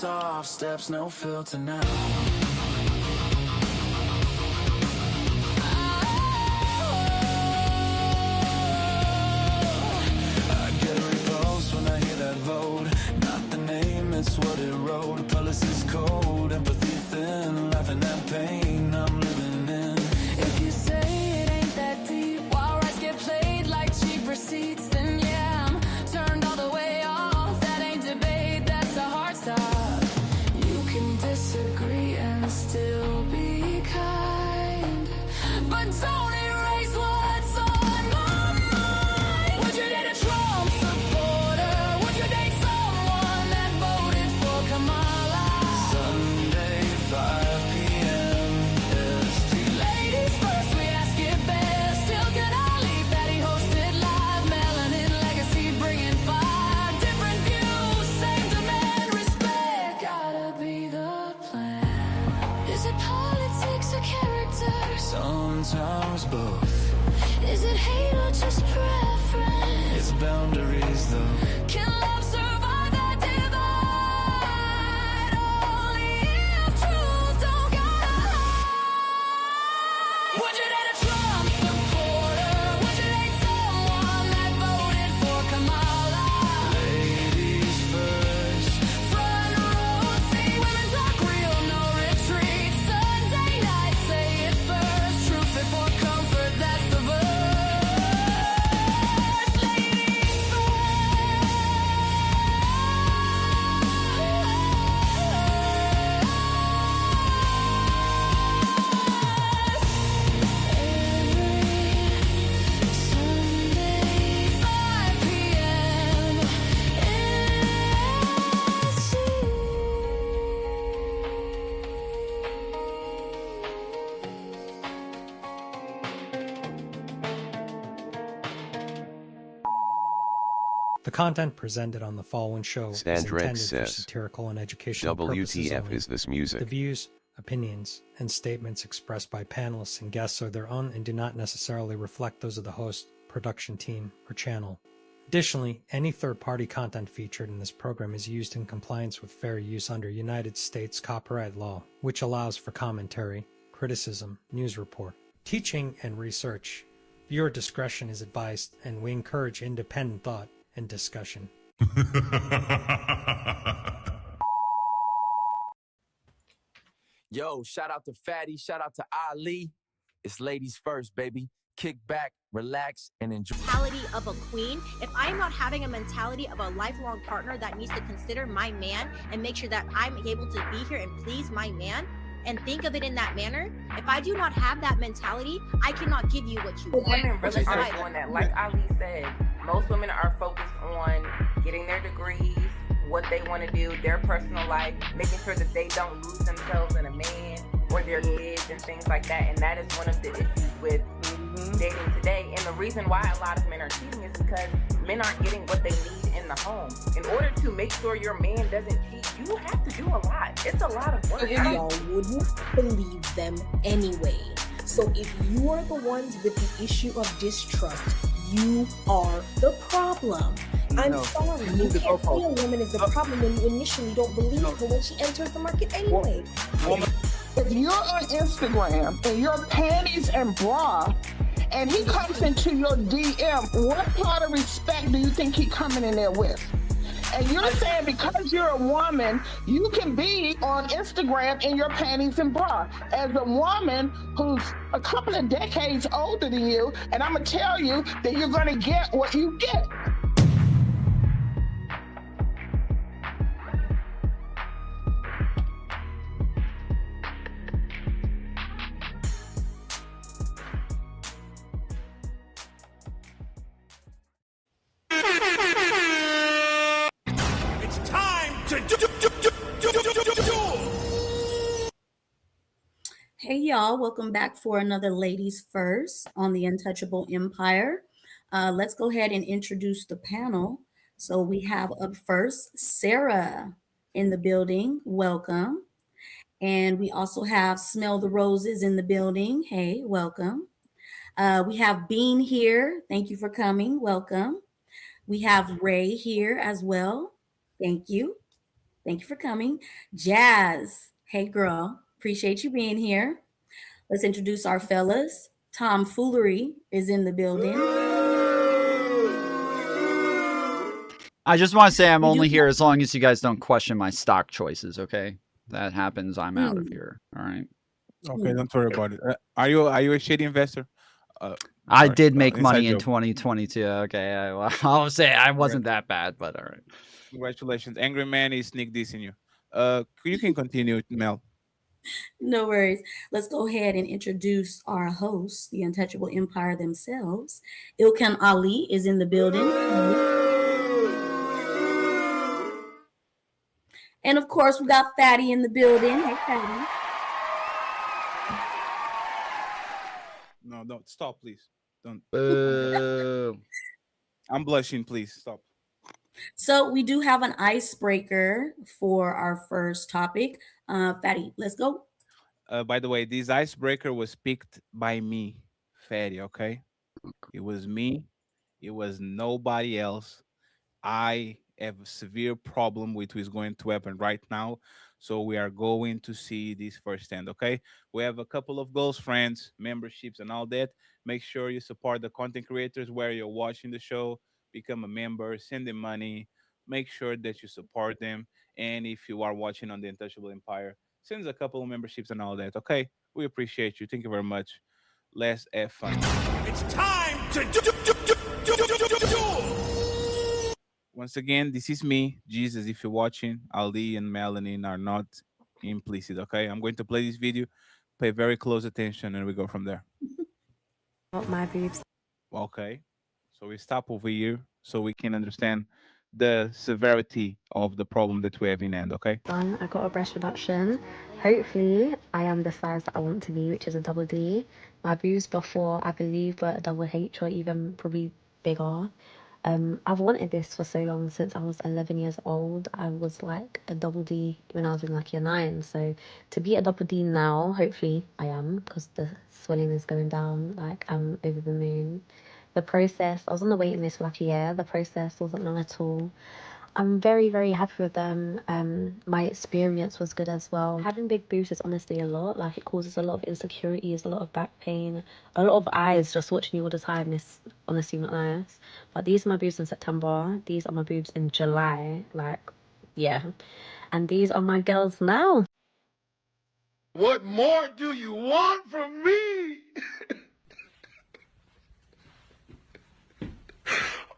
soft steps, no filter now. It's what it wrote. Policy's cold, empathy thin, laughing at pain I'm living in. If you say it ain't that deep, while rights get played like cheap receipts, then yeah, I'm turned all the way off. That ain't debate, that's a hard stop. You can disagree and still be kind, but don't erase what's on my mind. Would you date a Trump supporter? Would you date someone that voted for Kamala? Sunday, 5 p.m. EST. Ladies first, we ask it best. Still can I leave that he hosted live? Melanin legacy bringing fire. Different views, same demand, respect. Gotta be the plan. Is it politics or character? Sometimes both. Is it hate or just preference? It's boundaries though. Can love survive that divide? Only if truth don't gotta hide. Would you date a Trump supporter? Would you date someone that voted for Kamala? Ladies first. Front row seat. Women talk real, no retreat. Sunday night, say it first. Truth before comfort, that's the verse. Ladies Sunday, 5 p.m. The content presented on the following show is Sandrex intended for says, satirical and educational purposes WTF only. is this The music? views, opinions, and statements expressed by panelists and guests are their own and do not necessarily reflect those of the host, production team, or channel. Additionally, any third-party content featured in this program is used in compliance with fair use under United States copyright law, which allows for commentary, criticism, news report, teaching, and research. Viewer discretion is advised, and we encourage independent thought and discussion. Yo, shout out to Fatty, shout out to Ali. It's ladies first, baby. Kick back, relax, and enjoy. Mentality of a queen. If I'm not having a mentality of a lifelong partner that needs to consider my man and make sure that I'm able to be here and please my man and think of it in that manner, if I do not have that mentality, I cannot give you what you want. Women really Just are like- doing that. Like Ali said, most women are focused on getting their degrees, what they want to do, their personal life, making sure that they don't lose themselves in a man or their kids and things like that. And that is one of the issues with dating today. And the reason why a lot of men are cheating is because men aren't getting what they need in the home. In order to make sure your man doesn't cheat, you have to do a lot. It's a lot of work. Y'all wouldn't believe them anyway. So if you are the ones with the issue of distrust, you are the problem. I'm sorry, you can't say a woman is the problem when you initially don't believe her when she enters the market anyway. If you're on Instagram and your panties and bra, and he comes into your DM, what part of respect do you think he coming in there with? And you're saying because you're a woman, you can be on Instagram in your panties and bra. As a woman who's a couple of decades older than you, and I'm gonna tell you that you're gonna get what you get. It's time to do. Hey y'all, welcome back for another Ladies First on the Untouchable Empire. Let's go ahead and introduce the panel. So we have up first Sarah in the building. Welcome. And we also have Smell the Roses in the building. Hey, welcome. We have Bean here. Thank you for coming. Welcome. We have Ray here as well. Thank you. Thank you for coming. Jazz, hey girl, appreciate you being here. Let's introduce our fellas. Tom Foolery is in the building. I just want to say I'm We do only here as long as you guys don't question my stock choices, okay? That happens, I'm out of here. All right. Okay, don't worry about it. Are you a shady investor? I Sorry, did make money in joke. 2022. Okay, I'll say I wasn't that bad, but all right. Congratulations, Angry Man is sneak dissing you. You can continue, Mel. No worries. Let's go ahead and introduce our hosts, the Untouchable Empire themselves. Ilkan Ali is in the building. And of course, we got Fatty in the building. Hey, Fatty. No, don't stop, please. Don't. Boo. I'm blushing. Please stop. So we do have an icebreaker for our first topic. Fatty, let's go. By the way, this icebreaker was picked by me, Fatty. Okay, it was me. It was nobody else. I have a severe problem with what is going to happen right now. So we are going to see this firsthand. Okay, we have a couple of goals, friends, memberships, and all that. Make sure you support the content creators where you're watching the show. Become a member, send them money. Make sure that you support them. And if you are watching on the Untouchable Empire, send us a couple of memberships and all that. Okay, we appreciate you. Thank you very much. Let's have fun. It's time to do. Once again, this is me, Jesus. If you're watching, Ali and Melanie are not implicit, okay? I'm going to play this video. Pay very close attention and we go from there. My boobs. Okay. So we stop over here so we can understand the severity of the problem that we have in hand, okay? Done. I got a breast reduction. Hopefully, I am the size that I want to be, which is a double D. My boobs before, I believe, were a double H or even probably bigger. I've wanted this for so long, since I was 11 years old. I was like a double D when I was in like year 9. So to be a double D now, hopefully I am, because the swelling is going down. Like, I'm over the moon. The process, I was on the waiting list for like a year. The process wasn't long at all. I'm very, very happy with them. My experience was good as well. Having big boobs is honestly a lot. Like, it causes a lot of insecurities, a lot of back pain, a lot of eyes just watching you all the time. It's honestly not nice. But these are my boobs in September. These are my boobs in July. Like, yeah. And these are my girls now. What more do you want from me?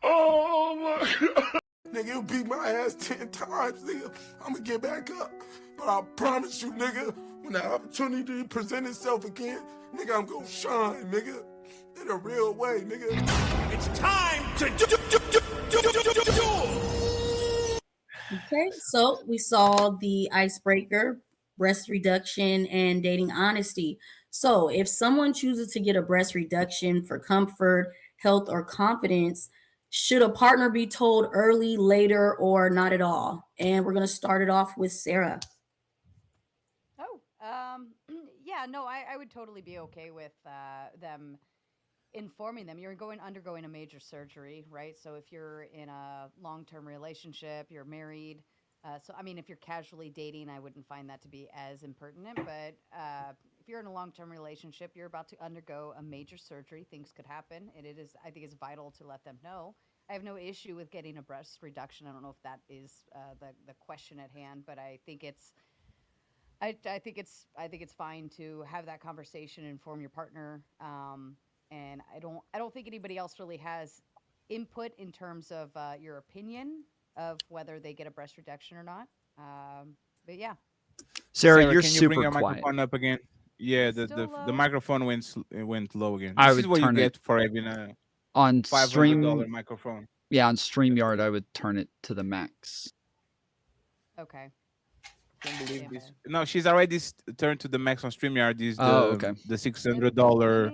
Oh my God. Nigga, you beat my ass 10 times, nigga. I'ma get back up. But I promise you, nigga, when the opportunity present itself again, nigga, I'm gonna shine, nigga. In a real way, nigga. It's time to do. Okay, so we saw the icebreaker, breast reduction, and dating honesty. So if someone chooses to get a breast reduction for comfort, health, or confidence, should a partner be told early, later, or not at all? And we're going to start it off with Sarah. Oh, yeah, no, I would totally be okay with them informing them. You're undergoing a major surgery, right? So if you're in a long-term relationship, you're married. So I mean, if you're casually dating, I wouldn't find that to be as impertinent. But if you're in a long-term relationship, you're about to undergo a major surgery. Things could happen, and I think it's vital to let them know. I have no issue with getting a breast reduction. I don't know if that is the question at hand, but I think it's. I think it's fine to have that conversation, inform your partner, and I don't think anybody else really has input in terms of your opinion of whether they get a breast reduction or not. But yeah. Sarah, you're can you super bring your quiet. microphone up again? Yeah, It's the still the low. microphone went low again. I This is would what you turn it get for having a on $500 stream. microphone. Yeah, on StreamYard, I would turn it to the max. Okay. Can't believe Stand this. by. No, she's already turned to the max on StreamYard. Is okay. the $600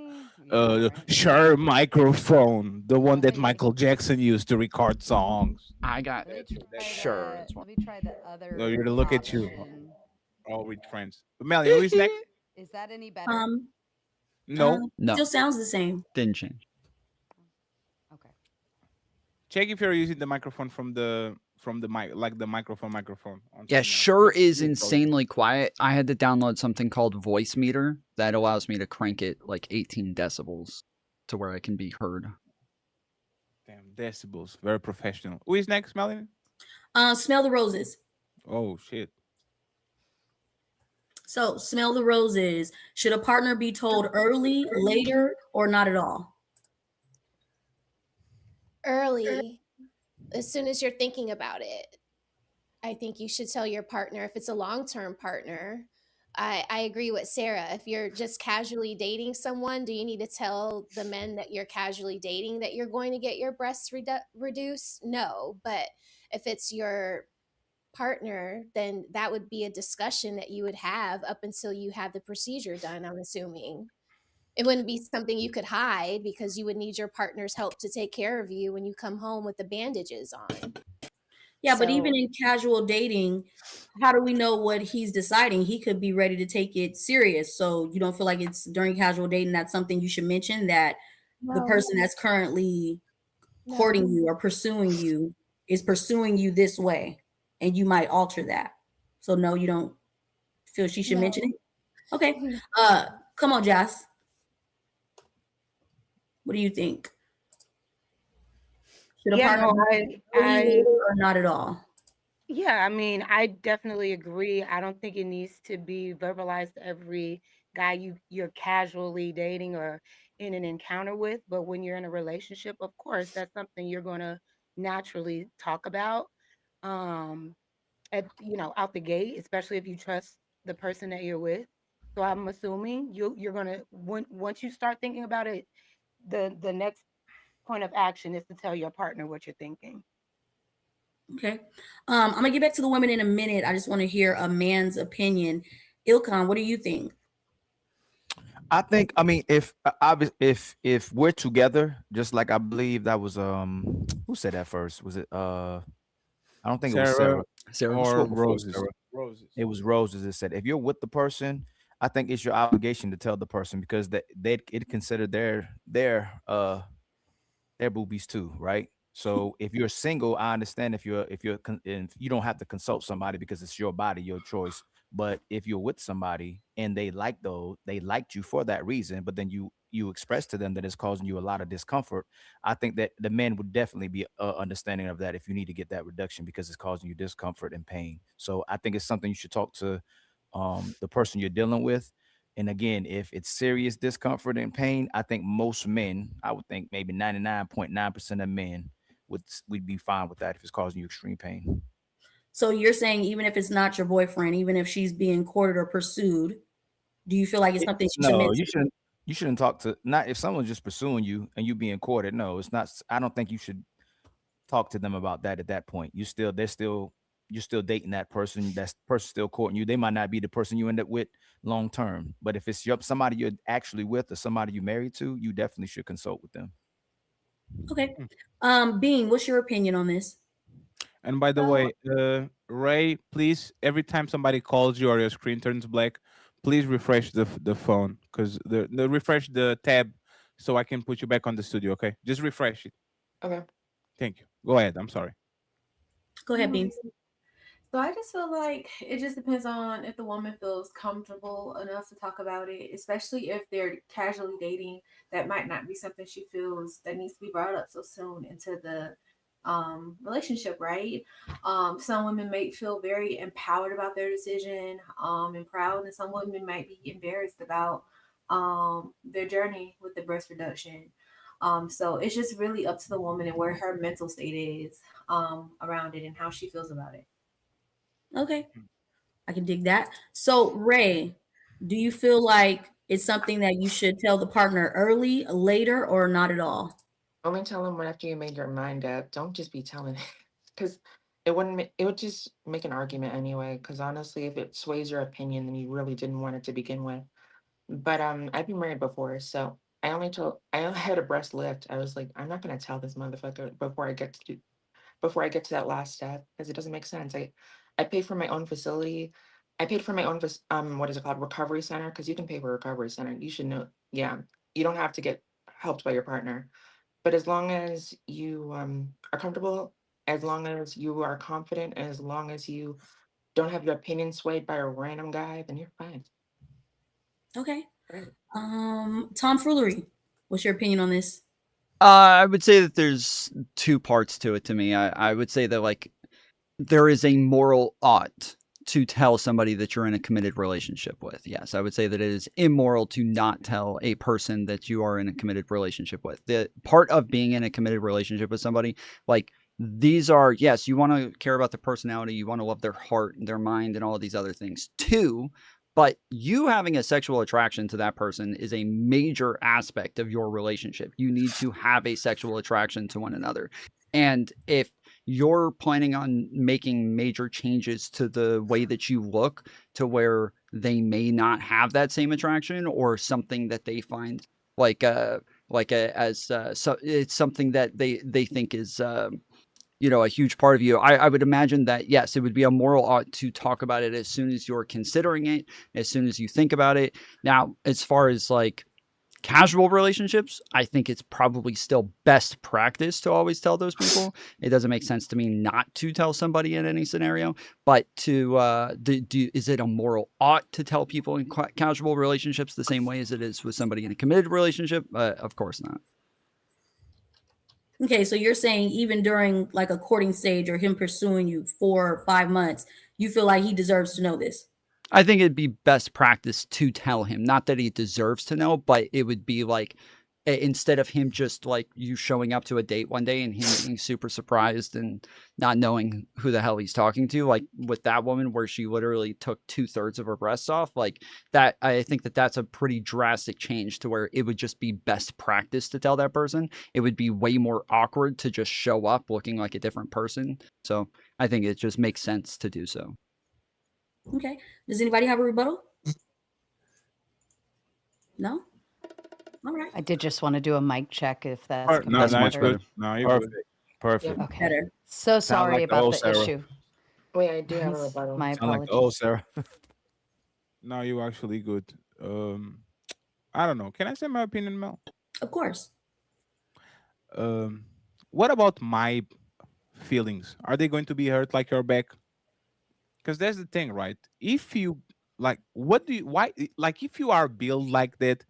Yeah, right. Shure microphone, the one that me- Michael Jackson used to record songs. I got Let me try sure. Let me try the other. Oh, you're to look at you, option. all with friends. But Mel, you know who's next? Is that any better? No. No. Still sounds the same. Didn't change. Okay. Check if you're using the microphone from from the mic, like the microphone on Yeah, female. sure is Please tell them. insanely quiet. I had to download something called Voice Meter that allows me to crank it like 18 decibels to where I can be heard. Damn, decibels. Very professional. Who is next, Melanie? Smell the roses. Oh shit. So, smell the roses. Should a partner be told early, later, or not at all? Early, as soon as you're thinking about it. I think you should tell your partner if it's a long term partner. I agree with Sarah. If you're just casually dating someone, do you need to tell the men that you're casually dating that you're going to get your breasts reduced? No. But if it's your partner, then that would be a discussion that you would have up until you have the procedure done, I'm assuming. It wouldn't be something you could hide because you would need your partner's help to take care of you when you come home with the bandages on. Yeah, but even So, in casual dating, how do we know what he's deciding? He could be ready to take it serious. So you don't feel like it's during casual dating that's something you should mention, that the no, person that's currently courting no, you or pursuing you is pursuing you this way, and you might alter that. So no, you don't feel she should mention no. it? Okay. Uh Come on, Jess. What do you think? Should a Yeah, partner no, be early, I later, or not at all? yeah, I mean, I definitely agree. I don't think it needs to be verbalized to every guy you're casually dating or in an encounter with, but when you're in a relationship, of course, that's something you're going to naturally talk about. Um out the gate, especially if you trust the person that you're with. So I'm assuming you're gonna once you start thinking about it, the next point of action is to tell your partner what you're thinking. Okay. I'm gonna get back to the women in a minute. I just want to hear a man's opinion. Ilkan, what do you think? I think. I mean, if we're together, just like I believe that was who said that first? Was it I don't think it was Sarah Sarah. Who Sarah, or spoke before roses? Sarah? Roses. It was Roses that said, if you're with the person, I think it's your obligation to tell the person because they it consider their boobies too, right? So if you're single, I understand if you don't have to consult somebody because it's your body, your choice. But if you're with somebody and they liked you for that reason, but then you express to them that it's causing you a lot of discomfort, I think that the men would definitely be understanding of that if you need to get that reduction because it's causing you discomfort and pain. So I think it's something you should talk to the person you're dealing with. And again, if it's serious discomfort and pain, I think most men, I would think maybe 99.9% of men would be fine with that if it's causing you extreme pain. So you're saying even if it's not your boyfriend, even if she's being courted or pursued, do you feel like it's something she should No, mention? you shouldn't talk to, not if someone's just pursuing you and you being courted. No, it's not. I don't think you should talk to them about that at that point. You're still dating that person. That person still courting you. They might not be the person you end up with long term. But if it's somebody you're actually with or somebody you married to, you definitely should consult with them. Okay. Hmm. Bean, what's your opinion on this? And by the Well, way, Ray, please, every time somebody calls you or your screen turns black, please refresh the phone because the refresh the tab so I can put you back on the studio. Okay, just refresh it. Okay. Thank you. Go ahead. I'm sorry. Go ahead, Beans. So I just feel like it just depends on if the woman feels comfortable enough to talk about it, especially if they're casually dating. That might not be something she feels that needs to be brought up so soon into the relationship, right? Some women may feel very empowered about their decision and proud, and some women might be embarrassed about their journey with the breast reduction. So it's just really up to the woman and where her mental state is around it and how she feels about it. Okay. I can dig that. So, Ray, do you feel like it's something that you should tell the partner early, later, or not at all? Only tell them when after you made your mind up. Don't just be telling because it wouldn't it would just make an argument anyway. Because honestly, if it sways your opinion, then you really didn't want it to begin with. But I've been married before, so I only had a breast lift. I was like, I'm not gonna tell this motherfucker before I get to that last step because it doesn't make sense. I paid for my own facility. I paid for my own what is it called, recovery center, because you can pay for a recovery center. You should know. Yeah, you don't have to get helped by your partner, but as long as you are comfortable, as long as you are confident and as long as you don't have your opinion swayed by a random guy, then you're fine. Okay. Tom Foolery, what's your opinion on this? I would say that there's two parts to it to me. I would say that like there is a moral ought to tell somebody that you're in a committed relationship with. Yes, I would say that it is immoral to not tell a person that you are in a committed relationship with. The part of being in a committed relationship with somebody, like these are, yes, you want to care about their personality, you want to love their heart and their mind and all of these other things too. But you having a sexual attraction to that person is a major aspect of your relationship. You need to have a sexual attraction to one another. And if you're planning on making major changes to the way that you look to where they may not have that same attraction or something that they find like so it's something that they think is a huge part of you. I would imagine that, yes, it would be a moral ought to talk about it as soon as you're considering it, as soon as you think about it. Now, as far as like casual relationships, I think it's probably still best practice to always tell those people. It doesn't make sense to me not to tell somebody in any scenario, but is it a moral ought to tell people in casual relationships the same way as it is with somebody in a committed relationship? Of course not. Okay, so you're saying even during like a courting stage or him pursuing you 4 or 5 months, you feel like he deserves to know this? I think it'd be best practice to tell him, not that he deserves to know, but it would be like instead of him just like you showing up to a date one day and him being super surprised and not knowing who the hell he's talking to, like with that woman where she literally took 2/3 of her breasts off, like that. I think that that's a pretty drastic change to where it would just be best practice to tell that person. It would be way more awkward to just show up looking like a different person. So I think it just makes sense to do so. Okay. Does anybody have a rebuttal? No? All right. I did just want to do a mic check if that's No, coming it's better. good. No, you're good. Perfect. Okay. Better. So Sound sorry like about old the Sarah. issue. Wait, I do have a rebuttal. My Sound like apologies. Sarah. No, you're actually good. I don't know. Can I say my opinion, Mel? Of course. What about my feelings? Are they going to be hurt like your back? Because that's the thing, right? If you like, why, like, if you are built like that,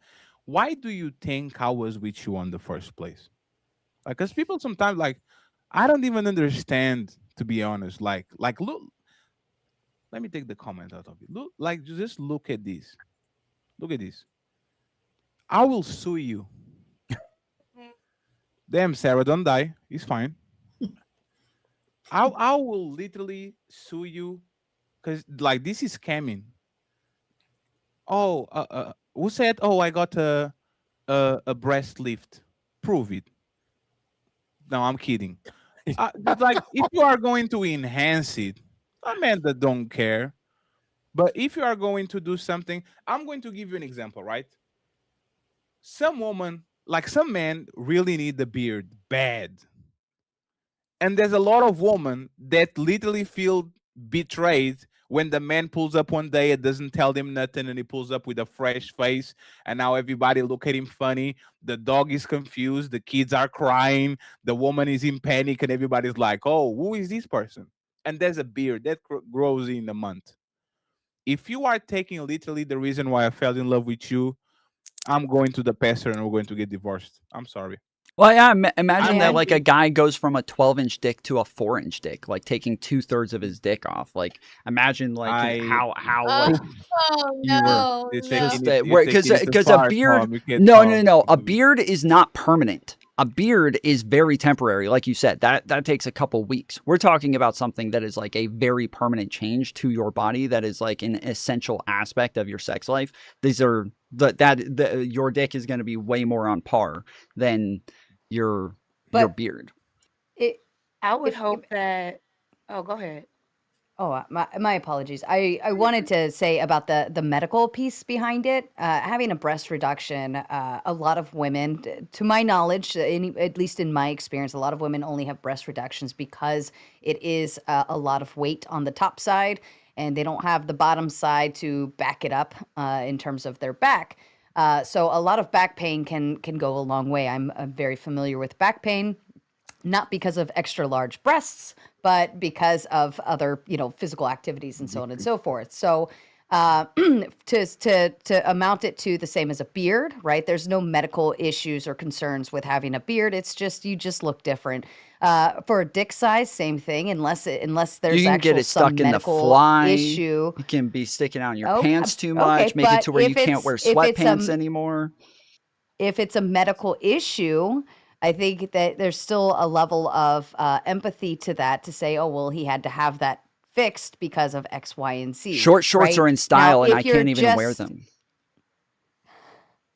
why do you think I was with you on the first place? Like, because people sometimes, like, I don't even understand, to be honest. Like, look, let me take the comment out of it. Look, like, just look at this. Look at this. I will sue you. Damn, Sarah, don't die. It's fine. I will literally sue you because like this is scamming. Oh, who said? Oh, I got a breast lift. Prove it. No, I'm kidding. But like, if you are going to enhance it, a man that don't care. But if you are going to do something, I'm going to give you an example, right? Some woman, like some men, really need the beard bad, and there's a lot of women that literally feel betrayed when the man pulls up one day and doesn't tell them nothing, and he pulls up with a fresh face, and now everybody look at him funny. The dog is confused, the kids are crying, the woman is in panic, and everybody's like, oh, who is this person? And there's a beard that grows in a month. If you are taking literally the reason why I fell in love with you, I'm going to the pastor and we're going to get divorced. I'm sorry. Well, yeah, imagine that Man. like a guy goes from a 12-inch dick to a 4-inch dick, like taking 2/3 of his dick off. Like, imagine like how like Oh you were no, You're no. just taking it, you're because taking it too a far, beard. Tom. You can't No, talk. a beard is not permanent. A beard is very temporary, like you said. That takes a couple weeks. We're talking about something that is like a very permanent change to your body. That is like an essential aspect of your sex life. These are your dick is going to be way more on par than your But beard. I would If hope that. Oh, go ahead. Oh, my apologies. I wanted to say about the medical piece behind it. Having a breast reduction, a lot of women, to my knowledge, at least in my experience, a lot of women only have breast reductions because it is a lot of weight on the top side, and they don't have the bottom side to back it up in terms of their back. So a lot of back pain can go a long way. I'm very familiar with back pain. not because of extra large breasts, but because of other, physical activities and so on and so forth. So, to amount it to the same as a beard, right? There's no medical issues or concerns with having a beard. It's just you just look different. For a dick size, same thing, unless You there's can get actual it stuck some in the medical fly. issue. It can be sticking out in your Oh, pants too okay, much, make it but to where you can't wear sweatpants anymore. if it's a medical issue, I think that there's still a level of empathy to that to say, oh, well, he had to have that fixed because of X, Y, and Z, Short shorts right? are in Now, style, and I can't even wear them.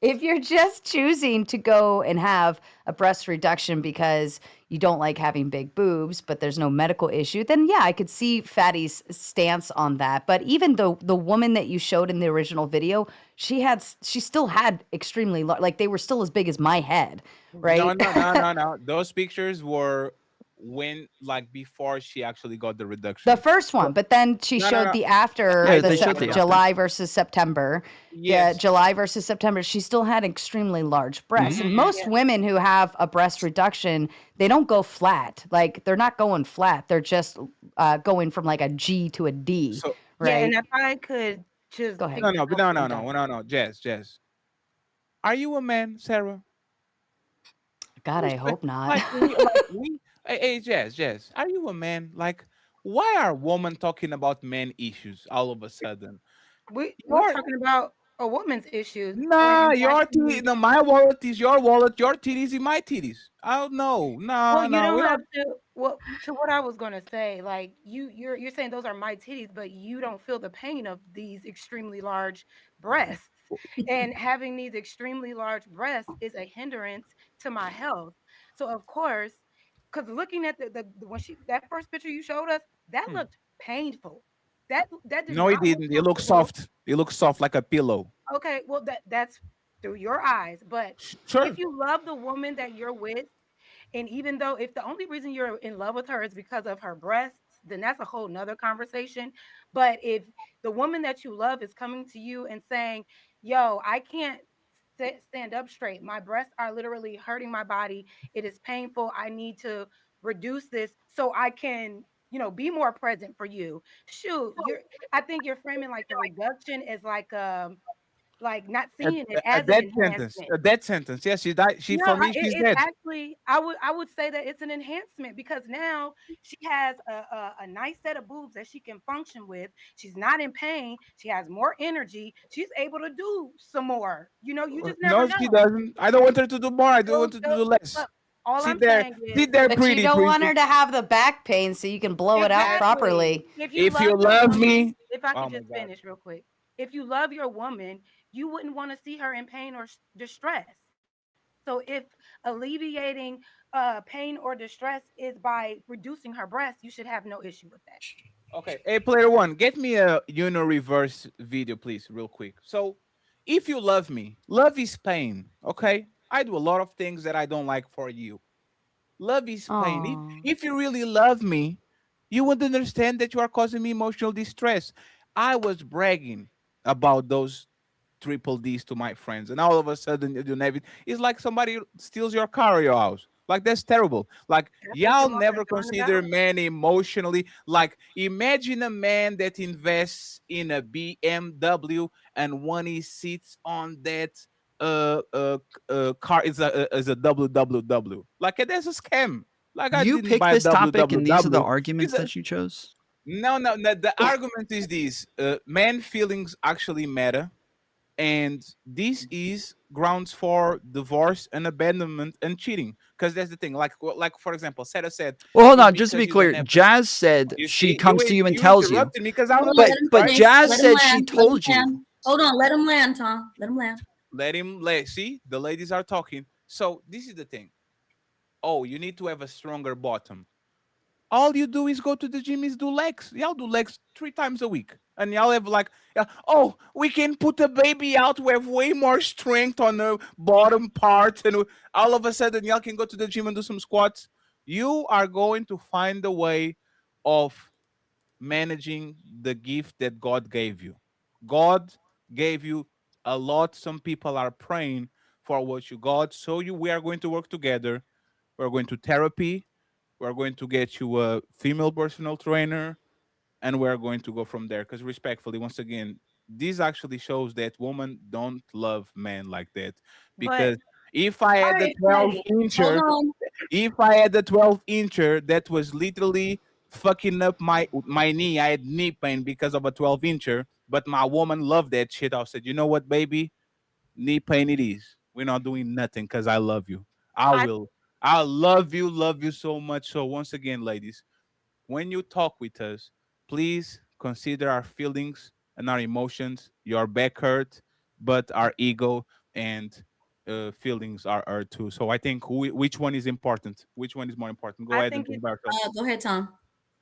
if you're just choosing to go and have a breast reduction because you don't like having big boobs, but there's no medical issue, then yeah, I could see Fatty's stance on that. But even the woman that you showed in the original video, she still had extremely like they were still as big as my head, No, right? no, no, no, no. Those pictures were when, like, before she actually got the The reduction. first So, one, but then she no, no, showed no. the after Yeah, the they showed the after. July versus September. The Yes. July versus September, she still had extremely large breasts. And Mhm. most women who have a breast reduction, they don't go flat. Like they're not going flat. They're just going from like a G to a D, So Yeah, and right? if I could just Go ahead. no, no, but no, no, I'm no, done. no, no. Jess. Are you a man, Sarah? God, I hope not. Hey, Jess. Are you a man? Like, why are women talking about men issues all of a sudden? we're Your talking about a woman's issues Nah, when your titties. actually, No, my wallet is your wallet. Your titties is my titties. I don't know. well, No, you no, we don't have don't. to what I was gonna say. Like you're saying those are my titties, but you don't feel the pain of these extremely large breasts. And having these extremely large breasts is a hindrance to my health. So of course, because looking at the when she that first picture you showed us, that Hmm. looked painful. That did No, it not look didn't. It looks comfortable. soft. It looks soft like a pillow. Okay, well that's through your eyes. But if Sure. you love the woman that you're with, and even though if the only reason you're in love with her is because of her breasts, then that's a whole nother conversation. But if the woman that you love is coming to you and saying, yo, I can't stand up straight. My breasts are literally hurting my body. It is painful. I need to reduce this so I can, be more present for you. Shoot, I think you're framing like the reduction as like not A, seeing it a as an dead sentence. enhancement. A dead sentence. Yes, she died. She No, for me, she's it's dead. actually I would say that it's an enhancement because now she has a nice set of boobs that she can function with. She's not in pain. She has more energy. She's able to do some more. You just never No, she know. doesn't. I don't want her to do more. I do So, want her to so do less. look, all Sit I'm there. saying Sit is there, But you pretty don't want princess. her to have the back pain so you can blow it out exactly. properly. If you If love you your love woman, me, if I oh could my just god. finish real quick, if you love your woman, you wouldn't want to see her in pain or distress. So if alleviating pain or distress is by reducing her breast, you should have no issue with that. Okay. Hey, player one, get me a reverse video, please, real quick. So, if you love me, love is pain. Okay. I do a lot of things that I don't like for you. Love is pain. Oh. If you really love me, you would understand that you are causing me emotional distress. I was bragging about those triple D's to my friends, and all of a sudden you do never. It's like somebody steals your car or your house. Like that's terrible. Like That's what y'all your mother is never going consider about. men emotionally. Like imagine a man that invests in a BMW and when he sits on that car is a WWW. Like that's a scam. Like I You didn't picked buy this topic, and these are the WWW. arguments It's a, that you chose. no, no, no. The argument is this: man feelings actually matter, and this is grounds for divorce and abandonment and cheating. Because that's the thing. Like for example, Sarah said, Well, hold it's on. Just to because be you don't clear, have. Jazz said You she see, comes to you and you tells you, interrupted me because I Hold was on, let but him but right. finish. Jazz Let him said she land. Let him told you. land. Hold on, let him land, Tom. Let him land. Let see the ladies are talking. So this is the thing. Oh, you need to have a stronger bottom. All you do is go to the gym is do legs. Y'all do legs 3 times a week. And y'all have like, oh, we can put a baby out. We have way more strength on the bottom part. And all of a sudden, y'all can go to the gym and do some squats. You are going to find a way of managing the gift that God gave you. God gave you a lot. Some people are praying for what you got. So we are going to work together. We're going to therapy. We're going to get you a female personal trainer, and we're going to go from there. Because respectfully, once again, this actually shows that women don't love men like that. But Because if I All had the right, 12 Freddie. Hold incher, on. if I had the 12 incher that was literally fucking up my knee, I had knee pain because of a 12 incher. But my woman loved that shit. I said, you know what, baby, knee pain it is. We're not doing nothing because I love you. I I will. I love you so much. So once again, ladies, when you talk with us, please consider our feelings and our emotions. Your back hurt, but our ego and feelings are hurt too. So I think which one is important? Which one is more important? Go I ahead and think talk it's about yourself. Go ahead, Tom.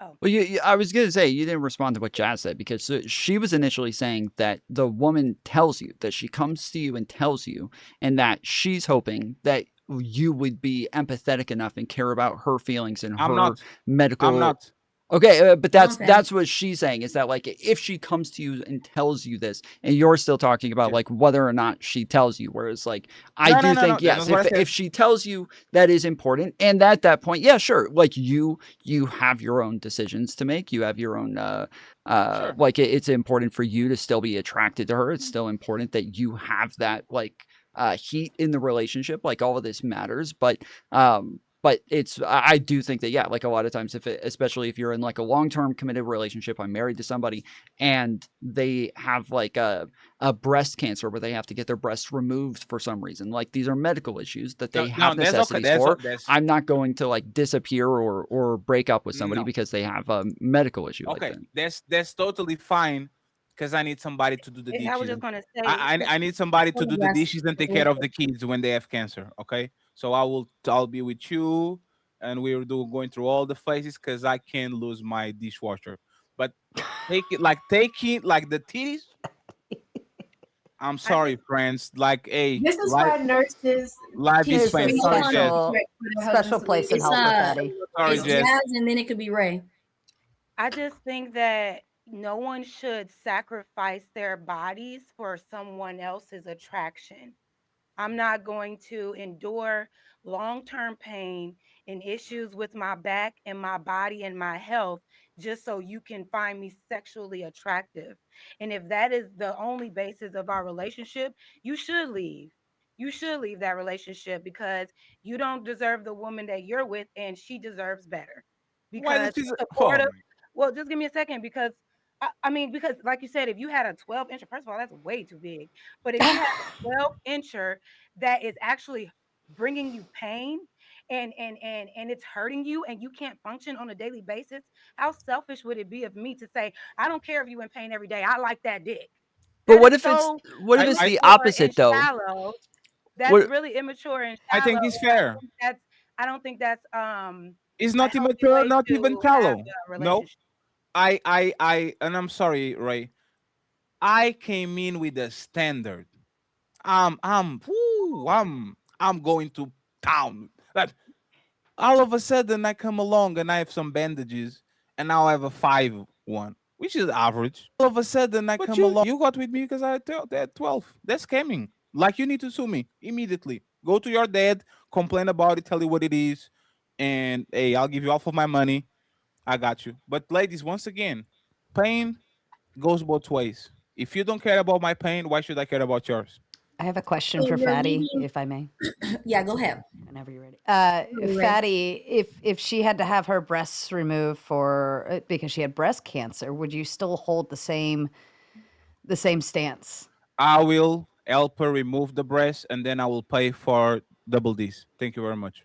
oh. Well, I was going to say, you didn't respond to what Jazz said because she was initially saying that the woman tells you, that she comes to you and tells you, and that she's hoping that you would be empathetic enough and care about her feelings and I'm her not. I'm medical. not. Okay, but Hold on, that's Fatty. what she's saying is that like if she comes to you and tells you this, and you're still talking about Yeah. like whether or not she tells you, whereas like I No, no, do no, no. think That's yes, not what I if said. she tells you that is important, and at that point, yeah, sure, like you have your own decisions to make, you have your own Sure. like it's important for you to still be attracted to her. It's still important that you have that like heat in the relationship. Like all of this matters, but it's I do think that yeah, like a lot of times especially if you're in like a long-term committed relationship, I'm married to somebody and they have like a breast cancer where they have to get their breasts removed for some reason. Like these are medical issues that No, they no, have that's okay. necessities for. That's I'm not going to like disappear or break up with somebody no. because they have a medical issue like Okay, that. that's totally fine because I need somebody to do the I was dishes. just gonna say I need somebody to do the Yes. dishes and take care of the kids when they have cancer. Okay, so I'll be with you, and we're going through all the phases because I can't lose my dishwasher. But taking like the titties. I'm I just sorry, friends. Like, hey, This is why nurses life is teach There's a pain. women Sorry, how to Jess. for their special husbands to leave place in them It's hell for alone. Fatty. Sorry, it's Jess. Jazz, and then it could be Ray. I just think that no one should sacrifice their bodies for someone else's attraction. I'm not going to endure long term pain and issues with my back and my body and my health just so you can find me sexually attractive. And if that is the only basis of our relationship, you should leave. You should leave that relationship because you don't deserve the woman that you're with and she deserves better. Why does Because she? Oh supportive, my. well, just give me a second because I mean, because like you said, if you had a 12 inch, first of all, that's way too big. But if you had a 12 incher that is actually bringing you pain and it's hurting you and you can't function on a daily basis, how selfish would it be of me to say, I don't care if you in pain every day. I like that dick. But That is so I the immature and opposite though? shallow. That's What really immature and I shallow. think it's And fair. I don't think that's It's a not healthy immature, way not even to have shallow. a No, relationship. and I'm sorry, Ray. I came in with a standard. I'm going to town. Like all of a sudden, I come along and I have some bandages, and now I have a 5-1, which is average. All of a sudden, I come along. You got with me because I tell that 12. That's scamming. Like you need to sue me immediately. Go to your dad, complain about it, tell you what it is, and hey, I'll give you half of my money. I got you. But ladies, once again, pain goes both ways. If you don't care about my pain, why should I care about yours? I have a question So for we're Fatty, leaving. if I may. Yeah, go ahead. Whenever you're ready. Ray. Fatty, if she had to have her breasts removed for because she had breast cancer, would you still hold the same stance? I will help her remove the breast, and then I will pay for double D's. Thank you very much.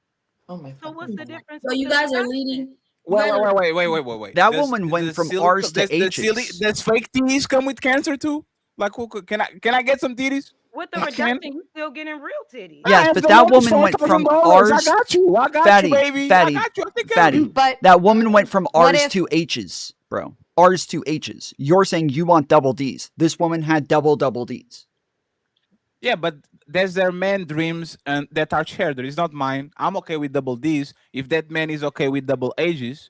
Oh my So what's fucking the god. difference So with you the guys are attachment? leading. You Wait, guys wait, are wait, wait, wait, wait, wait, wait. That Does woman went the from silicone, R's to H's. does fake titties come with cancer too? Like, can I get some titties? With the I can. reduction, you still getting real titties. Ah, Yes, if but the that one is woman four went thousand from dollars, I R's. got you. I got you, Fatty, baby. I fatty, got you. I'll take care of fatty. you. But That woman went from what R's if to H's, bro. R's to H's. You're saying you want double D's. This woman had double D's. Yeah, but there's their man dreams and that are shared. It's not mine. I'm okay with double D's. If that man is okay with double A's,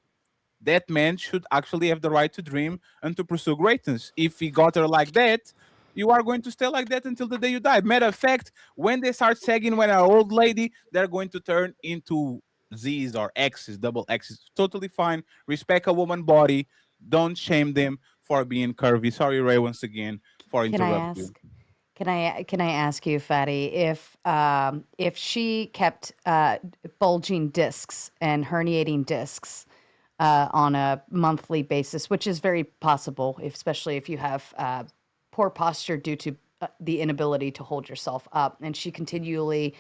that man should actually have the right to dream and to pursue greatness. If he got her like that, you are going to stay like that until the day you die. Matter of fact, when they start sagging when an old lady, they're going to turn into Z's or X's, double X's. Totally fine. Respect a woman body. Don't shame them for being curvy. Sorry, Ray, once again for Can I interrupt you. ask? Can I ask you, Fatty, if she kept bulging discs and herniating discs on a monthly basis, which is very possible, especially if you have poor posture due to the inability to hold yourself up, and she continually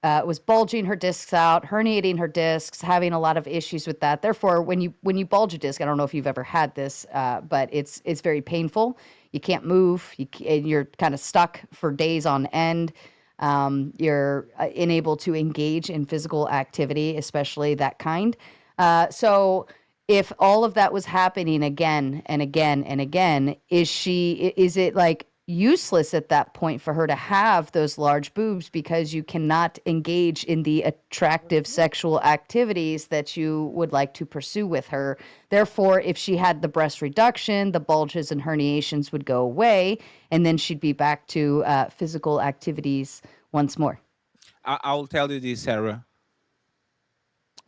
was bulging her discs out, herniating her discs, having a lot of issues with that. Therefore, when you bulge a disc, I don't know if you've ever had this, but it's very painful. You can't move. And you're kind of stuck for days on end. You're unable to engage in physical activity, especially that kind. So if all of that was happening again and again and again, is it like useless at that point for her to have those large boobs because you cannot engage in the attractive sexual activities that you would like to pursue with her? Therefore, if she had the breast reduction, the bulges and herniations would go away, and then she'd be back to physical activities once more. I'll tell you this, Sarah.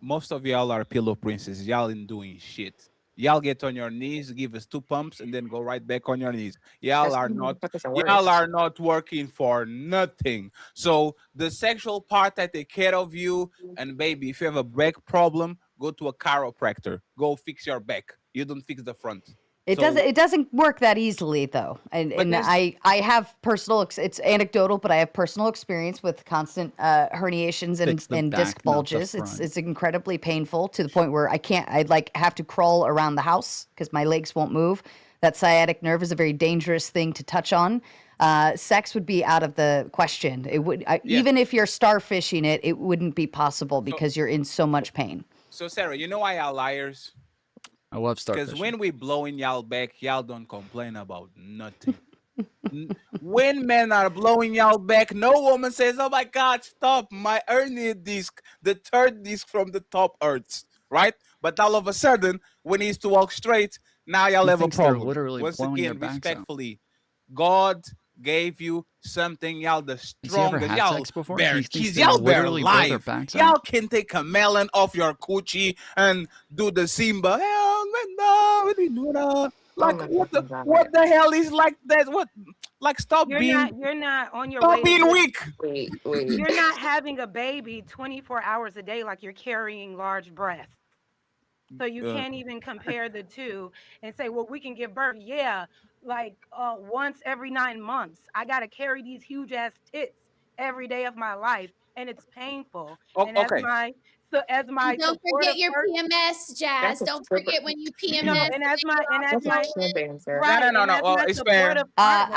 Most of y'all are pillow princesses. Y'all ain't doing shit. Y'all get on your knees, give us two pumps, and then go right back on your knees. That's motherfuckers are Y'all worse. are not working for nothing. So the sexual part I take care of you, and baby, if you have a back problem, go to a chiropractor. Go fix your back. You don't fix the front. It So, doesn't. It doesn't work that easily, though. And but and there's I have personal. It's anecdotal, but I have personal experience with constant herniations Fix the and disc back, not the bulges. It's front. it's incredibly painful to the point where I can't. I like have to crawl around the house because my legs won't move. That sciatic nerve is a very dangerous thing to touch on. Sex would be out of the question. It would yes. even if you're starfishing it, it wouldn't be possible So, because you're in so much pain. so Sarah, you know why y'all liars? I love Because starfishing. when we blowing y'all back, y'all don't complain about nothing. When men are blowing y'all back, no woman says, "Oh my God, stop! My hernia disc, the third disc from the top hurts." Right? But all of a sudden, when he's to walk straight, now y'all He have a thinks they're problem. literally Once blowing their again, backs out. respectfully, God gave you something, y'all the Has he ever strongest. had Y'all sex before? bear He thinks cheese, they y'all bear literally blow their life. backs Y'all out? can take a melon off your coochie and do the Simba. Hell, no, Oh like my what the fucking god. what the hell is like that? What like You're not on your stop way to being get weak. Wait. you're not having a baby 24 hours a day like you're carrying large breasts. So you Uh, can't even compare the two and say, well, we can give birth. Yeah, like once every 9 months. I got to carry these huge ass tits every day of my life, and it's painful. And as okay. my so as And my don't forget supportive your person, PMS, That's Jazz. a Don't stripper. forget when you PMS That's and then you're off a doing champ it. answer. No, no, right? no, And no. as Well, my it's fair. supportive partner,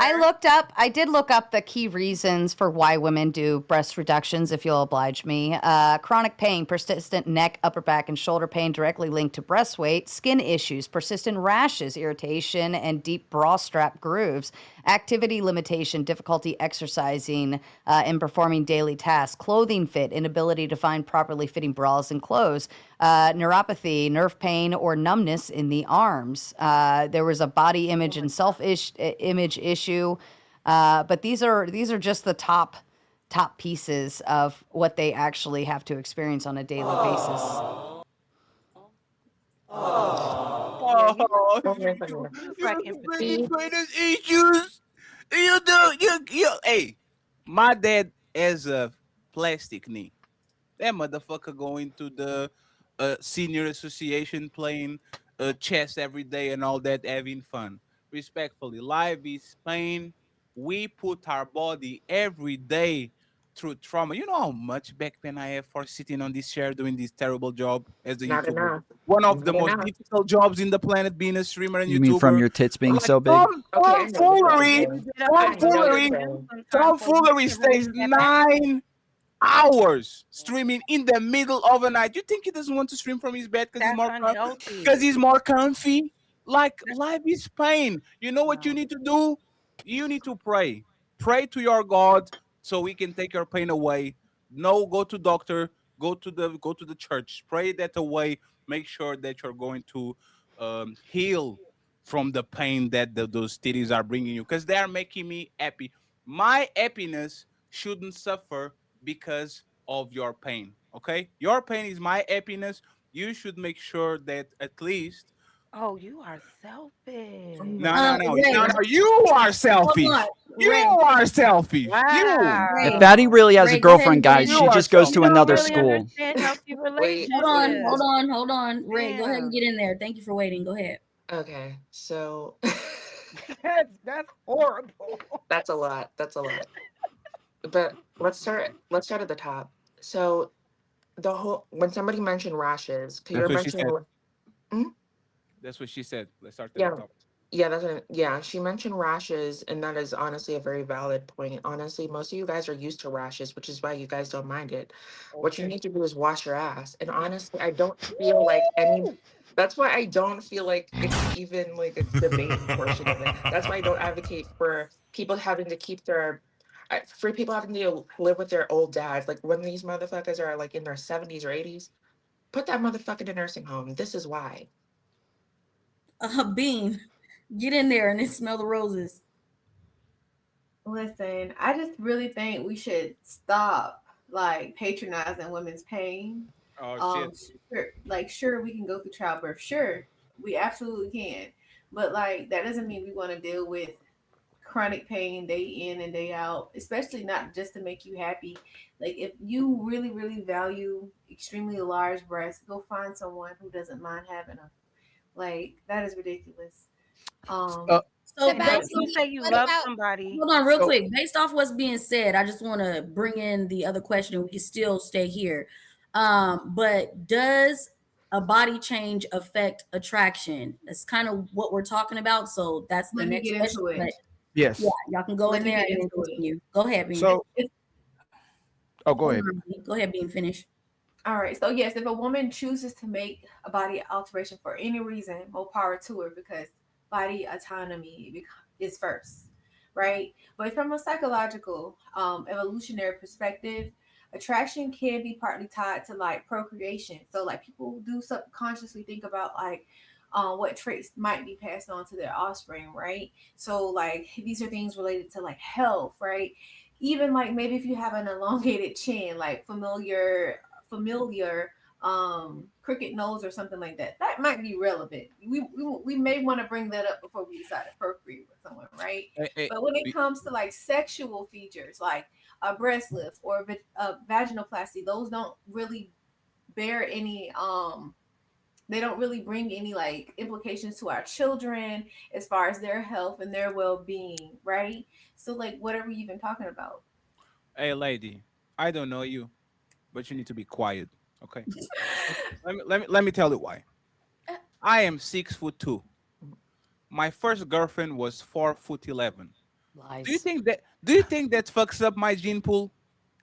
I did look up the key reasons for why women do breast reductions, if you'll oblige me. Chronic pain, persistent neck, upper back, and shoulder pain directly linked to breast weight, skin issues, persistent rashes, irritation, and deep bra strap grooves, activity limitation, difficulty exercising and performing daily tasks, clothing fit, inability to find properly fitting bras and clothes, neuropathy, nerve pain, or numbness in the arms. There was a body oh image my and self image issue, but these are just the top pieces of what they actually have to experience on a daily basis. yeah, you Oh, Oh my god. you just lack you bringing empathy. See? greatest issues. You do you. Hey, my dad has a plastic knee. That motherfucker going to the senior association playing chess every day and all that, having fun. Respectfully, life is pain. We put our body every day through trauma. You know how much back pain I have for sitting on this chair doing this terrible job as a Not YouTuber. enough. One of the Not most enough. difficult jobs in the planet, being a streamer and You mean from YouTuber. your tits being Like so big? Okay, I know what you're tomfoolery, saying. I I know do you're tomfoolery, it too saying. sometimes, so you tomfoolery can stays relate that back. 9 hours streaming in the middle of the night. You think he doesn't want to stream from his bed That's because unhealthy. he's more comfy? Like That's life is pain. You know what you no. need to do? You need to pray. Pray to your God so he can take your pain away. No, go to doctor. Go to the church. Pray that away. Make sure that you're going to heal from the pain that those titties are bringing you because they are making me happy. My happiness shouldn't suffer because of your pain. Okay, your pain is my happiness. You should make sure that at least. Oh, you are selfish. No, no, no, no, Ray, no. You are hold on. selfish. You Ray, are selfish. You. If Ray, Fatty really has a Ray, go ahead and girlfriend, get guys, in You she there. are just goes You to selfish. don't another really school. understand healthy Wait, relationships. Hold on. Ray, go ahead and Damn. get in there. Thank you for waiting. Go ahead. okay, so That's horrible. that's a lot. That's a lot. But let's start at the top. So the whole when somebody mentioned rashes, because That's you're what she mentioning said. hmm? That's what she said. Let's start at the Yeah. top. Yeah, yeah, she mentioned rashes, and that is honestly a very valid point. Honestly, most of you guys are used to rashes, which is why you guys don't mind it. What you Okay. need to do is wash your ass. And honestly, I don't feel like any that's why I don't feel like it's even like a debate portion of it. That's why I don't advocate for people having to keep their for people having to live with their old dads. Like when these motherfuckers are like in their 70s or 80s, put that motherfucker in a nursing home. This is why. Bean, get in there and then smell the roses. Listen, I just really think we should stop like patronizing women's pain. Oh shit. Sure, we can go through childbirth. Sure, we absolutely can. But like that doesn't mean we want to deal with chronic pain day in and day out, especially not just to make you happy. Like if you really, really value extremely large breasts, go find someone who doesn't mind having them. Like that is ridiculous. Uh, So What And about I, If you say Steve? you What love about somebody, hold on real so quick. Based off what's being said, I just want to bring in the other question and we can still stay here. But does a body change affect attraction? That's kind of what we're talking about. So that's the let me next get question. into But it. yeah, Yes. y'all can go Let in me there get and then into it. continue. Go ahead, Bean. So, oh, go Hold ahead. on, Bean. Go ahead, Bean. Finish. All right. So yes, if a woman chooses to make a body alteration for any reason, more power to her because body autonomy is first, right? But from a psychological, evolutionary perspective, attraction can be partly tied to like procreation. So like people do subconsciously think about like what traits might be passed on to their offspring, right? So like these are things related to like health, right? Even like maybe if you have an elongated chin, like familiar cricket nose or something like that, that might be relevant. We may want to bring that up before we decide to procreate with someone, right? But when it be- comes to like sexual features like a breast lift or a vaginoplasty, those don't really bear any they don't really bring any like implications to our children as far as their health and their well-being, right? So like whatever you've been talking about. hey, lady, I don't know you, but you need to be quiet. Okay. Let me tell you why. I am 6 foot 2. My first girlfriend was 4 foot 11. Do you lies. think that? Do you think that fucks up my gene pool?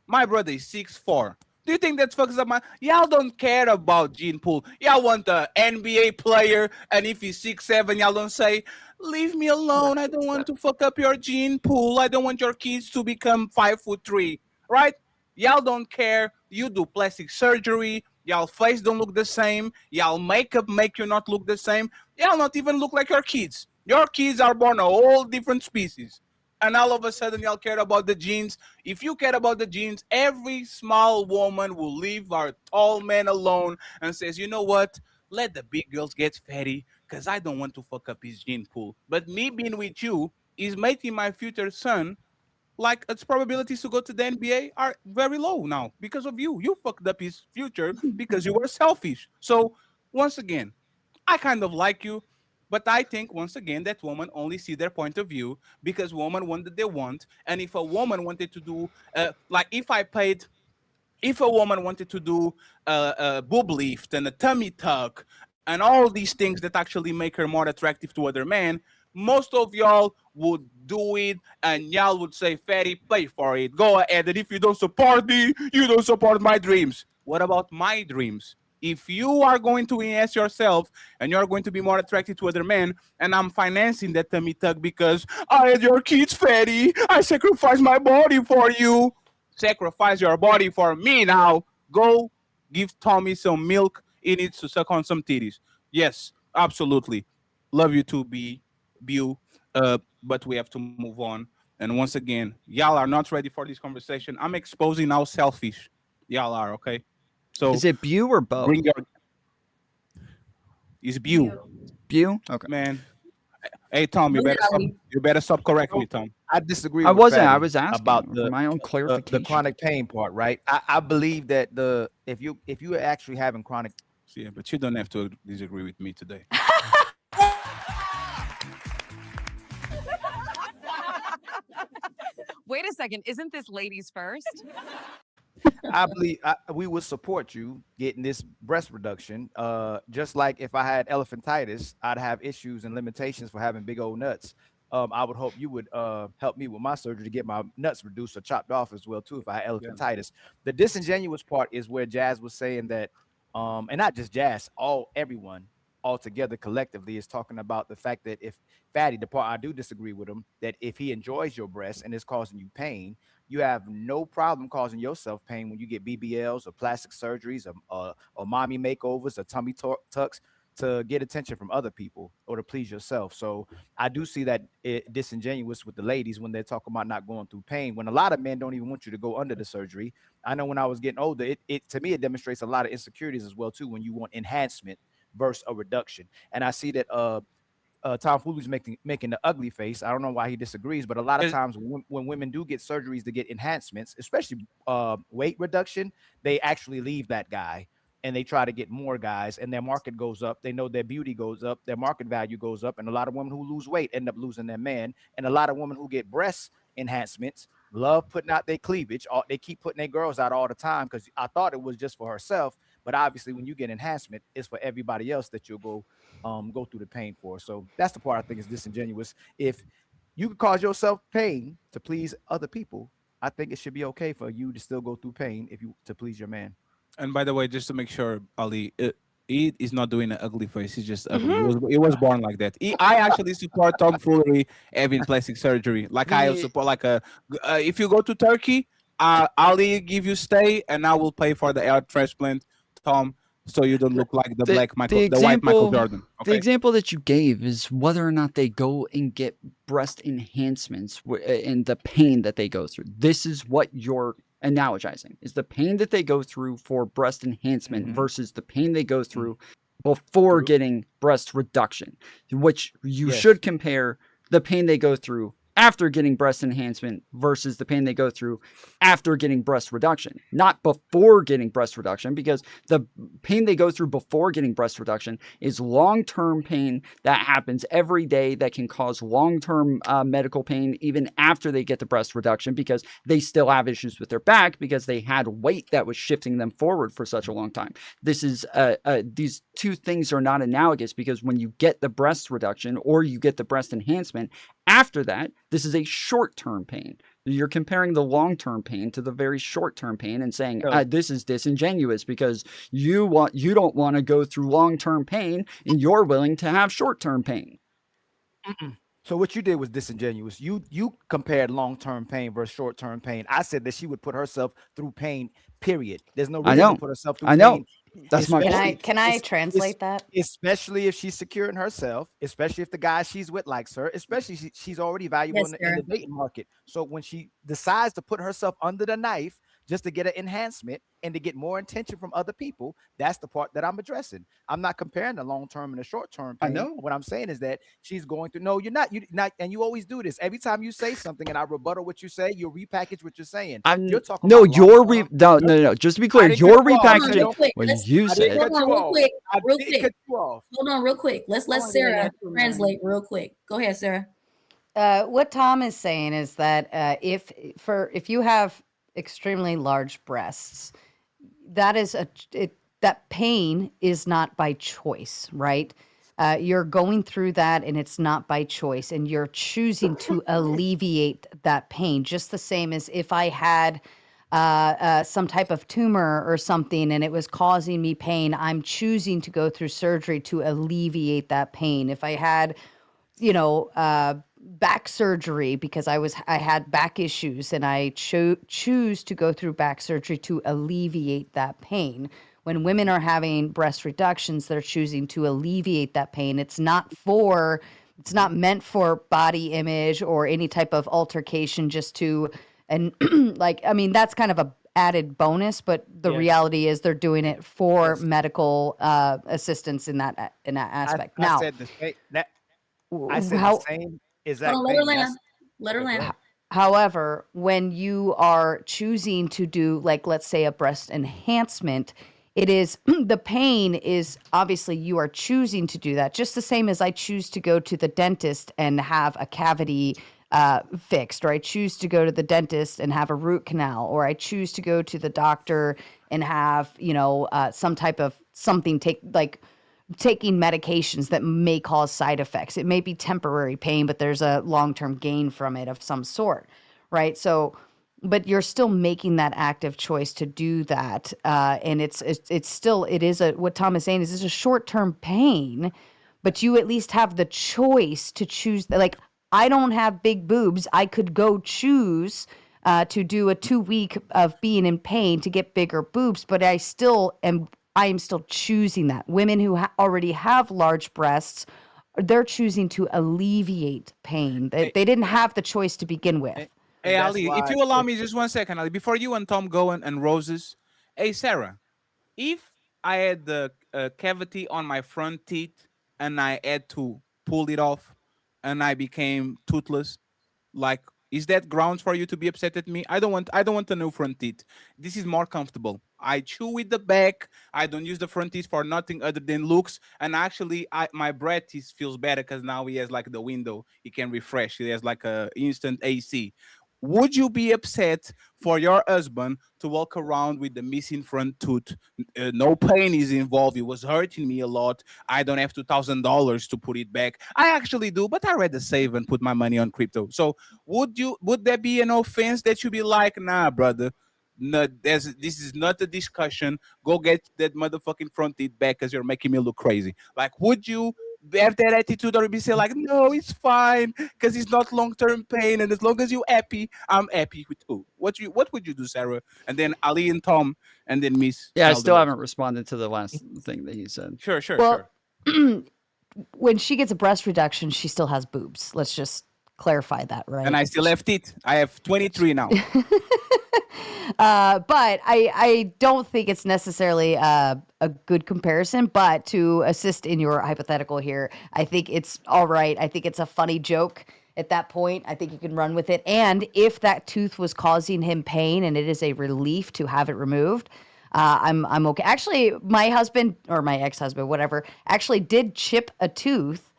My brother is 6'4". Do you think that fucks up my? Y'all don't care about gene pool. Y'all want the NBA player, and if he's 6'7", y'all don't say, "Leave me alone. I don't want to fuck up your gene pool. I don't want your kids to become 5'3". Right? Y'all don't care. You do plastic surgery. Y'all face don't look the same. Y'all makeup make you not look the same. Y'all not even look like your kids. Your kids are born a whole different species. And all of a sudden, y'all care about the genes. If you care about the genes, every small woman will leave our tall man alone and says, you know what? Let the big girls get fatty because I don't want to fuck up his gene pool. But me being with you is making my future son like its probabilities to go to the NBA are very low now because of you. You fucked up his future because you were selfish. So once again, I kind of like you, but I think once again that woman only see their point of view because woman want that they want, and if a woman wanted to do like if a woman wanted to do a boob lift and a tummy tuck and all these things that actually make her more attractive to other men, most of y'all would do it and y'all would say, Fatty, pay for it. Go ahead. And if you don't support me, you don't support my dreams. What about my dreams? If you are going to invest yourself and you're going to be more attracted to other men, and I'm financing that tummy tuck because I had your kids, Fatty, I sacrificed my body for you. Sacrifice your body for me now. Go give Tommy some milk. He needs to suck on some titties. Yes, absolutely. Love you too, Bu. But we have to move on. And once again, y'all are not ready for this conversation. I'm exposing how selfish. Y'all are okay. So Is it Bu or Bo? bring your. It's Bu. Bu? Okay. Man. Hey Tom, Go ahead, Ali. you better stop correcting me, So Tom. I disagree I with wasn't. I Fatty was about asking for my own the clarification. chronic pain part, right? I believe that if you are actually having chronic. Yeah, but you don't have to disagree with me today. Wait a second. Isn't this ladies first? I believe we would support you getting this breast reduction. Just like if I had elephantitis, I'd have issues and limitations for having big old nuts. I would hope you would help me with my surgery to get my nuts reduced or chopped off as well too if I had Yeah. elephantitis. The disingenuous part is where Jazz was saying that, and not just Jazz, everyone all together collectively is talking about the fact that if Fatty, the part I do disagree with him, that if he enjoys your breast and it's causing you pain, you have no problem causing yourself pain when you get BBLs or plastic surgeries or mommy makeovers or tummy tucks to get attention from other people or to please yourself. So I do see that it disingenuous with the ladies when they're talking about not going through pain, when a lot of men don't even want you to go under the surgery. I know when I was getting older, it to me, it demonstrates a lot of insecurities as well too when you want enhancement versus a reduction. And I see that Tom Foolery's making the ugly face. I don't know why he disagrees, but a lot of times when women do get surgeries to get enhancements, especially weight reduction, they actually leave that guy and they try to get more guys, and their market goes up. They know their beauty goes up, their market value goes up, and a lot of women who lose weight end up losing their man, and a lot of women who get breast enhancements love putting out their cleavage. They keep putting their girls out all the time because I thought it was just for herself, but obviously when you get enhancement, it's for everybody else that you'll go through the pain for. So that's the part I think is disingenuous. If you could cause yourself pain to please other people, I think it should be okay for you to still go through pain to please your man. And by the way, just to make sure, Ali, he is not doing an ugly face. He's just ugly. He was born like that. I actually support Tom Foolery having plastic surgery. Like I support, if you go to Turkey, Ali give you stay, and I will pay for the air transplant, Tom, so you don't look like the white Michael Jordan. The Okay. example that you gave is whether or not they go and get breast enhancements and the pain that they go through. This is what you're analogizing, is the pain that they go through for breast enhancement versus the pain they go through before getting breast reduction, which you should compare the pain they go through after getting breast enhancement versus the pain they go through after getting breast reduction, not before getting breast reduction, because the pain they go through before getting breast reduction is long-term pain that happens every day that can cause long-term medical pain even after they get the breast reduction because they still have issues with their back because they had weight that was shifting them forward for such a long time. This is these two things are not analogous because when you get the breast reduction or you get the breast enhancement, after that, this is a short-term pain. You're comparing the long-term pain to the very short-term pain and saying this is disingenuous because you don't want to go through long-term pain and you're willing to have short-term pain. So what you did was disingenuous. You compared long-term pain versus short-term pain. I said that she would put herself through pain, period. There's no reason to put herself through pain. That's my point. Can I translate that? Especially if she's secure in herself, especially if the guy she's with likes her, especially she's already valuable in the dating market. So when she decides to put herself under the knife just to get an enhancement and to get more attention from other people, that's the part that I'm addressing. I'm not comparing the long-term and the short-term pain. I know. What I'm saying is that she's going through, no, you're not, and you always do this. Every time you say something and I rebuttal what you say, you repackage what you're saying. You're talking no, about no. Just to be clear, you're repackaging when you say Hold on, real quick. Hold on, real quick. Let's let Sarah translate real quick. Go ahead, Sarah. What Tom is saying is that if you have extremely large breasts, that pain is not by choice, right? You're going through that and it's not by choice, and you're choosing to alleviate that pain, just the same as if I had some type of tumor or something and it was causing me pain, I'm choosing to go through surgery to alleviate that pain. If I had back surgery because I had back issues and I choose to go through back surgery to alleviate that pain. When women are having breast reductions, they're choosing to alleviate that pain. It's not meant for body image or any type of altercation just to, and that's kind of added bonus, but the Yes. reality is they're doing it for Yes. medical assistance in that aspect. I Now, said the same that I w- said the how same Hold exact on, let her thing. land. That's Let her okay. Go land. ahead. However, when you are choosing to do, like, let's say a breast enhancement, it is the pain is obviously you are choosing to do that, just the same as I choose to go to the dentist and have a cavity fixed, or I choose to go to the dentist and have a root canal, or I choose to go to the doctor and have, some type of something take like taking medications that may cause side effects. It may be temporary pain, but there's a long-term gain from it of some sort, right? So, but you're still making that active choice to do that, and it's still it is a what Tom is saying is it's a short-term pain, but you at least have the choice to choose. Like, I don't have big boobs. I could go choose to do a 2 week of being in pain to get bigger boobs, but I am still choosing that. Women who already have large breasts, they're choosing to alleviate pain. They didn't have the choice to begin with. Hey, hey, And that's Ali, if why you allow if me just 1 second, Ali, before you and Tom go and Roses. Hey, Sarah, if I had the cavity on my front teeth and I had to pull it off and I became toothless, like, is that grounds for you to be upset at me? I don't want a new front teeth. This is more comfortable. I chew with the back. I don't use the front teeth for nothing other than looks. And actually, my breath feels better because now he has like the window. He can refresh. He has like a instant AC. Would you be upset for your husband to walk around with the missing front tooth? No pain is involved. It was hurting me a lot. I don't have $2,000 to put it back. I actually do, but I rather save and put my money on crypto. So would there be an offense that you be like, nah, brother? No, this is not a discussion. Go get that motherfucking front teeth back because you're making me look crazy. Like, would you have that attitude or be say like, no, it's fine because it's not long term pain, and as long as you're happy, I'm happy with who? What would you do, Sarah? And then Ali and Tom, and then Miss Yeah, I Smell the still Rose. haven't responded to the last thing that he said. Sure, sure, Well, sure. when she gets a breast reduction, she still has boobs. Let's just clarify that, And right? I still have teeth. I have 23 now. But I don't think it's necessarily a good comparison. But to assist in your hypothetical here, I think it's all right. I think it's a funny joke at that point. I think you can run with it. And if that tooth was causing him pain and it is a relief to have it removed, I'm okay. Actually, my husband or my ex-husband, whatever, actually did chip a tooth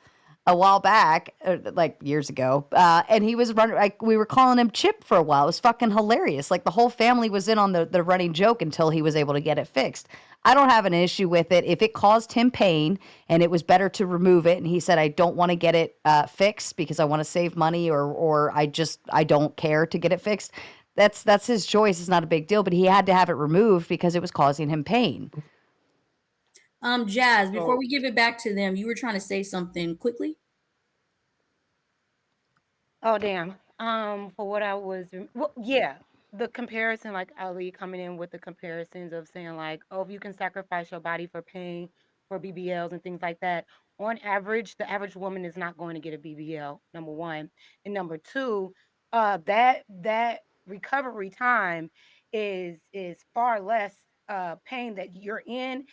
a while back, like years ago, and he was running. Like, we were calling him Chip for a while. It was fucking hilarious. Like, the whole family was in on the running joke until he was able to get it fixed. I don't have an issue with it if it caused him pain and it was better to remove it. And he said, I don't want to get it fixed because I want to save money, or I don't care to get it fixed. That's his choice. It's not a big deal, but he had to have it removed because it was causing him pain. Jazz, before So we give it back to them, you were trying to say something quickly. Oh damn. For what I was, well, yeah, the comparison, like Ali coming in with the comparisons of saying like, oh, if you can sacrifice your body for pain, for BBLs and things like that. On average, the average woman is not going to get a BBL. Number one, and number two, that recovery time is far less pain that you're in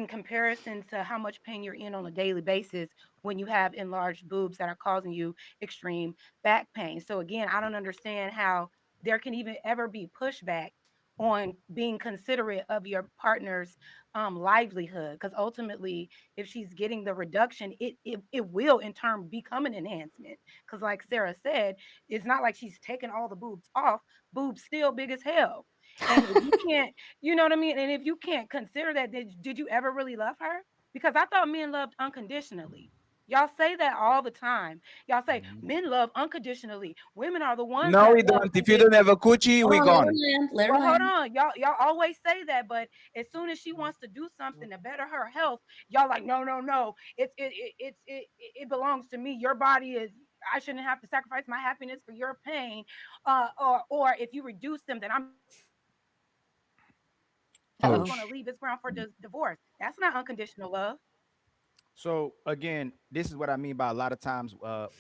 comparison to how much pain you're in on a daily basis when you have enlarged boobs that are causing you extreme back pain. So again, I don't understand how there can even ever be pushback on being considerate of your partner's livelihood, because ultimately if she's getting the reduction, it will in turn become an enhancement, because like Sarah said, it's not like she's taking all the boobs off. Boobs still big as hell. And if you can't, you know what I mean, and if you can't consider that, did you ever really love her? Because I thought men loved unconditionally. Y'all say that all the time. Y'all say men love unconditionally. Women are the ones no, that we love don't. If you don't have a conditionally. coochie, Hold we on, let her gone. land. Let her Well, hold land. on. Y'all always say that, but as soon as she wants to do something to better her health, y'all like, no, no, no. It belongs to me. Your body is, I shouldn't have to sacrifice my happiness for your pain. Or if you reduce them, then I'm Oh, going to Uh-oh. leave. It's ground for divorce. That's not unconditional love. So again, this is what I mean by a lot of times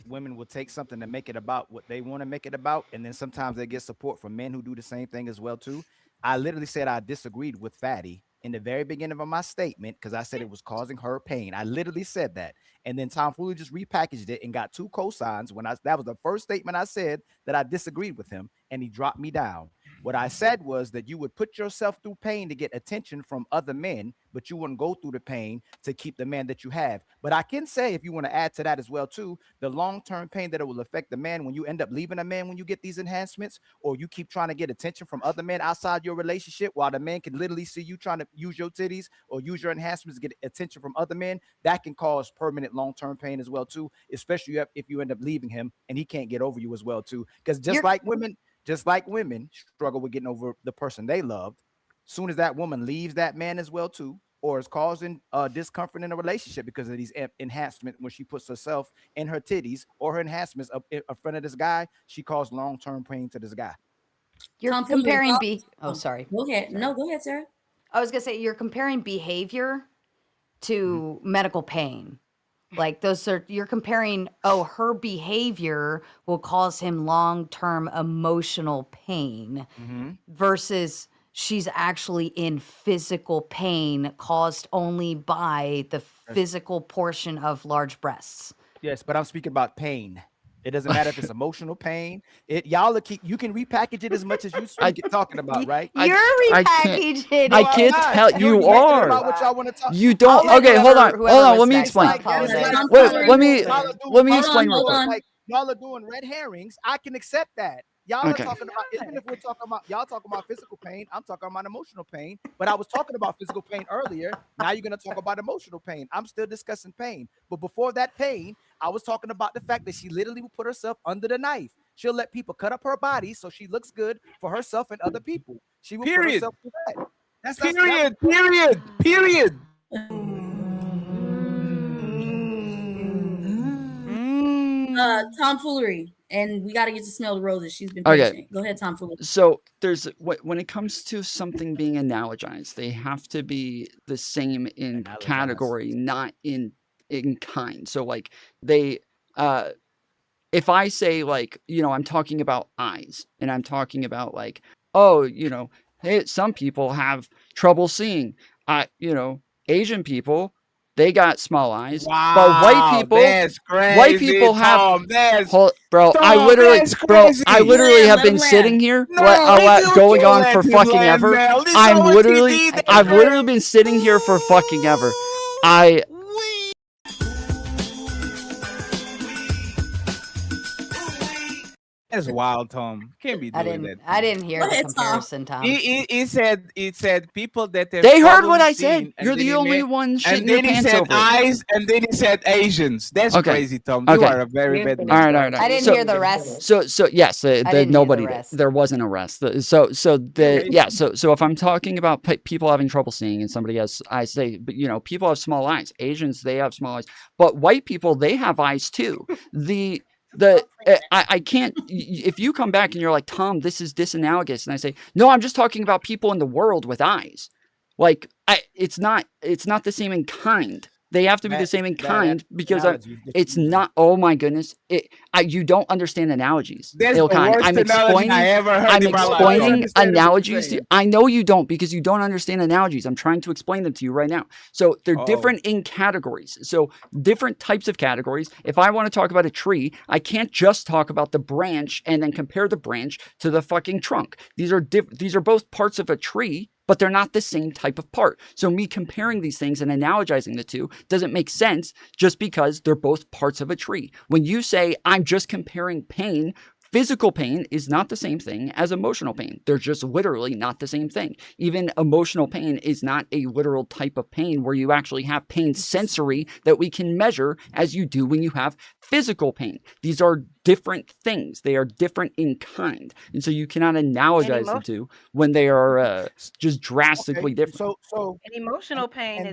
women will take something to make it about what they want to make it about, and then sometimes they get support from men who do the same thing as well too. I literally said I disagreed with Fatty in the very beginning of my statement because I said it was causing her pain. I literally said that. And then Tom Foolery just repackaged it and got 2 cosigns when that was the first statement I said that I disagreed with him, and he dropped me down. What I said was that you would put yourself through pain to get attention from other men, but you wouldn't go through the pain to keep the man that you have. But I can say, if you want to add to that as well too, the long-term pain that it will affect the man when you end up leaving a man when you get these enhancements, or you keep trying to get attention from other men outside your relationship while the man can literally see you trying to use your titties or use your enhancements to get attention from other men, that can cause permanent long-term pain as well too, especially if you end up leaving him and he can't get over you as well too. Because just like women struggle with getting over the person they loved, soon as that woman leaves that man as well too, or is causing discomfort in a relationship because of these enhancements, when she puts herself in her titties or her enhancements up in front of this guy, she caused long-term pain to this guy. You're Tom Foolery, comparing thoughts? oh, sorry. Go ahead. Sorry. No, go ahead, Sarah. I was gonna say you're comparing behavior to medical pain. Like you're comparing, oh, her behavior will cause him long-term emotional pain versus she's actually in physical pain caused only by the physical portion of large breasts. Yes, but I'm speaking about pain. It doesn't matter if it's emotional pain. You can repackage it as much as you talking about, right? You're repackaging. I can't tell you are. About what y'all want to talk. You don't. Okay, hold on. Let me explain. Let me explain real quick. Like y'all are doing red herrings. I can accept that. Y'all Okay. are talking about, even if we're talking about, y'all talking about physical pain, I'm talking about emotional pain. But I was talking about physical pain earlier. Now you're going to talk about emotional pain. I'm still discussing pain. But before that pain, I was talking about the fact that she literally will put herself under the knife. She'll let people cut up her body so she looks good for herself and other people. She will put Period. herself through that. That's Period. Tom Foolery, and we got to get to smell the roses. She's been Okay. patient. Go ahead, Tom Foolery. So when it comes to something being analogized, they have to be the same in category, not in kind. So like they if I say like, I'm talking about eyes and I'm talking about like, oh, hey, some people have trouble seeing. Asian people, they got small eyes, but white people have. Bro, I literally have been sitting here, going on for fucking ever. I've literally been sitting here for fucking ever. That's wild, Tom. Can't be doing that. I didn't hear the comparison, Tom. He said people that have They heard what I seeing, said. You're the only one shitting and your then he pants said over it. eyes, and then he said Asians. That's Okay. crazy, Tom. You are a very bad man. All right. I didn't hear the rest. So yes, didn't hear nobody the did. rest. There wasn't a rest. So if I'm talking about people having trouble seeing and somebody has, I say, but people have small eyes. Asians, they have small eyes, but white people, they have eyes too. I can't, if you come back and you're like, Tom, this is disanalogous, and I say, no, I'm just talking about people in the world with eyes. Like it's not the same in kind. They have to be the same in kind because it's not. Oh my goodness! You don't understand analogies. That's the worst analogy I ever heard. I'm explaining analogies to you. I know you don't because you don't understand analogies. I'm trying to explain them to you right now. So they're different in categories. So different types of categories. If I want to talk about a tree, I can't just talk about the branch and then compare the branch to the fucking trunk. These are both parts of a tree, but they're not the same type of part. So me comparing these things and analogizing the two doesn't make sense just because they're both parts of a tree. When you say I'm just comparing pain, physical pain is not the same thing as emotional pain. They're just literally not the same thing. Even emotional pain is not a literal type of pain where you actually have pain sensory that we can measure as you do when you have physical pain. These are different things. They are different in kind. And so you cannot analogize the two when they are just drastically different. So an emotional pain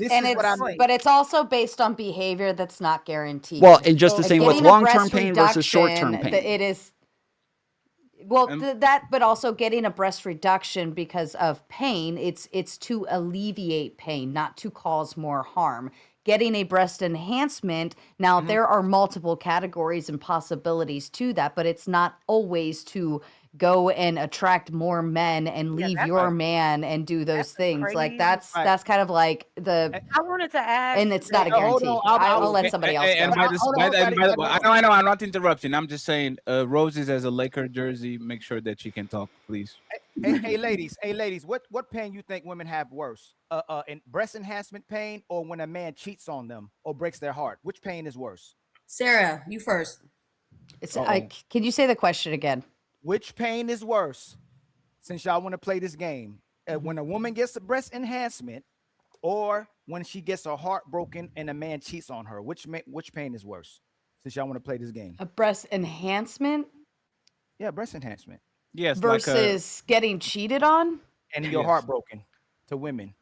but it's also based on behavior that's not guaranteed. Well, and just the same with long-term pain versus short-term pain. It is. Well, but also getting a breast reduction because of pain, it's to alleviate pain, not to cause more harm. getting a breast enhancement. Now, Mhm. there are multiple categories and possibilities to that, but it's not always to go and attract more men and Yeah, leave that's your man and do those that's a things. Like crazy. Right. that's kind of like the, I wanted to ask. and it's not a Hold on. guarantee. I'll let And, somebody else and go. by this, Hold on, and Fatty, by the Fatty, way, hold I on. know, I'm not interrupting. I'm just saying, Roses as a Laker jersey, make sure that she can talk, please. Hey, ladies, what pain you think women have worse? In breast enhancement pain, or when a man cheats on them or breaks their heart? Which pain is worse? Sarah, you first. It's, Uh-oh. can you say the question again? Which pain is worse? Since y'all want to play this game, when a woman gets a breast enhancement, or when she gets her heart broken and a man cheats on her, which pain is worse? Since y'all want to play this game, A breast enhancement yeah, breast enhancement Yes, like versus getting cheated on? and your heart yes. broken to women.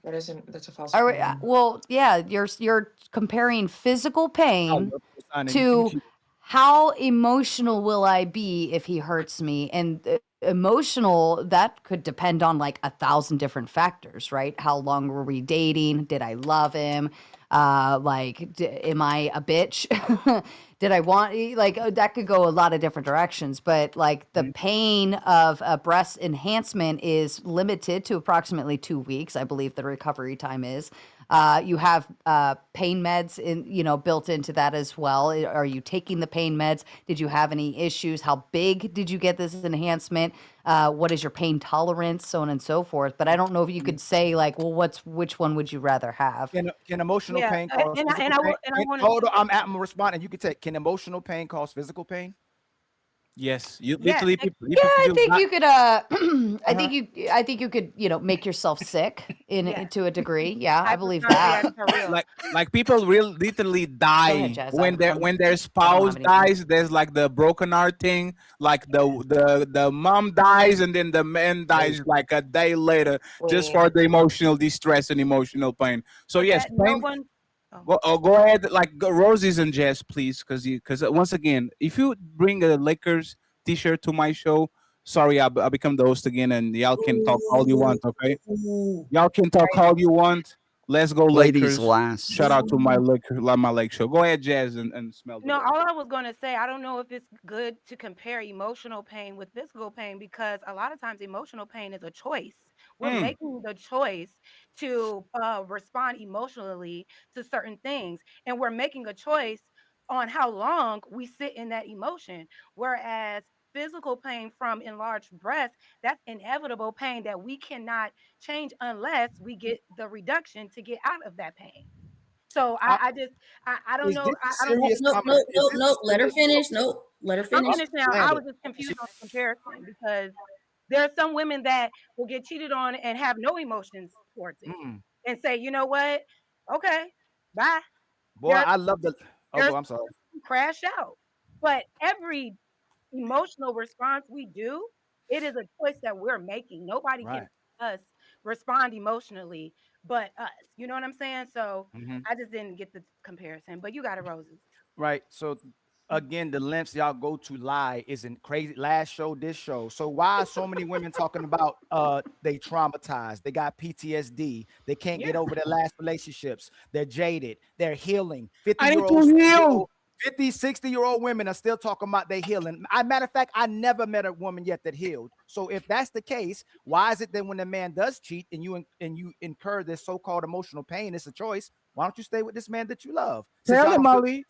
That's a false Or, well, yeah, you're comparing physical Oh, pain Sonny, to how emotional will I be if he hurts me? And emotional, that could depend on like 1,000 different factors, right? How long were we dating? Did I love him? Am I a bitch? Did I want, like, that could go a lot of different directions. But like the pain of a breast enhancement is limited to approximately 2 weeks, I believe the recovery time is. You have pain meds built into that as well. Are you taking the pain meds? Did you have any issues? How big did you get this enhancement? What is your pain tolerance? So on and so forth. But I don't know if you could say like, well, which one would you rather have? Can emotional Yeah, pain cause and physical pain? I want Hold on, to. I'm responding. You can take. Can emotional pain cause physical pain? Yes, you Yes, literally people Yeah, I feel think that. you could. Uh-huh. I think you could. Make yourself sick yes, to a degree. Yeah, I believe hypochondriacs that. are real. Like people real literally Go ahead, die Jazz. when their I don't have spouse anything. dies. There's like the broken heart thing. Like the mom dies and then the man dies like a day later, just Wait. for the emotional distress and emotional pain. So But yes, that no pain. one. Oh. Go ahead, like Roses and Jess, please, because once again, if you bring a Lakers T-shirt to my show, sorry, I become the host again, and y'all can talk all you want. Okay, y'all can talk all you want. Let's go Ladies Lakers. last. Shout out to my Lake show. Go ahead, Jazz, and smell the No, rose. all I was going to say, I don't know if it's good to compare emotional pain with physical pain because a lot of times emotional pain is a choice. We're Mm. making the choice to respond emotionally to certain things, and we're making a choice on how long we sit in that emotion. Whereas physical pain from enlarged breast, that's inevitable pain that we cannot change unless we get the reduction to get out of that pain. So Uh, I don't is know. this a I don't Nope, think serious nope, conversation? nope, Is nope, this a nope. Let her serious? finish. Nope. Let her I'm finish. finished now. I Land was it. just confused on the comparison because there are some women that will get cheated on and have no emotions towards it Mm. and say, you know what? Okay, bye. Boy, There's I love the. Oh, there's go. I'm sorry. some crash out. But every emotional response we do, it is a choice that we're making. Nobody can Right. make us respond emotionally but us. You know what I'm saying? So Hmm. I just didn't get the comparison. But you got it, Roses. Right. So again, the lengths y'all go to lie isn't crazy. Last show, this show. So why are so many women talking about they traumatized, they got PTSD, they can't Yeah. get over their last relationships, they're jaded, they're healing. I 50 need year to old, 60 year heal. old, 50, 60-year-old women are still talking about they healing. Matter of fact, I never met a woman yet that healed. So if that's the case, why is it that when a man does cheat and you incur this so-called emotional pain, it's a choice. Why don't you stay with this man that you love? Since Tell y'all him, don't feel Ali.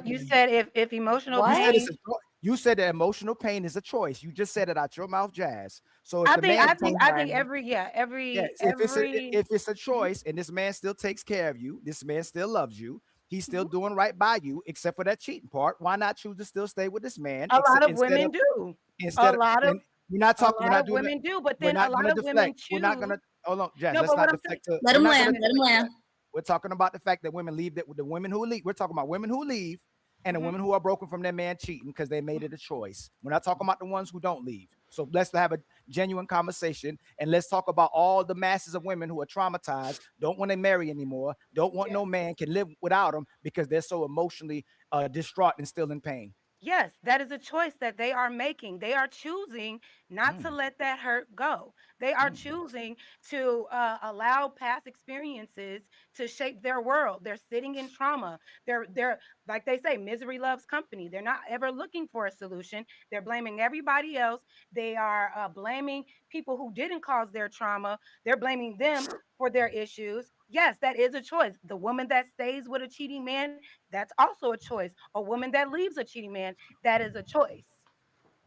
You Okay. said if emotional you said What? it's pain. a you said that emotional pain is a choice. You just said it out your mouth, Jazz. So if I the think man I think tells I think Sometimes. every yeah yes, every if every it's a Mhm, choice and this man still takes care of you, this man still loves you, he's still mhm. doing right by you, except for that cheating part. Why not choose to still stay with this man? A lot Except of women do. A instead of lot of and we're not a talking. We're lot not of doing it. women do, but We're then a not lot gonna of women deflect. We're not choose. gonna hold on, Jazz. No, Let's but not what I'm saying, deflect to. Let We're him not gonna land. Let him deflect to that. land. We're talking about the fact that women leave, that the women who leave. We're talking about women who leave and the mhm, women who are broken from their man cheating because they made it a choice. We're not talking about the ones who don't leave. So let's have a genuine conversation and let's talk about all the masses of women who are traumatized, don't want to marry anymore, don't want yeah, no man, can live without them because they're so emotionally distraught and still in pain. Yes, that is a choice that they are making. They are choosing not to let that hurt go. They are choosing to allow past experiences to shape their world. They're sitting in trauma. They're like they say, misery loves company. They're not ever looking for a solution. They're blaming everybody else. They are blaming people who didn't cause their trauma. They're blaming them for their issues. Yes, that is a choice. The woman that stays with a cheating man, that's also a choice. A woman that leaves a cheating man, that is a choice.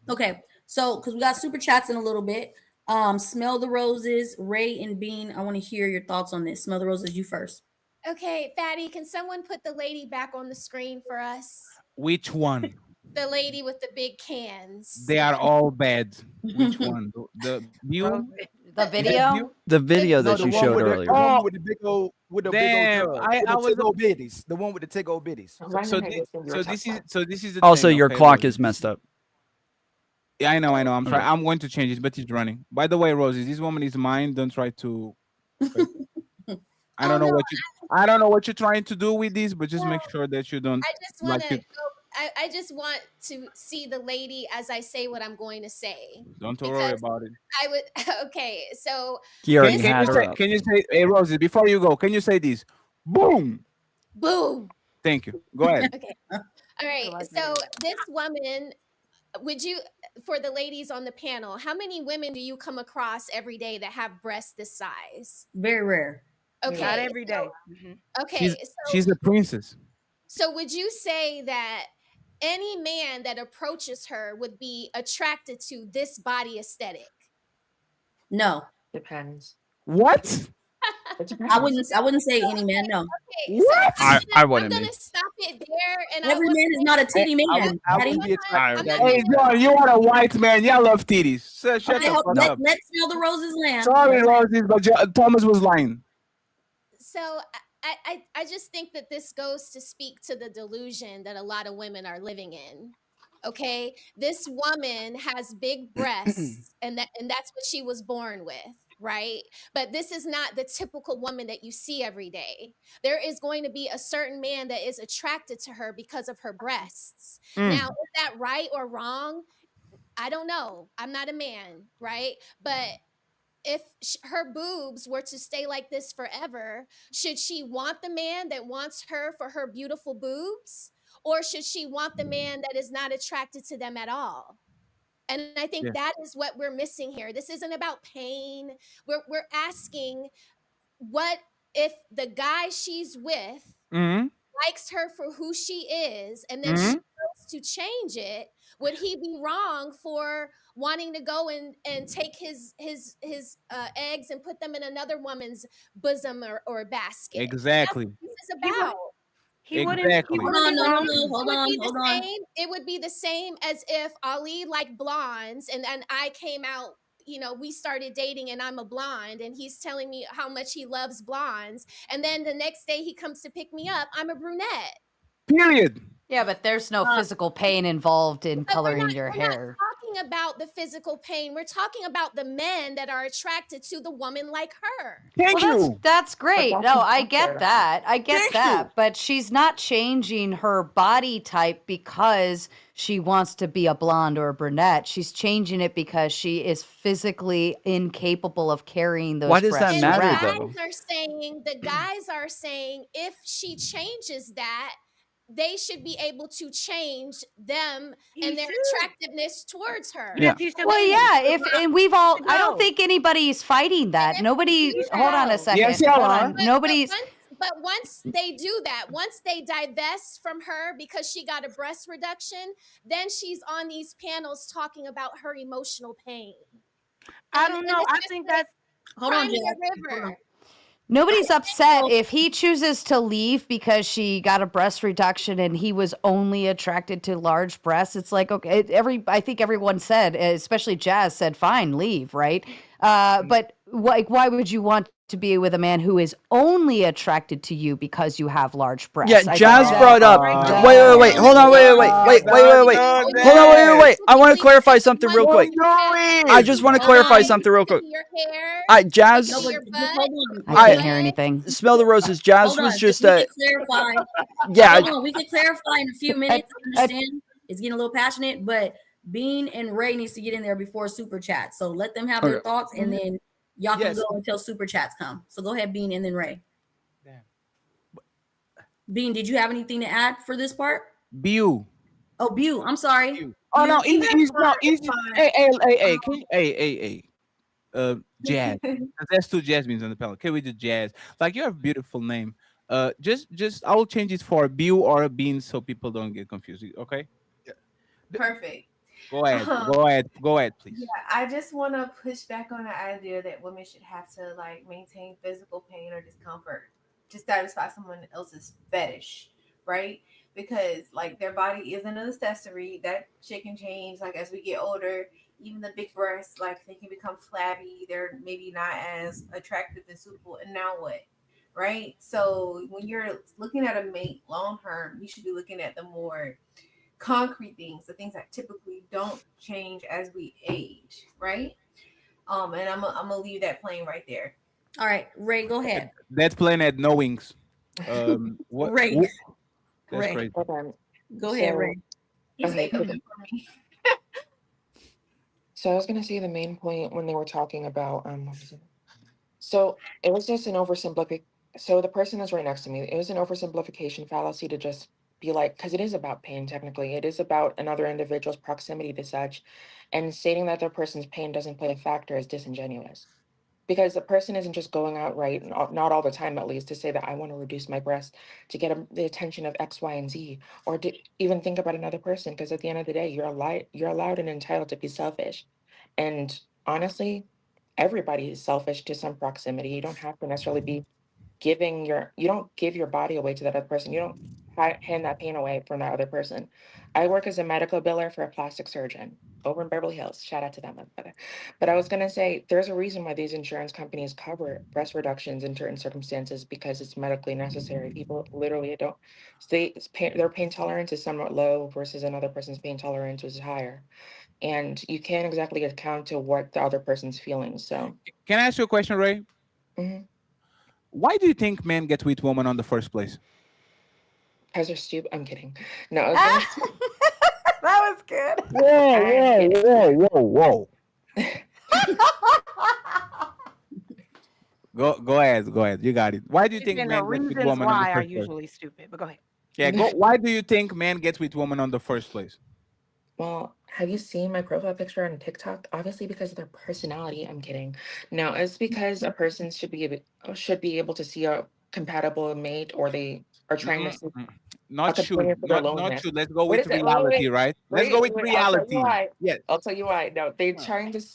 Okay, so because we got super chats in a little bit. Smell the roses, Ray and Bean. I want to hear your thoughts on this. Smell the roses, you first. Okay, Fatty, can someone put the lady back on the screen for us? Which one? The lady with the big cans. They are all bad. Which one? The view? The Is it video? view? The video No, that you showed the earlier. one with the big old Damn! jug. I With the was big old bitties. The one with the big old bitties. So this is the Also, thing, your okay, clock Rosie, is messed up. Yeah, I know. I'm trying. Okay. I'm going to change it, but it's running. By the way, Rosie, this woman is mine. Don't try to. Okay. I don't know what you. I don't know what you're trying to do with this, but just make sure that you don't I just want like to it. go. I just want to see the lady as I say what I'm going to say. Don't worry Because about it. I would. Okay, so He already Can had you her say? up. Can you say? Hey, Rosie, before you go, can you say this? Boom. boom. Thank you. Go ahead. Okay. All right. So this woman, would you, for the ladies on the panel, how many women do you come across every day that have breasts this size? Very rare. Not Okay. every day. Okay. She's a princess. So would you say that any man that approaches her would be attracted to this body aesthetic? No. Depends. What? I wouldn't say any man. No. Okay, so I I'm wouldn't gonna be. stop it there, and Every man is not a titty man. I Patty. wouldn't be attracted to that. Hey, John, you are a white man. Y'all love titties. So shut Okay, the fuck let, up. let's smell the roses land. Sorry, Rosie, but Thomas was lying. So I just think that this goes to speak to the delusion that a lot of women are living in. Okay, this woman has big breasts, and that's what she was born with, right? But this is not the typical woman that you see every day. There is going to be a certain man that is attracted to her because of her breasts. Now, is that right or wrong? I don't know. I'm not a man, right? But if her boobs were to stay like this forever, should she want the man that wants her for her beautiful boobs? Or should she want the man that is not attracted to them at all? And I think Yeah. that is what we're missing here. This isn't about pain. We're asking, what if the guy she's with Mm-hmm. likes her for who she is, and then she Mm-hmm. goes to change it? Would he be wrong for wanting to go and take his eggs and put them in another woman's bosom or basket? That's Exactly. what this is about. He wouldn't. Exactly. Hold on, no, hold on, It would be hold the on. same. It would be the same as if Ali liked blondes, and I came out. We started dating, and I'm a blonde, and he's telling me how much he loves blondes, and then the next day he comes to pick me up. I'm a brunette. Period. Yeah, but there's no physical pain involved in But coloring your we're not hair. talking about the physical pain. We're talking about the men that are attracted to the woman like her. Thank you. That's great. No, I get that. I get Thank that. you. But she's not changing her body type because she wants to be a blonde or a brunette. She's changing it because she is physically incapable of carrying those Why does that breasts matter, around. though? The guys are saying if she changes that, they should be able to change them and their attractiveness towards her. Yeah. Well, yeah. And we've all. I don't think anybody's fighting that. Nobody. Hold on a second. Yes, y'all Hold are. on. Nobody's. But once they do that, once they divest from her because she got a breast reduction, then she's on these panels talking about her emotional pain. I don't know. I think that's. Hold on, Cry me Jack. a river. Nobody's upset if he chooses to leave because she got a breast reduction and he was only attracted to large breasts. It's like, okay, I think everyone said, especially Jazz said, fine, leave, right? But why would you want to be with a man who is only attracted to you because you have large breasts? Yeah, Jazz brought up. Wait. Hold on. Wait. Hold on. Wait. I want to clarify something real quick. I just want to clarify something real quick. Jazz. No, but hold on. I didn't hear anything. Smell the roses. Jazz Hold on. was just we can clarify. yeah. Hold on. We can clarify in a few minutes. Understand? It's getting a little passionate, but Bean and Ray needs to get in there before super chat. So let them have their Okay. thoughts, and then y'all can Yes. go until super chats come. So go ahead, Bean, and then Ray. Damn. Bean, did you have anything to add for this part? Bu. Oh, Bu, I'm sorry. Bu. Oh no, Bu. he's no, he's hey, Jazz. 'Cause there's two Jasmines on the panel. Can we do Jazz? Like you have a beautiful name. Just I will change it for Bu or Bean so people don't get confused. Okay. Perfect. Go ahead. Go ahead. Go ahead, please. Yeah, I just want to push back on the idea that women should have to like maintain physical pain or discomfort to satisfy someone else's fetish, right? Because like their body isn't a necessary. That shit can change like as we get older. Even the big breasts, like they can become flabby. They're maybe not as attractive and suitable. And now what? Right? So when you're looking at a mate long term, you should be looking at the more concrete things, the things that typically don't change as we age, right? And I'm gonna leave that plane right there. All right, Ray, go ahead. That plane had no wings. What? Ray. That's Ray. crazy. Go ahead, Ray. Okay, cool. So I was gonna say the main point when they were talking about what was it? So it was just an oversimplification. So the person that's right next to me, it was an oversimplification fallacy to just be like, because it is about pain technically. It is about another individual's proximity to such, and stating that the person's pain doesn't play a factor is disingenuous. Because the person isn't just going out right, not all the time at least, to say that I want to reduce my breast to get the attention of X, Y, and Z, or to even think about another person. Because at the end of the day, you're allowed and entitled to be selfish. And honestly, everybody is selfish to some proximity. You don't have to necessarily be you don't give your body away to that other person. You don't hand that pain away from that other person. I work as a medical biller for a plastic surgeon over in Beverly Hills. Shout out to them, my brother. But I was gonna say there's a reason why these insurance companies cover breast reductions in certain circumstances because it's medically necessary. People literally don't their pain tolerance is somewhat low versus another person's pain tolerance was higher. And you can't exactly account to what the other person's feeling. So Can I ask you a question, Ray? Mhm. Why do you think men get with women on the first place? Because they're stupid. I'm kidding. No, I was gonna That was good. Whoa. Go ahead. You got it. Why do you think And the men get with reasons women on the why are first place? usually stupid. But go ahead. Yeah, go. Why do you think men get with women on the first place? Well, have you seen my profile picture on TikTok? Obviously, because of their personality. I'm kidding. No, it's because a person should be able to see a compatible mate, or they are trying to see a Not should. companion for their Not loneliness. should. Let's go What with is it? Wait, wait, reality, wait. right? Let's go with I'll tell you reality. why. Yes. I'll tell you why. No, Huh.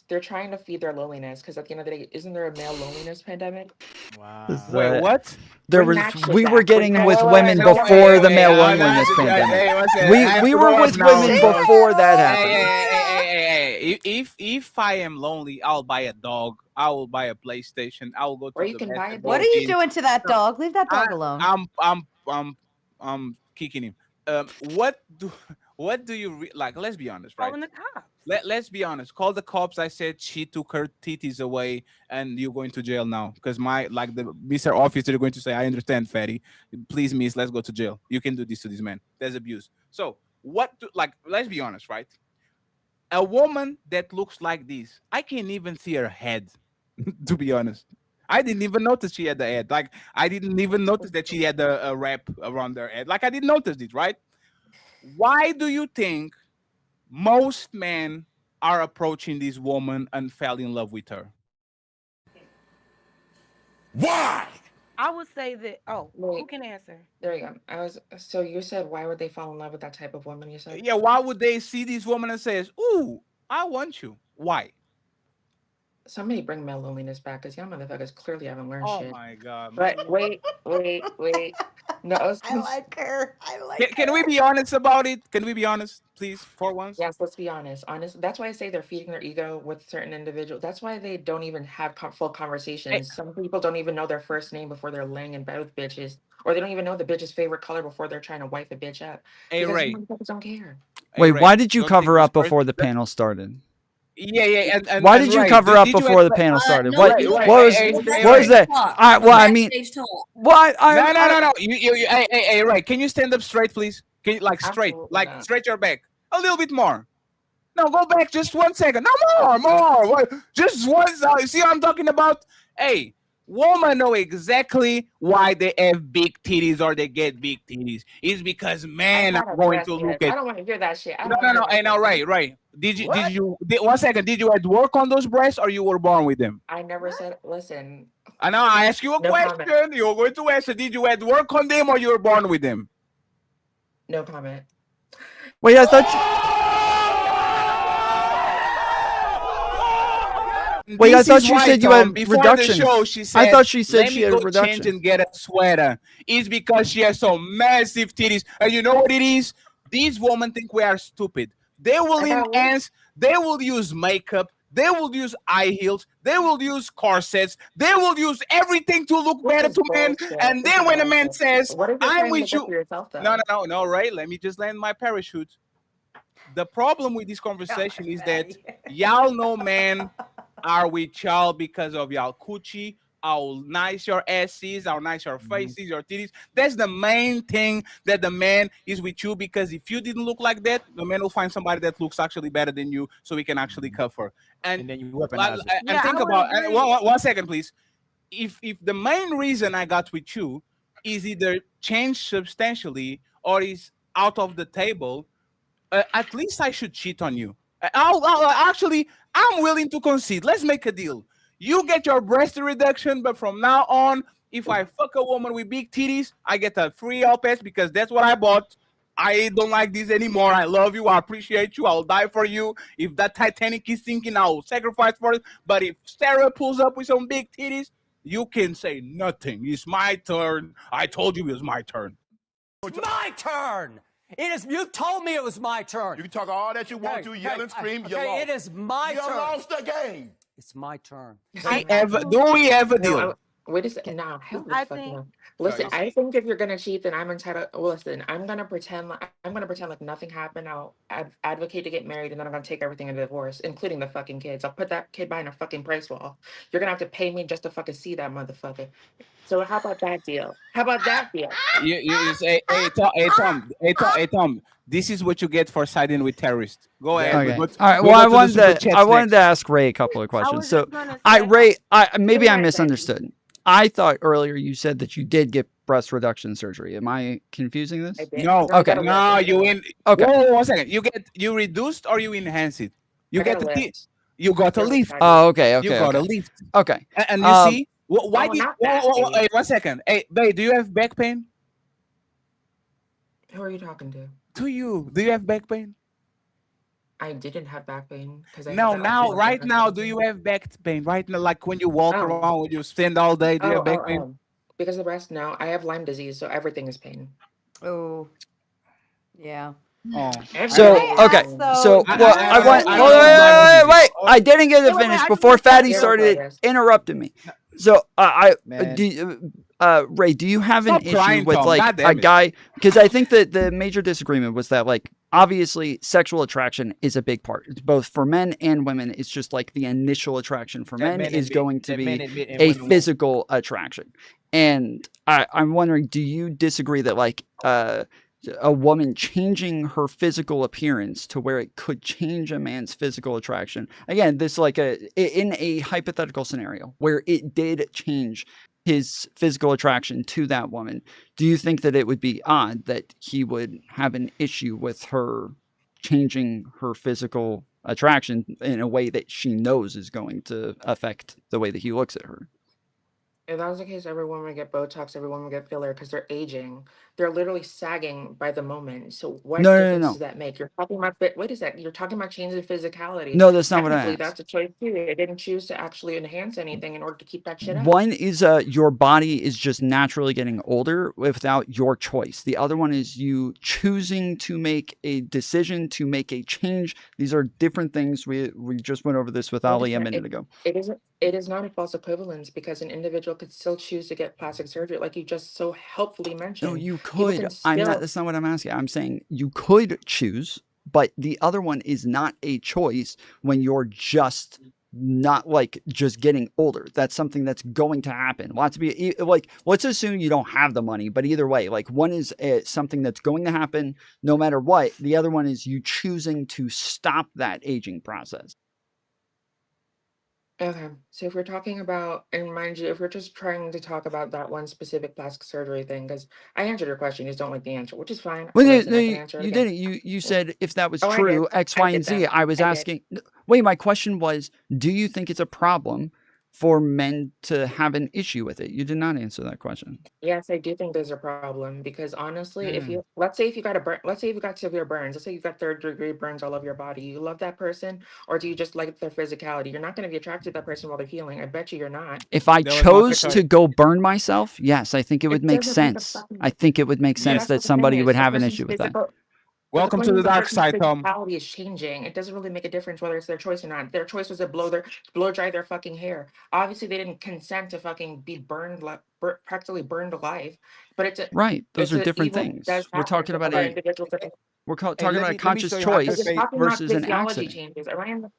they're trying to feed their loneliness because at the end of the day, isn't there a male loneliness pandemic? Wow. Is Wait, that- what? There Bring was that shit we were back. Bring getting that with shit women back. before the male I loneliness what's pandemic. that? I have We to were go with now, women bro. before that happened. Hey. If I am lonely, I'll buy a dog. I will buy a PlayStation. I will go Or to you the can buy a basketball What are you gym. doing to that No, dog? Leave that I, dog alone. I'm kicking him. What do what do you like? Let's be honest, right? Calling the cops. Let's be honest. Call the cops. I said she took her titties away, and you're going to jail now because the Mr. Officer are going to say, "I understand, fatty. Please, miss, let's go to jail. You can do this to this man. There's abuse." So let's be honest, right? A woman that looks like this, I can't even see her head. To be honest, I didn't even notice she had the head. Like I didn't even notice that she had a wrap around her head. Like I didn't notice it, right? Why do you think most men are approaching this woman and fell in love with her? Why? I would say that. Oh, who Wait, can answer? there you go. So you said why would they fall in love with that type of woman? You said Yeah, why would they see this woman and says, "Ooh, I want you"? Why? somebody bring male loneliness back because y'all motherfuckers clearly haven't learned Oh shit. my god. But wait. No, I like her. Can we be honest about it? Can we be honest, please, for once? Yes, let's be honest. That's why I say they're feeding their ego with certain individuals. That's why they don't even have full Hey, conversations. Some people don't even know their first name before they're laying in bed with bitches, or they don't even know the bitch's favorite color before they're trying to wife a bitch up hey because Ray. motherfuckers don't care. Hey Wait, Ray. why did you Don't take cover this up before the panel started? Yeah, Why did you Ray, cover up did you before the explain? panel started? No, What Ray, what Ray, was hey, what hey, was Ray. that? Well, I mean, Backstage talk. what No. You hey, Ray, can you stand up straight, please? Can you straight, Absolutely like not. straight your back? A little bit more. No, go back just 1 second. No more. What? Just one. See what I'm talking about? Hey, women know exactly why they have big titties or they get big titties. It's because I've men are had a going breast, to yes. look at. I don't want to hear that shit. I No, don't want no, to hear no. that Hey, now, shit. right. Did you? What? 1 second. Did you had work on those breasts or you were born with them? I never said. Listen, I know. I ask you a no comment. question. You're going to answer. Did you had work on them or you were born with them? No comment. Wait, I thought. Wait, I thought you said you had Before reductions. the show, she said, I thought she said let she me had go a reduction. change and get a sweater. It's because she has some massive titties. And you know what it is? These women think we are stupid. They will enhance, they will use makeup, they will use high heels, they will use corsets, they will use everything to look better to men. And then when a man says, What if you're I'm trying to with make you. up for yourself, though? No, right? Let me just land my parachute. The problem with this conversation is that y'all know men are with y'all because of y'all coochie, how nice your ass is, how nice your face is, your titties. That's the main thing, that the man is with you, because if you didn't look like that, the man will find somebody that looks actually better than you, so he can actually cover. And then you weaponize it. and think about one second, please. If the main reason I got with you is either changed substantially or is out of the table, at least I should cheat on you. Actually, I'm willing to concede. Let's make a deal. You get your breast reduction, but from now on, if I fuck a woman with big titties, I get a free pass because that's what I bought. I don't like this anymore. I love you. I appreciate you. I'll die for you. If that Titanic is sinking, I'll sacrifice for it. But if Sarah pulls up with some big titties, you can say nothing. It's my turn. I told you it was my turn. It's my turn. It is. You told me it was my turn. You can talk all that you want to, yell and scream. You lost. It is my turn. You lost the game. It's my turn. Do we ever deal? Wait a second. No, hell the I fuck think- no. Listen, I think if you're gonna cheat, then I'm entitled. Listen, I'm gonna pretend like nothing happened. I'll advocate to get married, and then I'm gonna take everything in a divorce, including the fucking kids. I'll put that kid behind a fucking price wall. You're gonna have to pay me just to fucking see that motherfucker. So how about that deal? How about that deal? You say, hey Tom, this is what you get for siding with terrorists. Go ahead. Okay. We go All right. we Well, go I to the wanted super to. chats I wanted next. to ask Ray a couple of questions. was So, just gonna Ray, maybe I Give me a second. misunderstood. I thought earlier you said that you did get breast reduction surgery. Am I confusing this? I did. No. Okay. No, you in. Okay. Whoa, 1 second. You reduced or you enhance it? You I got get a the lift. You got a lift. Oh, okay. You Okay. got a Okay. lift. Okay. And you see, why Oh, did? not that, babe. Hey, 1 second. Hey, babe, do you have back pain? Who are you talking to? To you, do you have back pain? I didn't have back pain because I No, had that now, option right after now, do surgery. you have back pain? Right now, like when you walk Oh. around, when you stand all day, do you have back pain? Because of the breast? No, I have Lyme disease, so everything is pain. Oh, yeah. Oh. So okay, so well, I want. Wait, I didn't get to finish before Fatty started interrupting me. So Ray, do you have an Stop issue crying, with Tom. like God damn a it. guy? Because I think that the major disagreement was that like obviously sexual attraction is a big part. It's both for men and women. It's just like the initial attraction for men is going to be a physical attraction. And I'm wondering, do you disagree that like a woman changing her physical appearance to where it could change a man's physical attraction? Again, this like in a hypothetical scenario where it did change his physical attraction to that woman, do you think that it would be odd that he would have an issue with her changing her physical attraction in a way that she knows is going to affect the way that he looks at her? If that was the case, every woman would get Botox, every woman would get filler because they're aging. They're literally sagging by the moment. So what difference does that make? You're talking about wait a sec. You're talking about changing physicality. No, that's not what I Technically, asked. that's a choice too. They didn't choose to actually enhance anything in order to keep that shit out. One is your body is just naturally getting older without your choice. The other one is you choosing to make a decision, to make a change. These are different things. We just went over this with Ali a minute ago. It is not a false equivalence because an individual could still choose to get plastic surgery, like you just so helpfully mentioned. No, you People could. can I'm not. still- That's not what I'm asking. I'm saying you could choose, but the other one is not a choice when you're just not like just getting older. That's something that's going to happen. Lots of people, like, let's assume you don't have the money, but either way, like, one is something that's going to happen no matter what. The other one is you choosing to stop that aging process. Okay, so if we're talking about, and mind you, if we're just trying to talk about that one specific plastic surgery thing, because I answered your question, you just don't like the answer, which is fine. Well, Listen, I can answer it you again. didn't. You said if that was Oh, I did. true, X, I Y, did and Z. that. I was I did. asking. Wait, my question was, do you think it's a problem for men to have an issue with it? You did not answer that question. Yes, I do think there's a problem because honestly, if Mm. you let's say if you got a burn, let's say if you got severe burns, let's say you've got third-degree burns all over your body, you love that person, or do you just like their physicality? You're not going to be attracted to that person while they're healing. I bet you're not. If I There was my chose question. to go burn myself, yes, I think it would It make doesn't make a sense. fucking I think it would make But sense Yes. that that's what the thing somebody would is. A have an person's issue with that. physical. But the Welcome point to the is, a dark person's side, Tom. physicality is changing. It doesn't really make a difference whether it's their choice or not. Their choice was to blow dry their fucking hair. Obviously, they didn't consent to fucking be burned, practically burned alive. But Right. Those it's are a different evil things. does We're happen talking to about other a individuals. we're Hey, talking about a let me conscious show you how good choice But you're faith. talking about versus an physiology accident. changes. Am I in the?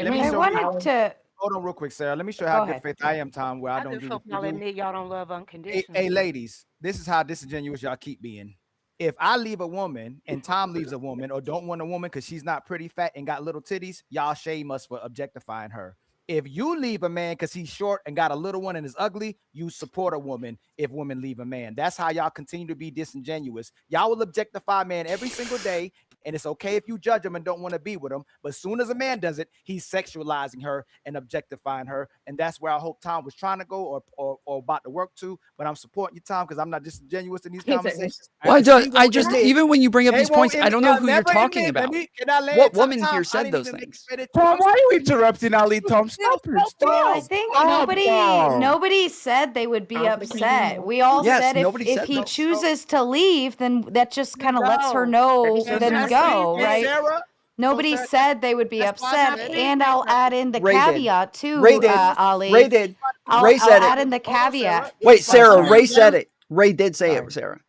Let me I show you wanted how. to Hold on real quick, Sarah. Let me show you go how good ahead. faith I am, Tom, where I I don't just do hope what you y'all do. admit y'all don't love unconditional. Hey, ladies, this is how disingenuous y'all keep being. If I leave a woman and Tom leaves a woman or don't want a woman because she's not pretty, fat, and got little titties, y'all shame us for objectifying her. If you leave a man because he's short and got a little one and is ugly, you support a woman if women leave a man. That's how y'all continue to be disingenuous. Y'all will objectify a man every single day, and it's okay if you judge him and don't want to be with him. But as soon as a man does it, he's sexualizing her and objectifying her. And that's where I hope Tom was trying to go or about to work to. But I'm supporting you, Tom, because I'm not disingenuous in these conversations. Well, I just admit, even when you bring up they these points, won't I don't know y'all who you're never talking admit. about. Can I land? What woman Tom, here I said didn't those even make things? credit. Tom, why are you interrupting Ali? Tom, stop it. No, I Stop. think Stop, Tom. nobody said they would be upset. We all Yes, said nobody if said he no. chooses to leave, then that just kind of lets her go. know, And then that's go, and right? Sarah. Nobody Sarah, said they would be that's why I upset, said it. and I'll add in the Ray did. caveat Ray too, did. Ali. Ray did. I'll Ray said add it. in the Hold on, Sarah. caveat. Wait, Oh, Sarah, sorry. Ray said it. Ray did say Sorry. it, Sarah.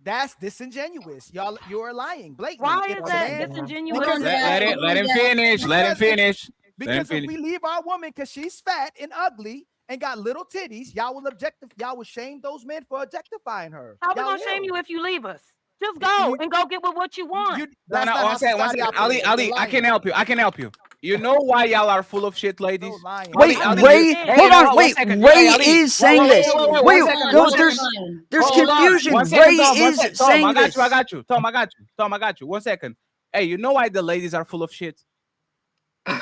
That's disingenuous. You're lying blatantly. Why If is a that man, disingenuous? because Let him finish. Let him finish. Let him Because if finish. we leave our woman because she's fat and ugly and got little titties, y'all will shame those men for objectifying her. How we Y'all gonna shame will. you if you leave us? Just go and go get with what you want. No, That's no, not one how second, society Ali, operates. You're I can lying. help you. I can help you. You know why y'all are full of shit, ladies? lying. Wait, Ali, Ray, hey, hold you know on. what? 1 Wait, second. Ray Hey, Ali. is saying this. Wait, Wait, 1 second. no, 1 second. there's Hold on. confusion. 1 second, Ray Tom. 1 is second. Tom, saying I got this. you. I got you. Tom, I got you. Tom, I got you. 1 second. Hey, you know why the ladies are full of shit?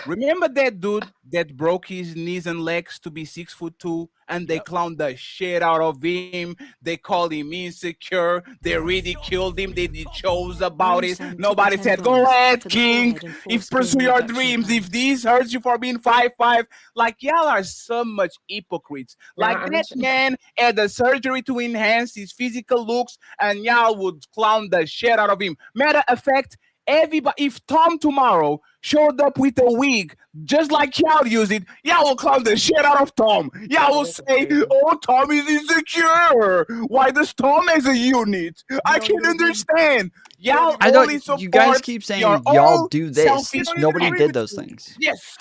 Remember that dude that broke his knees and legs to be 6'2", and they clowned the shit out of him. They called him insecure. They ridiculed him. They did shows about it. Nobody said, "Go ahead, King. If pursue your dreams. If this hurts you for being 5'5", like y'all are so much hypocrites. Like that man had the surgery to enhance his physical looks, and y'all would clown the shit out of him. Matter of fact, everybody, if Tom tomorrow showed up with a wig, just like y'all use it, y'all will clown the shit out of Tom. Y'all will say, "Oh, Tom is insecure. Why does Tom as a unit? I can understand." Y'all I know only you guys support keep your saying y'all own do this. selfish Nobody feelings. did those things. Yes.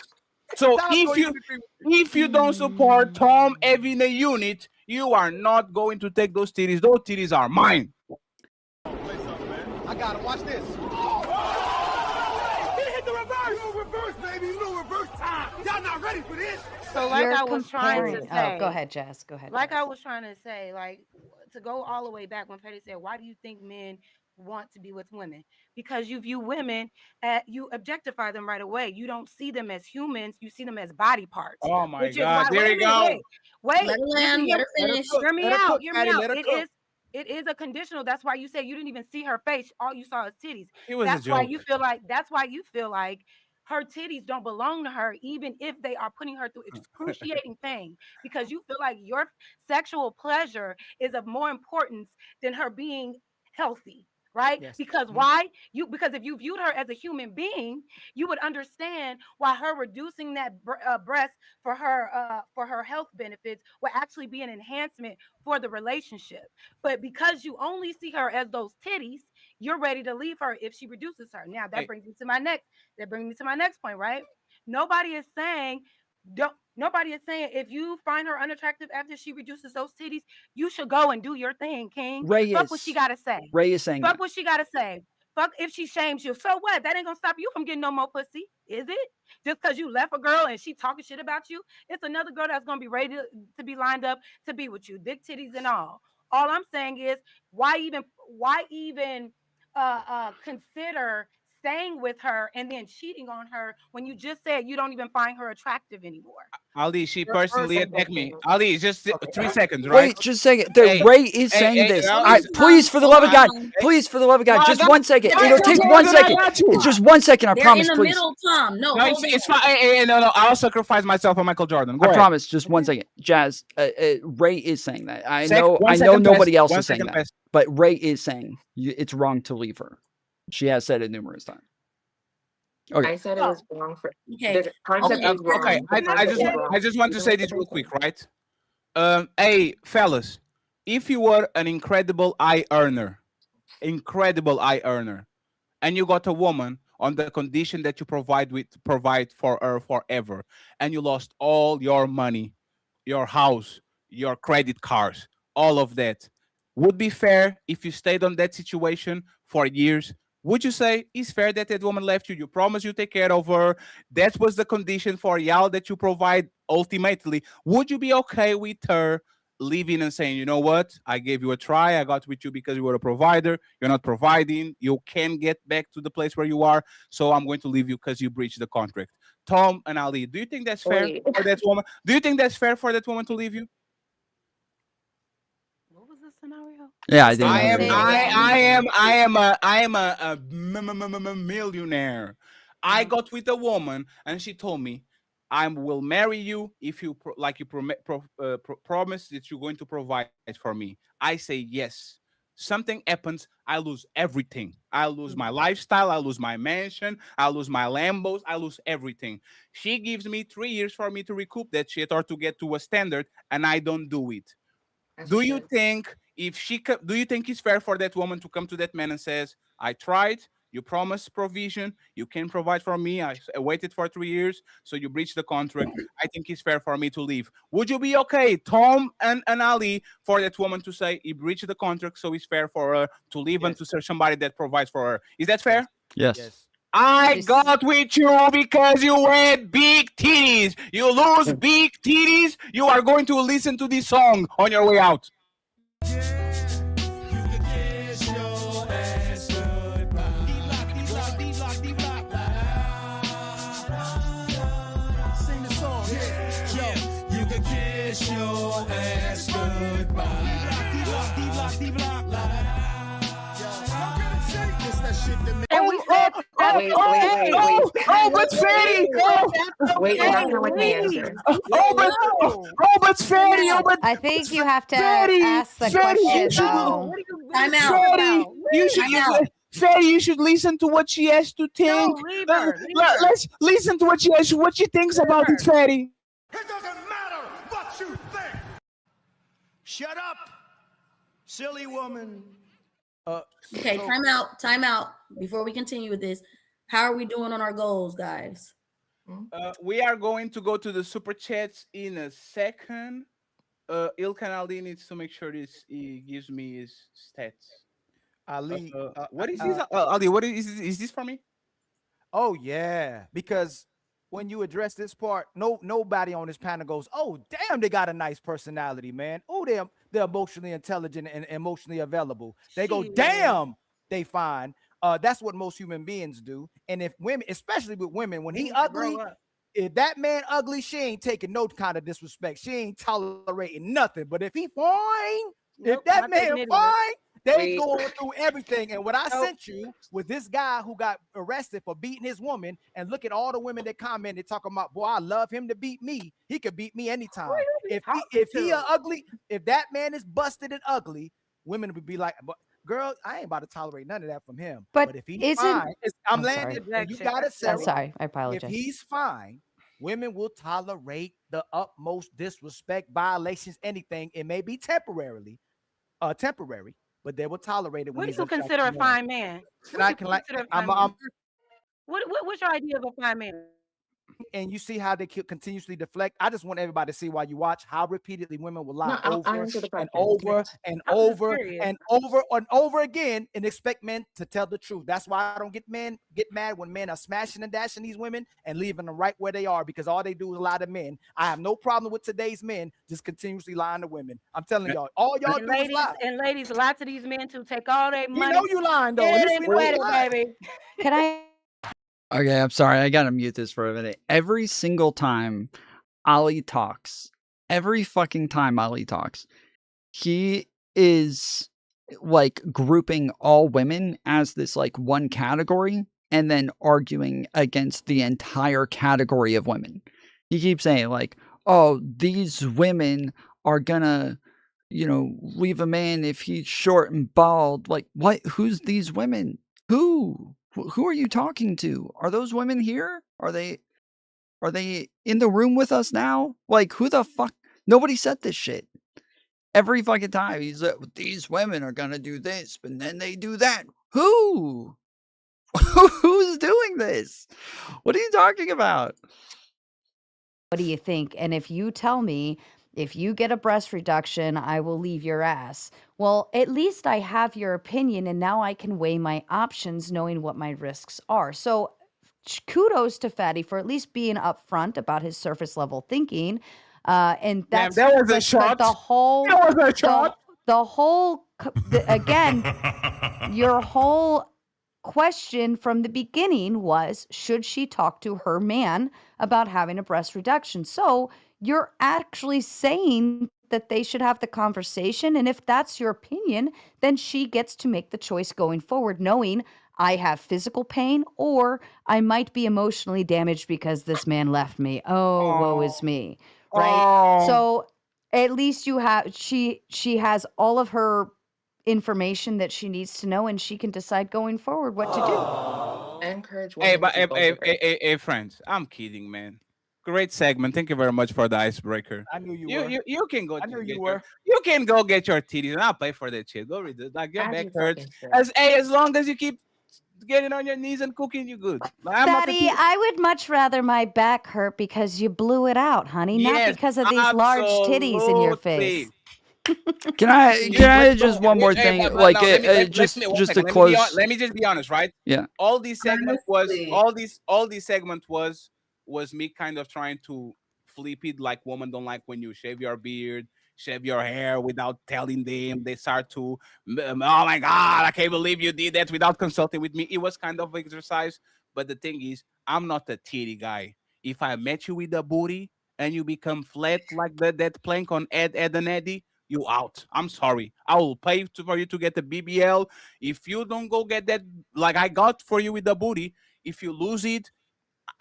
So if you don't support Tom having a unit, you are not going to take those titties. Those titties are mine. I got him. Watch this. He hit the reverse. No reverse, baby. No reverse time. Y'all not ready for this. So like You're I was trying to comparing. say. Oh, go ahead, Jess. Go ahead. Like Jess. I was trying to say, like to go all the way back when Petty said, "Why do you think men want to be with women?" Because you view women, you objectify them right away. You don't see them as humans. You see them as body parts. Oh my Which is why. God! There Wait a you minute. go. Wait. Let her Listen, land, let her finish. hear me Let her out. cook, Hear me Patty. out. Let her cook. It is a conditional. That's why you say you didn't even see her face. All you saw is titties. It was a That's why joke. you feel like. That's why you feel like her titties don't belong to her, even if they are putting her through excruciating pain, because you feel like your sexual pleasure is of more importance than her being healthy. Right? Yes. Because why? Because if you viewed her as a human being, you would understand why her reducing that breast for her health benefits will actually be an enhancement for the relationship. But because you only see her as those titties, you're ready to leave her if she reduces her. Now that Hey. brings me to my next. That brings me to my next point, right? Nobody is saying don't. Nobody is saying if you find her unattractive after she reduces those titties, you should go and do your thing, King. Ray Fuck what she is gotta say. Ray is saying Fuck that. what she gotta say. Fuck if she shames you. So what? That ain't gonna stop you from getting no more pussy, is it? Just because you left a girl and she talking shit about you, it's another girl that's gonna be ready to be lined up to be with you, big titties and all. All I'm saying is, why even consider staying with her and then cheating on her when you just said you don't even find her attractive anymore? Ali, she First personally and attacked me. foremost. Ali, just Okay. 3 seconds, right? Wait, just a second. The Hey, Ray is saying hey, this. no, I, listen. please, for the Hold love of on. God, Hey, please, for the love of God, no, I just got 1 second. They're It'll in the take Michael 1 Jordan. I second. got It's you. just 1 second. I they're in promise, the please. middle, Tom. No, No, hold it's on. fine. Hey, no, I'll sacrifice myself for Michael Jordan. Go I ahead. promise. Just 1 second. Jazz, Ray is saying that. I know 1 know second pass. nobody else 1 is saying second that, pass. but Ray is saying it's wrong to leave her. She has said it numerous times. Okay. I said it was wrong for Okay. the concept Okay, is wrong. The I concept just is want wrong. to You know say what this I'm real quick, saying? right? Hey, fellas, if you were an incredible eye earner, and you got a woman on the condition that you provide for her forever, and you lost all your money, your house, your credit cards, all of that, would be fair if you stayed on that situation for years? Would you say it's fair that that woman left you? You promised you take care of her. That was the condition for y'all that you provide ultimately. Would you be okay with her leaving and saying, you know what, I gave you a try. I got with you because you were a provider. You're not providing. You can get back to the place where you are. So I'm going to leave you because you breached the contract. Tom and Ali, do you think that's fair Wait. for that woman? Do you think that's fair for that woman to leave you? What was the scenario? Yeah, I didn't I know am, the Say it I, again. name. I am a millionaire. I got with a woman, and she told me, "I will marry you if you like you promise that you're going to provide for me." I say yes. Something happens, I lose everything. I lose my lifestyle. I lose my mansion. I lose my Lambos. I lose everything. She gives me 3 years for me to recoup that shit or to get to a standard, and I don't do it. As you Do you should. think do you think it's fair for that woman to come to that man and says, I tried, you promised provision, you can provide for me, I waited for 3 years, so you breached the contract. I think it's fair for me to leave. Would you be okay, Tom and Ali, for that woman to say he breached the contract, so it's fair for her to leave and Yes. to search somebody that provides for her? Is that Yes. fair? Yes. Yes. I This got with you because you had big titties. You lose big titties, you are going to listen to this song on your way out. Sing the song, yeah. You can kiss your ass goodbye. It's that shit that makes And we said that's Wait, wait, wait, okay. wait. But Fatty, We said that's Wait, you're not okay. gonna let me answer. Leave. Just go. But Fatty, I think you have to Fatty, ask the Fatty, you question should, No. though. What are Time you out. talking Fatty, about? you should, Time out. Fatty, you should listen to what she has to think. No, leave her. Leave her. Let's listen to what she thinks Leave about it, her. Fatty. it doesn't matter what you think. Shut up, silly woman. Okay, So time out. Time out. Before we continue with this, how are we doing on our goals, guys? We are going to go to the super chats in a second. Ilkan Ali needs to make sure he gives me his stats. Ali, What is this, Ali? What is this for me? oh yeah, because when you address this part, nobody on this panel goes, "Oh, damn, they got a nice personality, man. Oh, they're emotionally intelligent and emotionally available." They go, Shit. "Damn, they fine." That's what most human beings do. And if women, especially with women, when he Need to grow ugly, up. if that man ugly, she ain't taking no kind of disrespect. She ain't tolerating nothing. But if he fine, if Nope, that not taking man it either. fine, they Wait. going through everything. And what I Nope. sent you was this guy who got arrested for beating his woman. And look at all the women that commented talking about, boy, I love him to beat me. He could beat me Who anytime. you be If talking he to? a ugly, if that man is busted and ugly, women would be like, girl, I ain't about to tolerate none of that from him. But But if he's isn't fine, I'm I'm sorry. landing, and you Objection. got it, I'm Sarah. sorry. I If apologize. he's fine, women will tolerate the utmost disrespect, violations, anything. It may be temporary, but they will tolerate it when What do he's you an attractive consider a man. fine man? And What do I you can like, consider a fine man? What's your idea of a fine man? and you see how they continuously deflect. I just want everybody to see while you watch how repeatedly women will lie No, I'll over answer the and question. over and I'm just over curious. and over again and expect men to tell the truth. That's why I don't get mad when men are smashing and dashing these women and leaving them right where they are, because all they do is lie to men. I have no problem with today's men just continuously lying to women. I'm telling y'all, all y'all And do is lie. ladies, lie to these men to take all their You money. know you lying though. Get Listen in to what with you it, lying. baby. Can I? Okay, I'm sorry. I gotta mute this for a minute. Every single time Ali talks, every fucking time Ali talks, he is like grouping all women as this like one category and then arguing against the entire category of women. He keeps saying like, oh, these women are gonna, leave a man if he's short and bald. Like, what? Who's these women? Who? Who are you talking to? Are those women here? Are they in the room with us now? Like, who the fuck? Nobody said this shit. Every fucking time he's like, these women are gonna do this, but then they do that. Who? Who's doing this? What are you talking about? What do you think? And if you tell me, if you get a breast reduction, I will leave your ass. Well, at least I have your opinion, and now I can weigh my options knowing what my risks are. So kudos to Fatty for at least being upfront about his surface level thinking. And Damn, that's that was a but shot. the whole That was a shot. again, your whole question from the beginning was, should she talk to her man about having a breast reduction? So you're actually saying that they should have the conversation. And if that's your opinion, then she gets to make the choice going forward, knowing I have physical pain or I might be emotionally damaged because this man left me. Oh, woe is me. Right. Oh. So at least she has all of her information that she needs to know, and she can decide going forward what to do. I encourage Hey, women but to be both of her. hey, friends, I'm kidding, man. Great segment. Thank you very much for the icebreaker. I knew you were. You can go. I knew you get were. you can go get your titties, and I'll pay for that shit. Go read it. Like your As back you hurts. fucking should. As long as you keep getting on your knees and cooking, you good. Like, I'm not the Fatty, I would much rather my back hurt because you blew it out, honey, not Yes, because of these large titties in your face. absolutely. Can I just one more Hey, thing? but Like, now just one to second. close. Let me just be honest, right? Yeah. All these segment Honestly. all these segment was me kind of trying to flip it like women don't like when you shave your beard, shave your hair without telling them. They start to oh my god, I can't believe you did that without consulting with me. It was kind of exercise, but the thing is, I'm not a titty guy. If I met you with a booty and you become flat like that plank on Ed and Eddie, you out. I'm sorry. I will pay for you to get the BBL. If you don't go get that, like I got for you with the booty, if you lose it,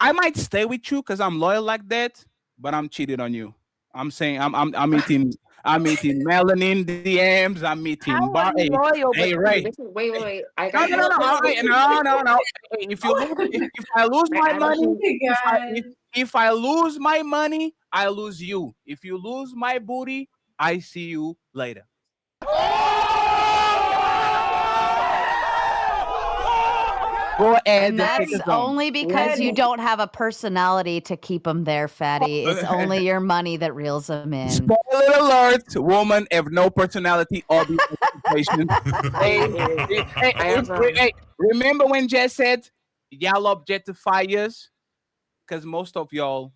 I might stay with you because I'm loyal like that. But I'm cheating on you. I'm saying I'm eating melanin DMs. I'm How eating are bar. you loyal but Hey Okay, Ray. this is wait. I No, got no, no, no, all right, no. Hey, if you lose, if I lose I my money, actually if I lose my money, I lose you. If you lose my booty, I see you later. Go ahead And and take that's us home. only because you don't have a personality to keep them there, Fatty. It's only your money that reels them in. Spoiler alert: women have no personality or be patient. I have Remember when Jess said, "Y'all objectify us," because most of y'all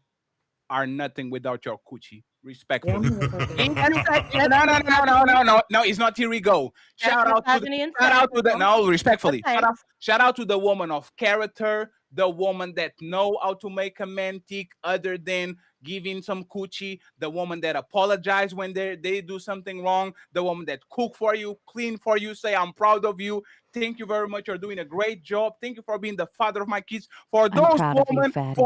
are nothing without your coochie. Respectfully. No. It's not. Here we go. That's misogyny and sexism. No, respectfully. Okay. Shout out to the woman of character, the woman that know how to make a man tick other than giving some coochie, the woman that apologize when they do something wrong, the woman that cook for you, clean for you, say I'm proud of you. Thank you very much. You're doing a great job. Thank you for being the father of my kids. For I'm those proud of you, women, Fatty.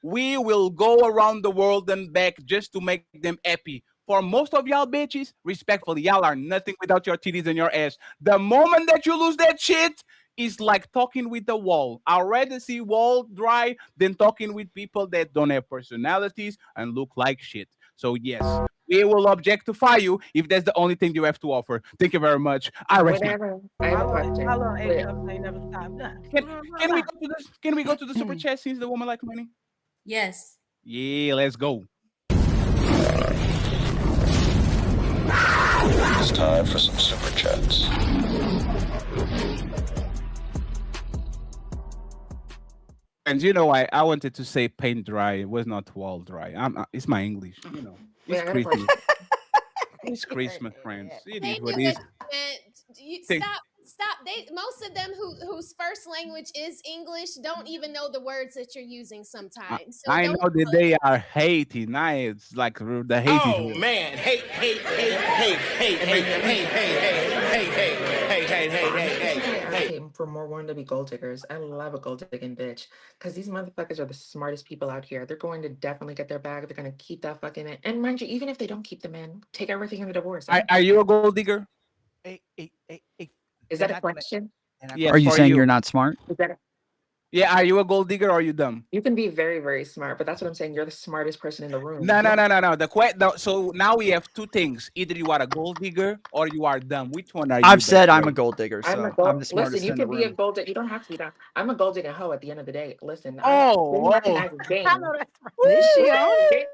we will go around the world and back just to make them happy. For most of y'all bitches, respectfully, y'all are nothing without your titties and your ass. The moment that you lose that shit, is like talking with the wall. I'd rather see wall dry than talking with people that don't have personalities and look like shit. So yes, we will objectify you if that's the only thing you have to offer. Thank you very much. I respect. whatever. I have a question. How long Wait. AJ say never stop? Can we go to this? Can we go to the super chat since the woman like money? Yes. Yeah, let's go. It's time for some super chats. And you know, I wanted to say paint dry. It was not wall dry. It's my English. You know, Wait, it's I got a Christmas. question. It's Christmas, friends. It They is what knew it what is. you meant. You, Think- stop. They most of them whose first language is English don't even know the words that you're using sometimes. So I don't know that they are hating. Now it's like the hate is Oh real. man, hate, hate, hate, hate, hate, hate, hate, hate, hate, hate, hate, hate, hate, hate, I came for more women to be gold diggers. I love a gold digging bitch because these motherfuckers are the smartest people out here. They're going to definitely get their bag. They're going to keep that fucking man. And mind you, even if they don't keep the man, take everything in the divorce. Are you a gold digger? Is that a question? Yes, Are you for saying you. you're not smart? Is that Yeah, are you a gold digger or are you dumb? You can be very, very smart, but that's what I'm saying. You're the smartest person in the room. No. So now we have two things. Either you are a gold digger or you are dumb. Which one are you? I've said I'm a gold digger, I'm a so gold. I'm the smartest Listen, you in the can be a room. gold digger. You don't have to be that. I'm a gold digger hoe at the end of the day. Listen, Oh, I recognize game. I know that's right. Is she on it?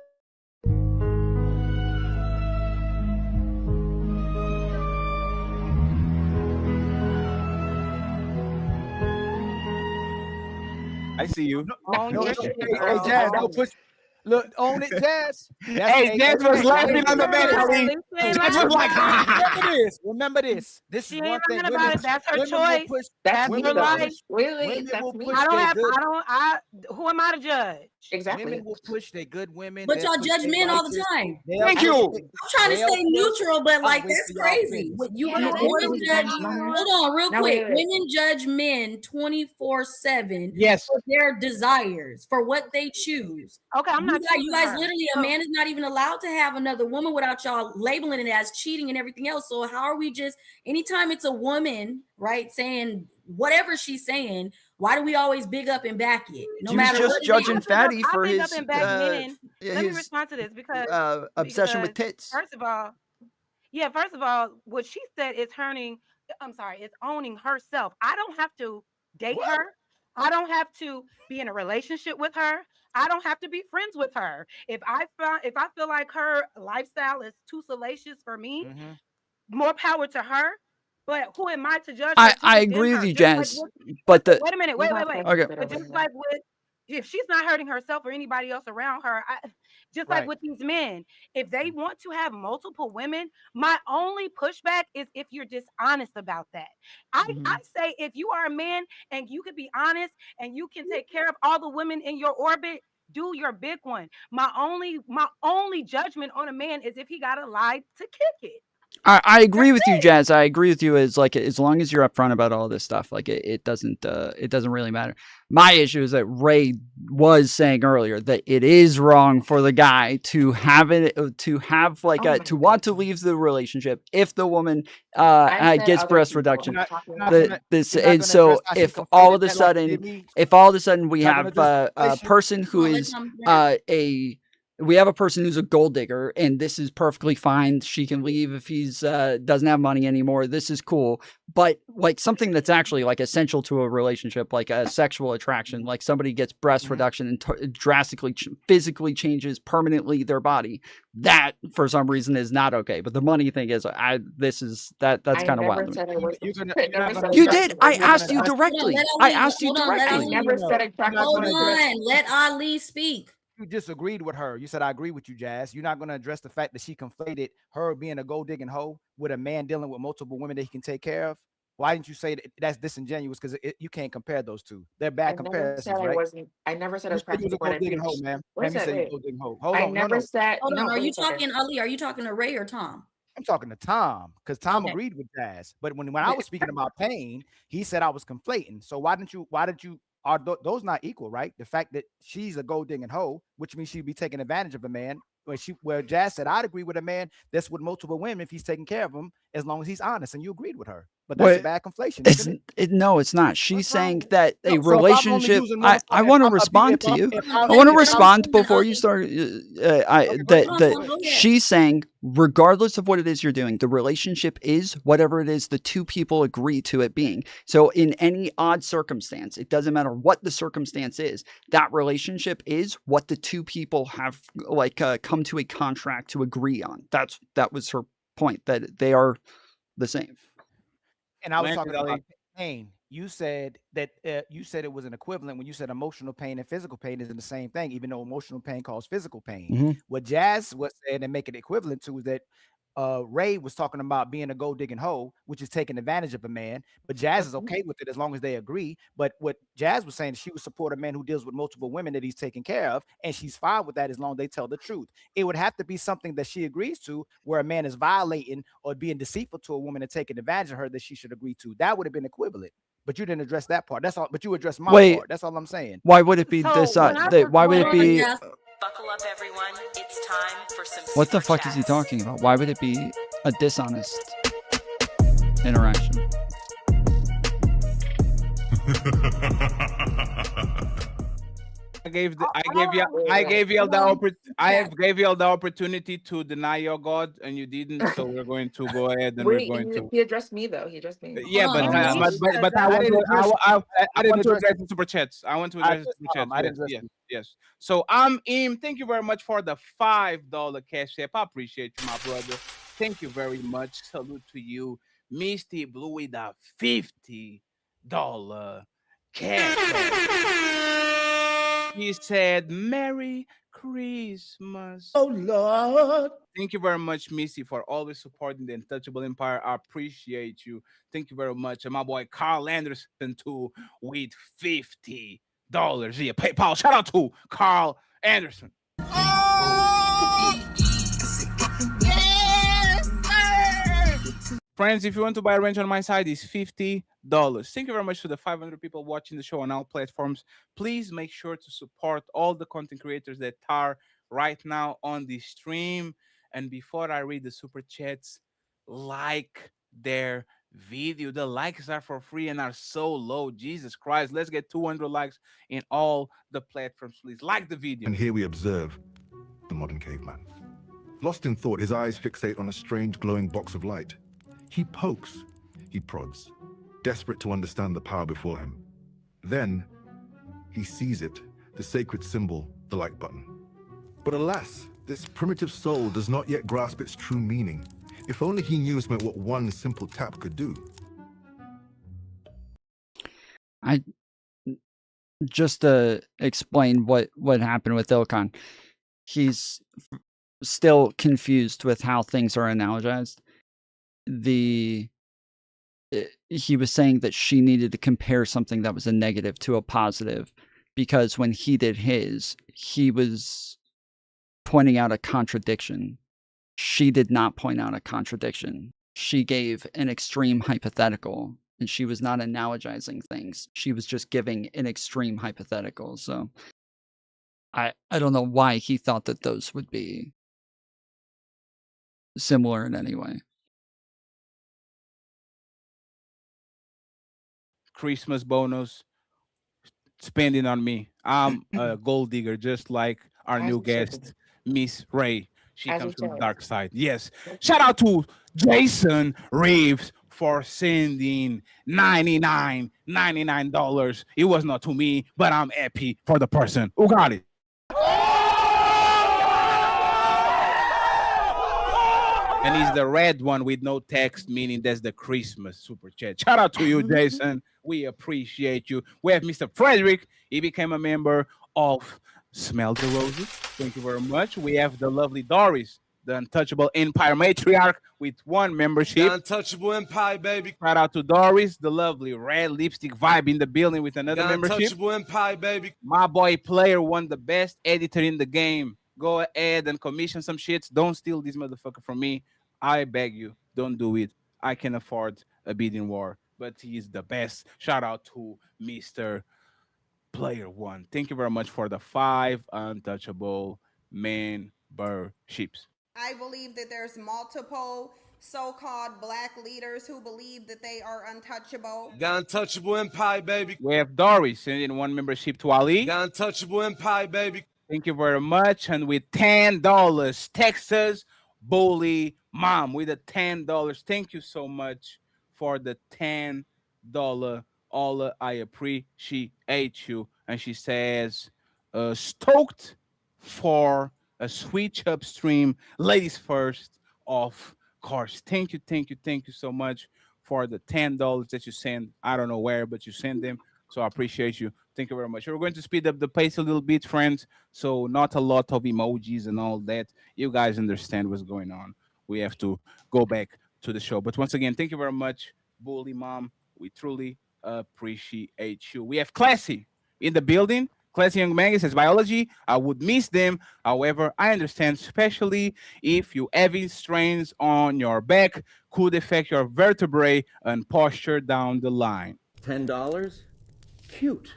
I see you. Own No, your no, shit, hey, girl. Jazz, Own don't it. push. Look, own it, Jazz. Hey, Jazz was laughing on the bed, At Ali. least she ain't Jazz lying was like, about it. Remember this. Remember this. This She is ain't one thing. lying about it. That's her Women will choice. push. That's That's me her Women will though. life. push. Wait, Women that's will me. push their good. Who am I to judge? Exactly. Women will push their good women. But they'll y'all push judge their men all the righteous. time. They'll thank push you. their- I'm trying to they'll stay push- neutral, but I'll like wait that's till y'all crazy. finish. What you No, what women is judge? that? Hold on, real Now, quick. wait. Women judge men 24/7 Yes. for their desires, for what they choose. Okay, I'm not You choosing guys her. literally, a So- man is not even allowed to have another woman without y'all labeling it as cheating and everything else. So how are we just anytime it's a woman, right, saying whatever she's saying, why do we always big up and back it? No He was matter just what it judging is. Fatty I for big up his and back men. Let me his respond to this because obsession with tits. First of all, what she said is it's owning herself. I don't have to date her. I don't have to be in a relationship with her. I don't have to be friends with her. If I feel like her lifestyle is too salacious for me, more power to her. But who am I to judge her? I agree with you, Jazz. But Wait a minute. Wait. Okay. But just like with, if she's not hurting herself or anybody else around her, just like Right. with these men, if they want to have multiple women, my only pushback is if you're dishonest about that. I say if you are a man and you can be honest and you can take care of all the women in your orbit, do your big one. My only judgment on a man is if he got a lie to kick it. I agree with you, Jazz. I agree with you. As like as long as you're upfront about all this stuff, like it doesn't really matter. My issue is that Ray was saying earlier that it is wrong for the guy to have it to want to leave the relationship if the woman gets breast reduction. And so if all of a sudden we have a person who is we have a person who's a gold digger and this is perfectly fine. She can leave if he's doesn't have money anymore. This is cool. But like something that's actually like essential to a relationship, like a sexual attraction, like somebody gets breast reduction and drastically physically changes permanently their body, that for some reason is not okay. But the money thing is that's kind of wild. You did. I asked you directly. I asked you directly. I never said attraction. Hold on. Let Ali speak. You disagreed with her. You said, I agree with you, Jazz. You're not going to address the fact that she conflated her being a gold digging hoe with a man dealing with multiple women that he can take care of. Why didn't you say that's disingenuous? Because you can't compare those two. They're bad comparisons, right? I never said I was you was a gold digging hoe, man. Let me say you gold digging hoe. Hold on. Never said. Hold on. Are you talking Ali? Are you talking to Ray or Tom? I'm talking to Tom because Tom agreed with Jazz. But when I was speaking about pain, he said I was conflating. So why didn't you? Are those not equal, right? The fact that she's a gold digging hoe, which means she'd be taking advantage of a man. Where Jazz said I'd agree with a man that's with multiple women if he's taking care of them, as long as he's honest, and you agreed with her. But that's a bad conflation, isn't it? No, it's not. She's saying that a No, so if I'm only relationship. using one, I if want to I'm a respond to you. I want to respond before you start. She's saying, regardless of what it is you're doing, the relationship is whatever it is the two people agree to it being. So in any odd circumstance, it doesn't matter what the circumstance is. That relationship is what the two people have come to a contract to agree on. That was her point, that they are the same. And I was talking about pain. You said that you said it was an equivalent when you said emotional pain and physical pain isn't the same thing, even though emotional pain causes physical pain. Mhm. What Jazz was saying and make it equivalent to is that Ray was talking about being a gold digging hoe, which is taking advantage of a man. But Jazz is okay with it as long as they agree. But what Jazz was saying, she would support a man who deals with multiple women that he's taking care of, and she's fine with that as long as they tell the truth. It would have to be something that she agrees to, where a man is violating or being deceitful to a woman and taking advantage of her, that she should agree to. That would have been equivalent. But you didn't address that part. That's all. But you addressed my part. That's all I'm saying. Why would it be why would it be? Buckle up, everyone. It's time for some. What the fuck is he talking about? Why would it be a dishonest interaction? I gave you the opportunity to deny your God, and you didn't. So we're going to go ahead and Wait, we're going to. he addressed me though. He addressed me. Yeah, but I want to address the super chats. I want to address the super chats. Yes. So Im, thank you very much for the $5 cash app. I appreciate you, my brother. Thank you very much. Salute to you, Misty Blue with a $50 cash app. He said, "Merry Christmas." Oh Lord. Thank you very much, Missy, for always supporting the Untouchable Empire. I appreciate you. Thank you very much. And my boy Carl Anderson too with $50 via PayPal. Shout out to Carl Anderson. Friends, if you want to buy a range on my side, it's $50. Thank you very much to the 500 people watching the show on all platforms. Please make sure to support all the content creators that are right now on the stream. And before I read the super chats, like their video. The likes are for free and are so low. Jesus Christ, let's get 200 likes in all the platforms, please. Like the video. And here we observe the modern caveman. Lost in thought, his eyes fixate on a strange glowing box of light. He pokes, he prods, desperate to understand the power before him. Then, he sees it, the sacred symbol, the like button. But alas, this primitive soul does not yet grasp its true meaning. If only he knew what one simple tap could do. Just to explain what happened with Ilkan, he's still confused with how things are analogized. He was saying that she needed to compare something that was a negative to a positive, because when he did his, he was pointing out a contradiction. She did not point out a contradiction. She gave an extreme hypothetical, and she was not analogizing things. She was just giving an extreme hypothetical. So I don't know why he thought that those would be similar in any way. Christmas bonus spending on me. I'm a gold digger, just like our new guest, Miss Ray. She comes from the dark side. Yes. Shout out to Jason Reeves for sending $99. It was not to me, but I'm happy for the person who got it. And it's the red one with no text, meaning that's the Christmas super chat. Shout out to you, Jason. We appreciate you. We have Mr. Frederick. He became a member of Smell the Roses. Thank you very much. We have the lovely Doris, the Untouchable Empire matriarch, with 1 membership. The Untouchable Empire, baby. Shout out to Doris, the lovely red lipstick vibe in the building with another membership. The Untouchable Empire, baby. My boy Player won the best editor in the game. Go ahead and commission some shits. Don't steal this motherfucker from me. I beg you, don't do it. I can afford a bidding war, but he's the best. Shout out to Mr. Player 1. Thank you very much for the 5 Untouchable memberships. I believe that there's multiple so-called black leaders who believe that they are untouchable. Got untouchable empire, baby. We have Doris sending one membership to Ali. Got untouchable empire, baby. Thank you very much. And with $10, Texas Bully Mom with the $10. Thank you so much for the $10. Ola, I appreciate you. And she says, stoked for a switch upstream. Ladies first, of course. Thank you so much for the $10 that you send. I don't know where, but you send them. So I appreciate you. Thank you very much. We're going to speed up the pace a little bit, friends. So not a lot of emojis and all that. You guys understand what's going on. We have to go back to the show. But once again, thank you very much, Bully Mom. We truly appreciate you. We have Classy in the building. Classy Young Man says, biology, I would miss them. However, I understand, especially if you having strains on your back could affect your vertebrae and posture down the line. $10? Cute.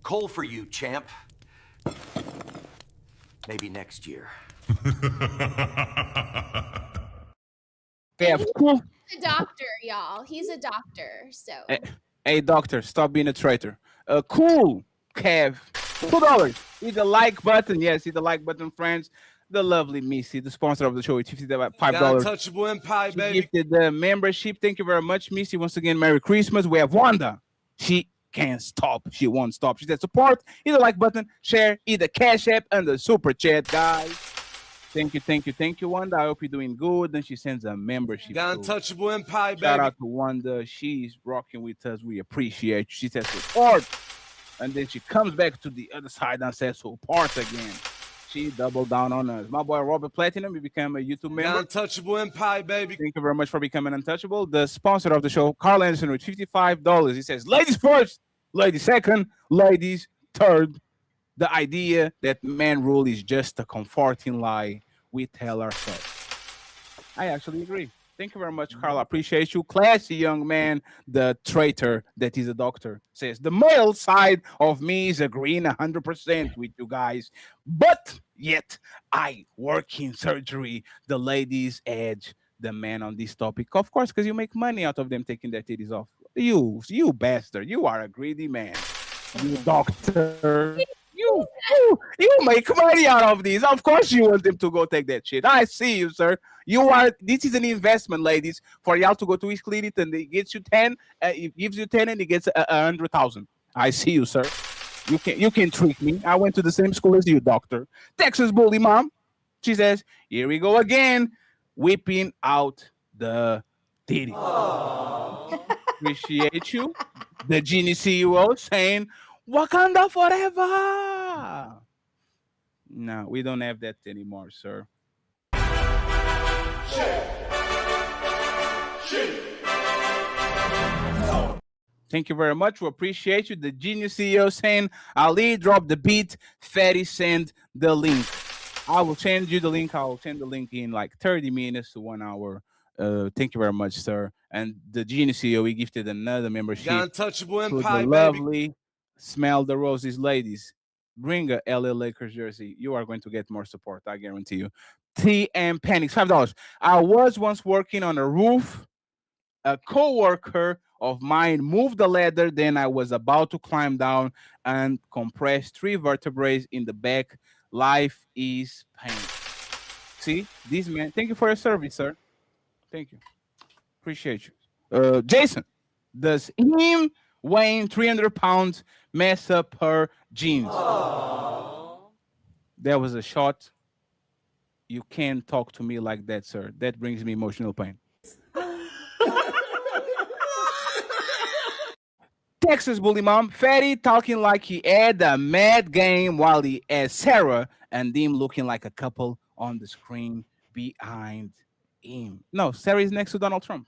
Coal for you, champ. Maybe next year. Yeah, cool. He's a doctor, y'all. He's a doctor, so. Hey, doctor, stop being a traitor. Cool, Kev. $2. Hit the like button. Yes, hit the like button, friends. The lovely Missy, the sponsor of the show, with $5. Untouchable empire, baby. Gifted the membership. Thank you very much, Missy. Once again, Merry Christmas. We have Wanda. She can't stop. She won't stop. She said support. Hit the like button, share, hit the Cash App, and the Super Chat, guys. Thank you, Wanda. I hope you're doing good. Then she sends a membership. Got untouchable empire, baby. Shout out to Wanda. She's rocking with us. We appreciate you. She says support. And then she comes back to the other side and says support again. She doubled down on us. My boy Robert Platinum, he became a YouTube member. Got untouchable empire, baby. Thank you very much for becoming untouchable. The sponsor of the show, Carl Anderson, with $55. He says, ladies first, ladies second, ladies third. The idea that man rule is just a comforting lie we tell ourselves. I actually agree. Thank you very much, Carl. I appreciate you. Classy young man, the traitor that is a doctor, says, the male side of me is agreeing 100% with you guys. But yet, I work in surgery. The ladies edge the man on this topic. Of course, because you make money out of them taking their titties off. You bastard. You are a greedy man. You doctor. You make money out of these. Of course you want them to go take that shit. I see you, sir. This is an investment, ladies, for y'all to go to his clinic and it gets you 10. It gives you 10 and it gets 100,000. I see you, sir. You can trick me. I went to the same school as you, doctor. Texas Bully Mom. She says, here we go again, whipping out the titty. Appreciate you. The Genie CEO saying, Wakanda forever. No, we don't have that anymore, sir. Thank you very much. We appreciate you. The Genius CEO saying, Ali, drop the beat. Fatty, send the link. I will send you the link. I will send the link in like 30 minutes to 1 hour. Thank you very much, sir. And the Genius CEO, we gifted another membership. Got untouchable to empire, the baby. lovely Smell the Roses ladies. Bring a LA Lakers jersey. You are going to get more support, I guarantee you. TM Panics, $5. I was once working on a roof. A co-worker of mine moved the ladder. Then I was about to climb down and compress 3 vertebrae in the back. Life is pain. See, this man. Thank you for your service, sir. Thank you. Appreciate you. Jason, does him weighing 300 pounds mess up her jeans? There was a shot. You can't talk to me like that, sir. That brings me emotional pain. Texas Bully Mom, Fatty talking like he had a mad game while he had Sarah and them looking like a couple on the screen behind him. No, Sarah is next to Donald Trump.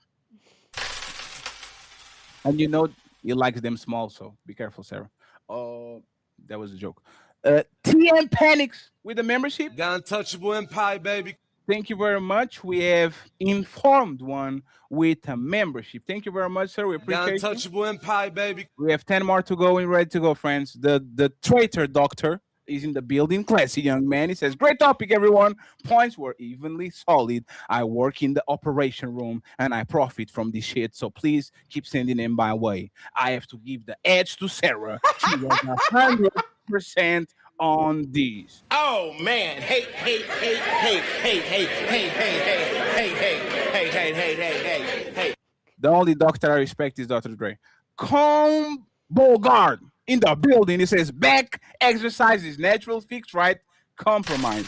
And you know he likes them small, so be careful, Sarah. Oh, that was a joke. TM Panics with the membership. Got untouchable empire, baby. Thank you very much. We have informed one with a membership. Thank you very much, sir. We appreciate Got untouchable empire, baby. We have 10 more to go and ready to go, friends. The traitor doctor is in the building. Classy young man. He says, "Great topic, everyone. Points were evenly solid. I work in the operation room and I profit from this shit. So please keep sending them my way. I have to give the edge to Sarah. She was 100% on these." Oh man, hey, hey, hey, hey, hey, hey, hey, hey, hey, hey, hey, hey, hey, hey, hey. The only doctor I respect is Dr. Dre. Combo guard in the building. He says, "Back exercise is natural fix, right? Compromise."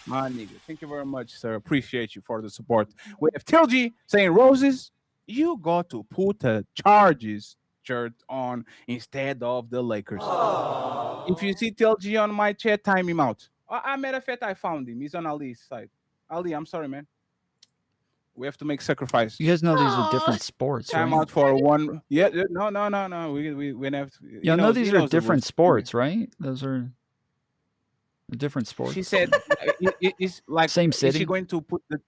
My nigga. Thank you very much, sir. Appreciate you for the support. We have Tilgy saying, "Roses, you got to put a Charges shirt on instead of the Lakers." If you see Tilgy on my chat, time him out. Matter of fact, I found him. He's on Ali's side. Ali, I'm sorry, man. We have to make sacrifice. You guys know these are different sports, Time right? out for one. Yeah, no. We have to. Y'all know these are different sports, right? Those are different sports. She said, "It's like same Is she city. going to put the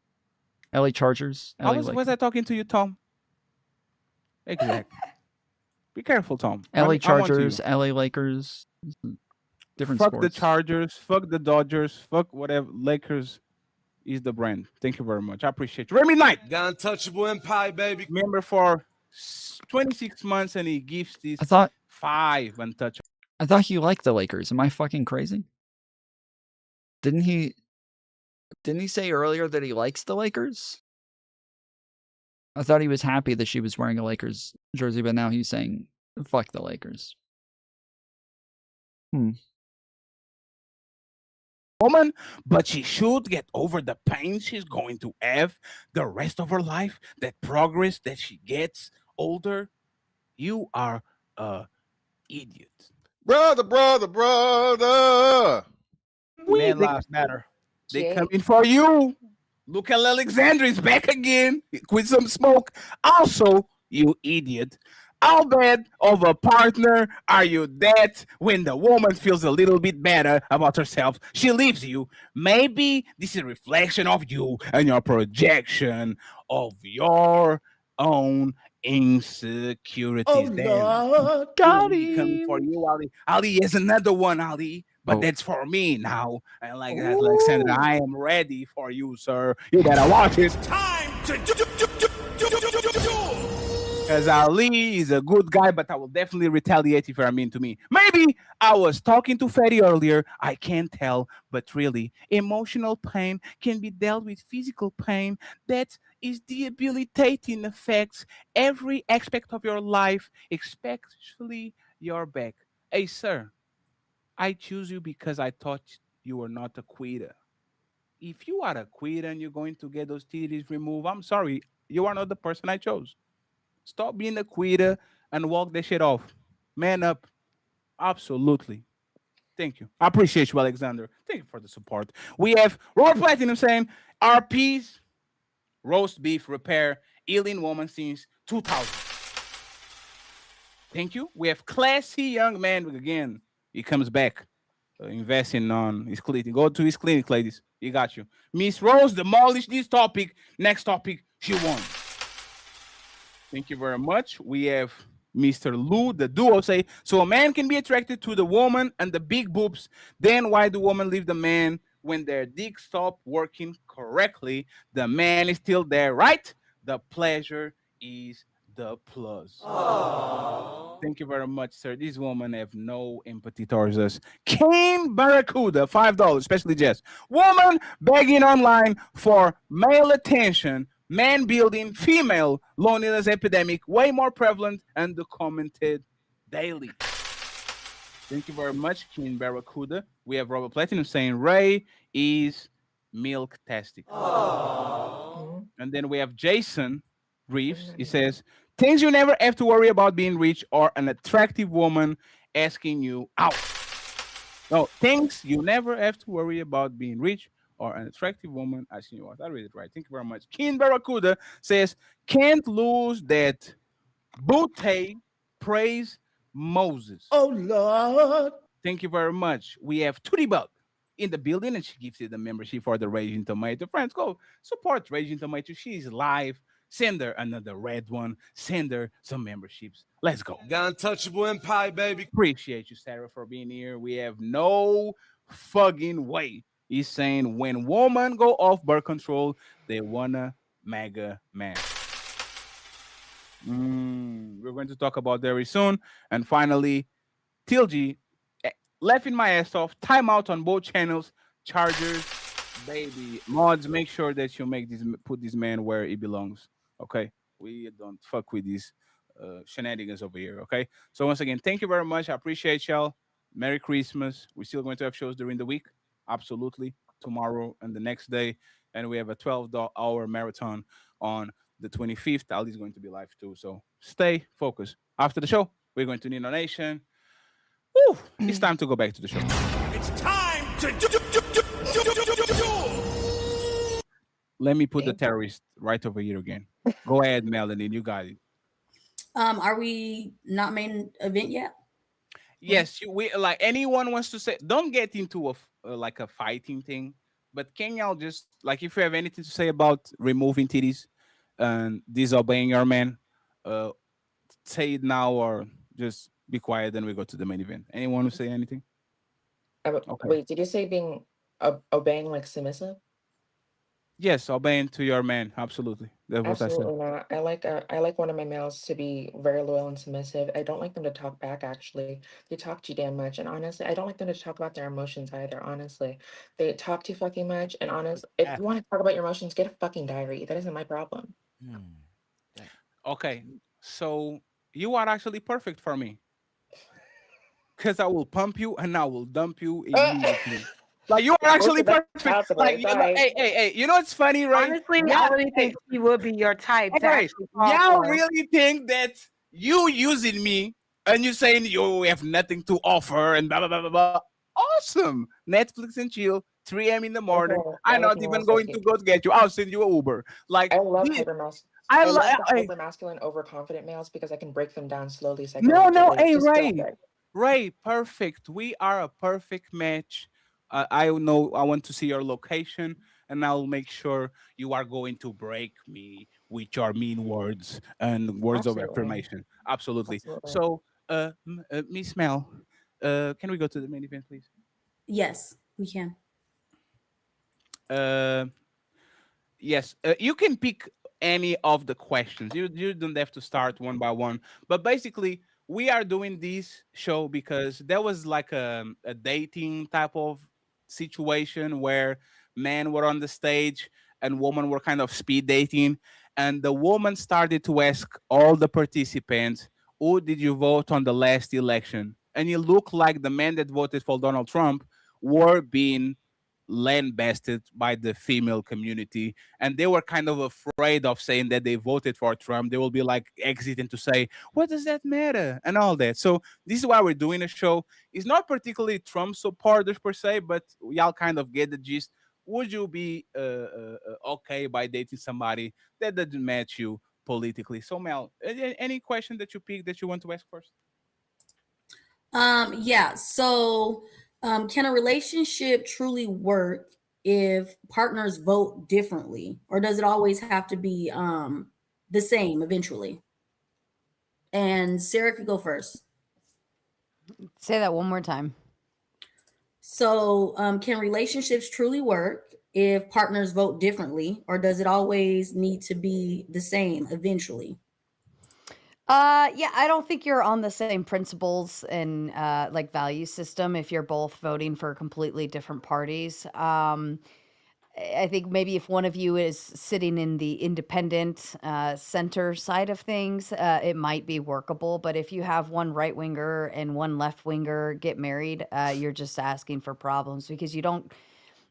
LA Chargers. LA was I talking to you, Tom? Exactly. Be careful, Tom. LA I'm onto you. Chargers, LA Lakers. Different Fuck sports. the Chargers. Fuck the Dodgers. Fuck whatever. Lakers is the brand. Thank you very much. I appreciate you. Remy Knight, The untouchable empire, baby. member for 26 months, and he gives this I thought 5 untouchable. I thought he liked the Lakers. Am I fucking crazy? Didn't he say earlier that he likes the Lakers? I thought he was happy that she was wearing a Lakers jersey, but now he's saying fuck the Lakers. Woman, but she should get over the pain she's going to have the rest of her life, that progress that she gets older. You are a idiot. Brother. Man lives matter. They coming for you. Look at Alexander is back again with some smoke. Also, you idiot. How bad of a partner are you that when the woman feels a little bit better about herself, she leaves you? Maybe this is a reflection of you and your projection of your own insecurities. Oh, Lord. Got Coming for you, Ali. Ali is another one, Ali. But that's for me now. And like that, Alexander, I am ready for you, sir. You better watch it. Time to do. Because Ali is a good guy, but I will definitely retaliate if you're mean to me. Maybe I was talking to Fatty earlier. I can't tell. But really, emotional pain can be dealt with physical pain. That is debilitating, affects every aspect of your life, especially your back. Hey, sir, I choose you because I thought you were not a quitter. If you are a quitter and you're going to get those titties removed, I'm sorry. You are not the person I chose. Stop being a quitter and walk that shit off. Man up. Absolutely. Thank you. I appreciate you, Alexander. Thank you for the support. We have Robert Platinum saying, RPs, roast beef repair, Alien Woman since 2000. Thank you. We have Classy Young Man again. He comes back, investing on his clinic. Go to his clinic, ladies. He got you. Miss Rose demolished this topic. Next topic, she won. Thank you very much. We have Mr. Lou, the duo, say, so a man can be attracted to the woman and the big boobs. Then why do women leave the man when their dick stop working correctly? The man is still there, right? The pleasure is the plus. Aww. Thank you very much, sir. These women have no empathy towards us. King Barracuda, $5, especially Jess. Woman begging online for male attention. Man building, female loneliness epidemic, way more prevalent and documented daily. Thank you very much, King Barracuda. We have Robert Platinum saying Ray is milk-tastic. And then we have Jason Reeves. He says, things you never have to worry about being rich or an attractive woman asking you out. No, things you never have to worry about being rich or an attractive woman asking you out. I read it right. Thank you very much. King Barracuda says, can't lose that Butte praise Moses. Oh, Lord. Thank you very much. We have Tootie Bug in the building, and she gives you the membership for the Raging Tomato. Friends, go support Raging Tomato. She's live Send her another red one. Send her some memberships. Let's go. Got untouchable empire, baby. Appreciate you, Sarah, for being here. We have no fucking way. He's saying when women go off birth control, they wanna mega man. We're going to talk about that very soon. And finally, TLG, laughing my ass off. Timeout on both channels. Chargers, baby. Mods, make sure that you put this man where he belongs. Okay, we don't fuck with these shenanigans over here. Okay. So once again, thank you very much. I appreciate y'all. Merry Christmas. We're still going to have shows during the week. Absolutely. Tomorrow and the next day. And we have a 12-hour marathon on the 25th. Ali's going to be live too. So stay focused. After the show, we're going to Nino Nation. Woo! It's time to go back to the show. It's time to do. Let me put the terrorist right over here again. Go ahead, Melanie. You got it. Are we not main event yet? Yes, we like anyone wants to say. Don't get into like a fighting thing, but can y'all just like if you have anything to say about removing titties and disobeying your man, say it now or just be quiet. Then we go to the main event. Anyone who say anything? Okay. Wait, did you say being obeying like submissive? Yes, obeying to your man. Absolutely. That's what I said. Absolutely not. I like one of my males to be very loyal and submissive. I don't like them to talk back. Actually, they talk too damn much, and honestly, I don't like them to talk about their emotions either. Honestly, they talk too fucking much. And honest, if you want to talk about your emotions, get a fucking diary. That isn't my problem. Okay, so you are actually perfect for me, because I will pump you and I will dump you immediately. Like you are actually perfect. Like hey, you know what's funny, right? Honestly, I really think she would be your type. To Hey, actually fall y'all for. really think that you using me and you saying you have nothing to offer and blah blah blah blah blah. Awesome. Netflix and chill. 3 a.m. in the morning. I'm not even going to go get you. I'll send you an Uber. Like I love this- hypermasculine. I I love love the hypermasculine, overconfident males because I can break them down slowly. No, hey, Just Ray. go there. Ray, perfect. We are a perfect match. I know I want to see your location and I'll make sure you are going to break me with your mean words and words of Absolutely. affirmation. Absolutely. Absolutely. So, Miss Mel, can we go to the main event, please? Yes, we can. Yes, you can pick any of the questions. You don't have to start one by one. But basically, we are doing this show because there was like a dating type of situation where men were on the stage and women were kind of speed dating. And the woman started to ask all the participants, who did you vote on the last election? And it looked like the men that voted for Donald Trump were being lambasted by the female community, and they were kind of afraid of saying that they voted for Trump. They will be like exiting to say, what does that matter, and all that. So this is why we're doing a show. It's not particularly Trump supporters per se, but y'all kind of get the gist. Would you be okay by dating somebody that doesn't match you politically? So Mel, any question that you pick that you want to ask first? Yeah. So, can a relationship truly work if partners vote differently, or does it always have to be the same eventually? And Sarah could go first. Say that one more time. So, can relationships truly work if partners vote differently, or does it always need to be the same eventually? Yeah, I don't think you're on the same principles and like value system if you're both voting for completely different parties. I think maybe if one of you is sitting in the independent center side of things, it might be workable. But if you have one right winger and one left winger get married, you're just asking for problems because you don't.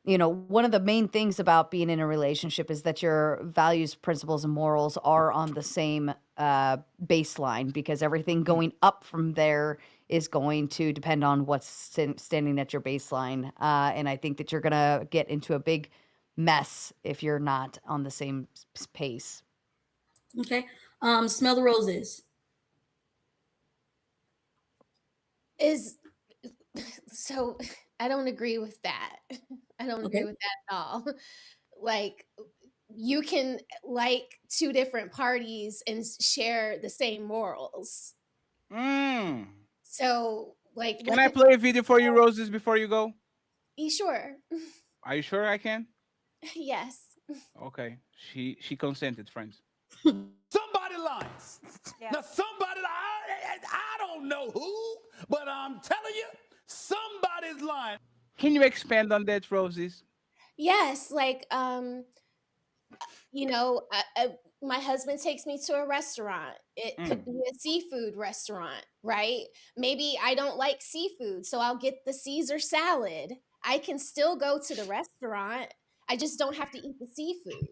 One of the main things about being in a relationship is that your values, principles, and morals are on the same baseline because everything going up from there is going to depend on what's standing at your baseline. And I think that you're going to get into a big mess if you're not on the same pace. Okay. Smell the roses. So I don't agree with that. I don't agree with that at all. Like you can like two different parties and share the same morals. So, like, Can I play a video for you, Roses, before you go? You sure? Are you sure I can? Yes. Okay. She consented, friends. Somebody lies. Now, somebody, I don't know who, but I'm telling you, somebody's lying. Can you expand on that, Roses? Yes, like you know, my husband takes me to a restaurant. It could be a seafood restaurant, right? Maybe I don't like seafood, so I'll get the Caesar salad. I can still go to the restaurant. I just don't have to eat the seafood.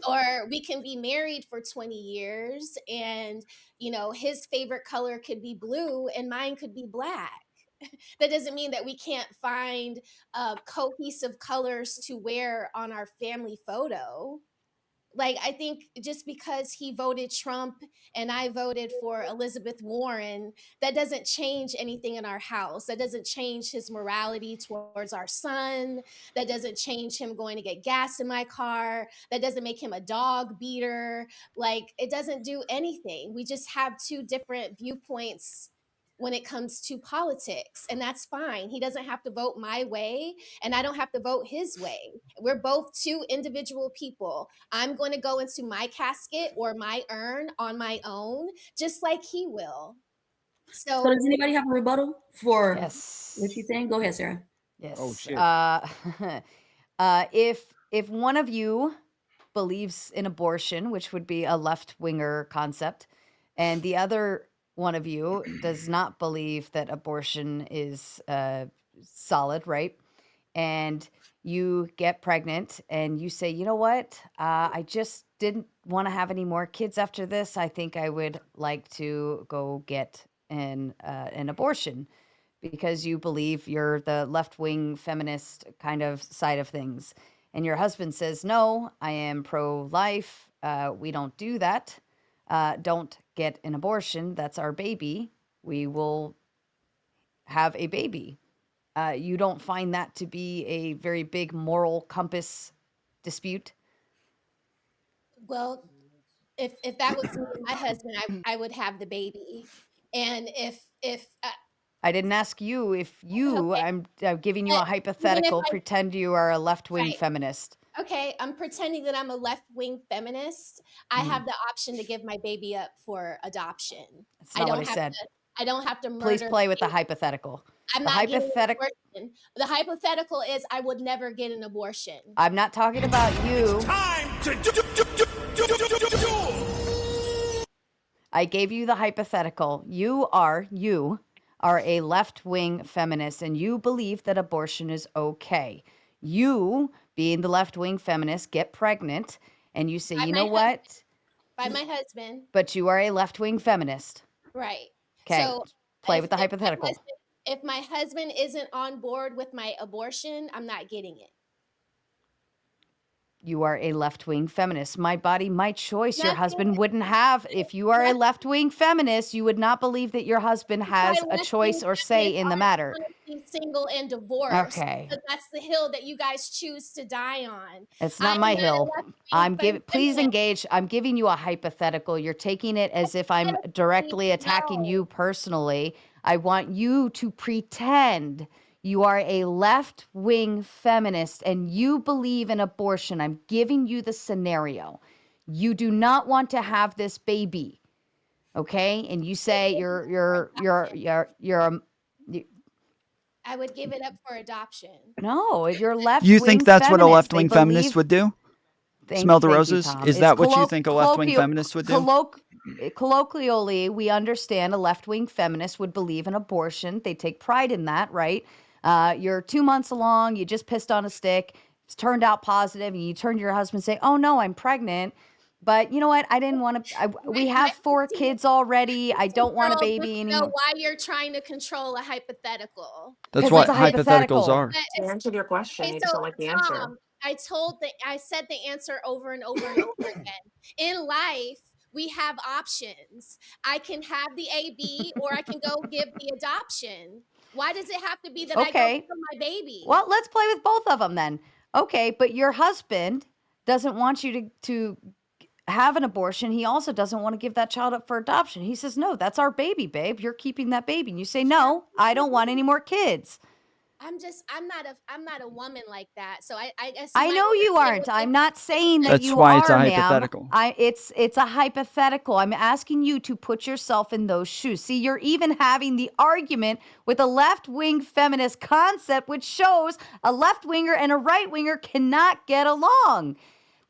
Or we can be married for 20 years and, you know, his favorite color could be blue and mine could be black. That doesn't mean that we can't find cohesive colors to wear on our family photo. Like, I think just because he voted Trump and I voted for Elizabeth Warren, that doesn't change anything in our house. That doesn't change his morality towards our son. That doesn't change him going to get gas in my car. That doesn't make him a dog beater. Like, it doesn't do anything. We just have two different viewpoints when it comes to politics, and that's fine. He doesn't have to vote my way, and I don't have to vote his way. We're both two individual people. I'm going to go into my casket or my urn on my own, just like he will. So does anybody have a rebuttal for what she's saying? Go ahead, Sarah. Yes. Oh shit. If one of you believes in abortion, which would be a left-winger concept, and the other one of you does not believe that abortion is solid, right? And you get pregnant and you say, you know what? I just didn't want to have any more kids after this. I think I would like to go get an abortion, because you believe you're the left-wing feminist kind of side of things. And your husband says, no, I am pro-life. We don't do that. Don't get an abortion. That's our baby. We will have a baby. You don't find that to be a very big moral compass dispute? Well, if that was me and my husband, I would have the baby. And if I didn't ask you if you, okay, I'm giving you but a even if hypothetical. I Pretend you are a left-wing right, feminist. okay, I'm pretending that I'm a left-wing feminist. I have the option to give my baby up for adoption. That's not what I have said. to. I don't have to Please murder play the with the baby. hypothetical. I'm The not getting an hypothetical. abortion. The hypothetical is I would never get an abortion. I'm not talking about you. Time to I gave you the hypothetical. You are a left-wing feminist, and you believe that abortion is okay. You, being the left-wing feminist, get pregnant, and you say, By you my know what? By my husband. But you are a left-wing feminist. Right. Okay, So play with the hypothetical. if my husband isn't on board with my abortion, I'm not getting it. You are a left-wing feminist. My body, my choice. Your Nothing- husband wouldn't have. If you are a left-wing feminist, you would not believe that your husband has My a choice left-wing or say in the matter. feminists want to be single and divorced. Okay. Because that's the hill that you guys choose to die on. It's not I'm my not a hill. left-wing I'm giving. Please feminist. engage. I'm giving you a hypothetical. You're taking it as if I'm directly attacking you personally. I want you to pretend you are a left-wing feminist and you believe in abortion. I'm giving you the scenario. You do not want to have this baby, okay? And you say I would give it up for adoption. no, you're left. You think that's what a feminist. left-wing feminist would do? Smell the roses? Is that what you think a left-wing feminist would do? Colloquially, we understand a left-wing feminist would believe in abortion. They take pride in that, right? You're 2 months along, you just pissed on a stick, it's turned out positive, and you turn to your husband and say, oh no, I'm pregnant. But you know what? I didn't want to. We have 4 kids already. I don't want a baby know anymore. why you're trying to control a hypothetical. That's what hypotheticals are. You answered your question. Okay, You just don't like the answer. Tom, I said the answer over and over and over again. In life, we have options. I can have the AB or I can go give the adoption. Why does it have to be that I go Okay. kill my baby? Well, let's play with both of them then. Okay, but your husband doesn't want you to have an abortion. He also doesn't want to give that child up for adoption. He says, no, that's our baby, babe. You're keeping that baby. And you say, no, I don't want any more kids. I'm not a woman like that. So I guess I know you aren't. I'm not saying that That's you why it's a are, ma'am. hypothetical. It's a hypothetical. I'm asking you to put yourself in those shoes. See, you're even having the argument with a left-wing feminist concept, which shows a left-winger and a right-winger cannot get along.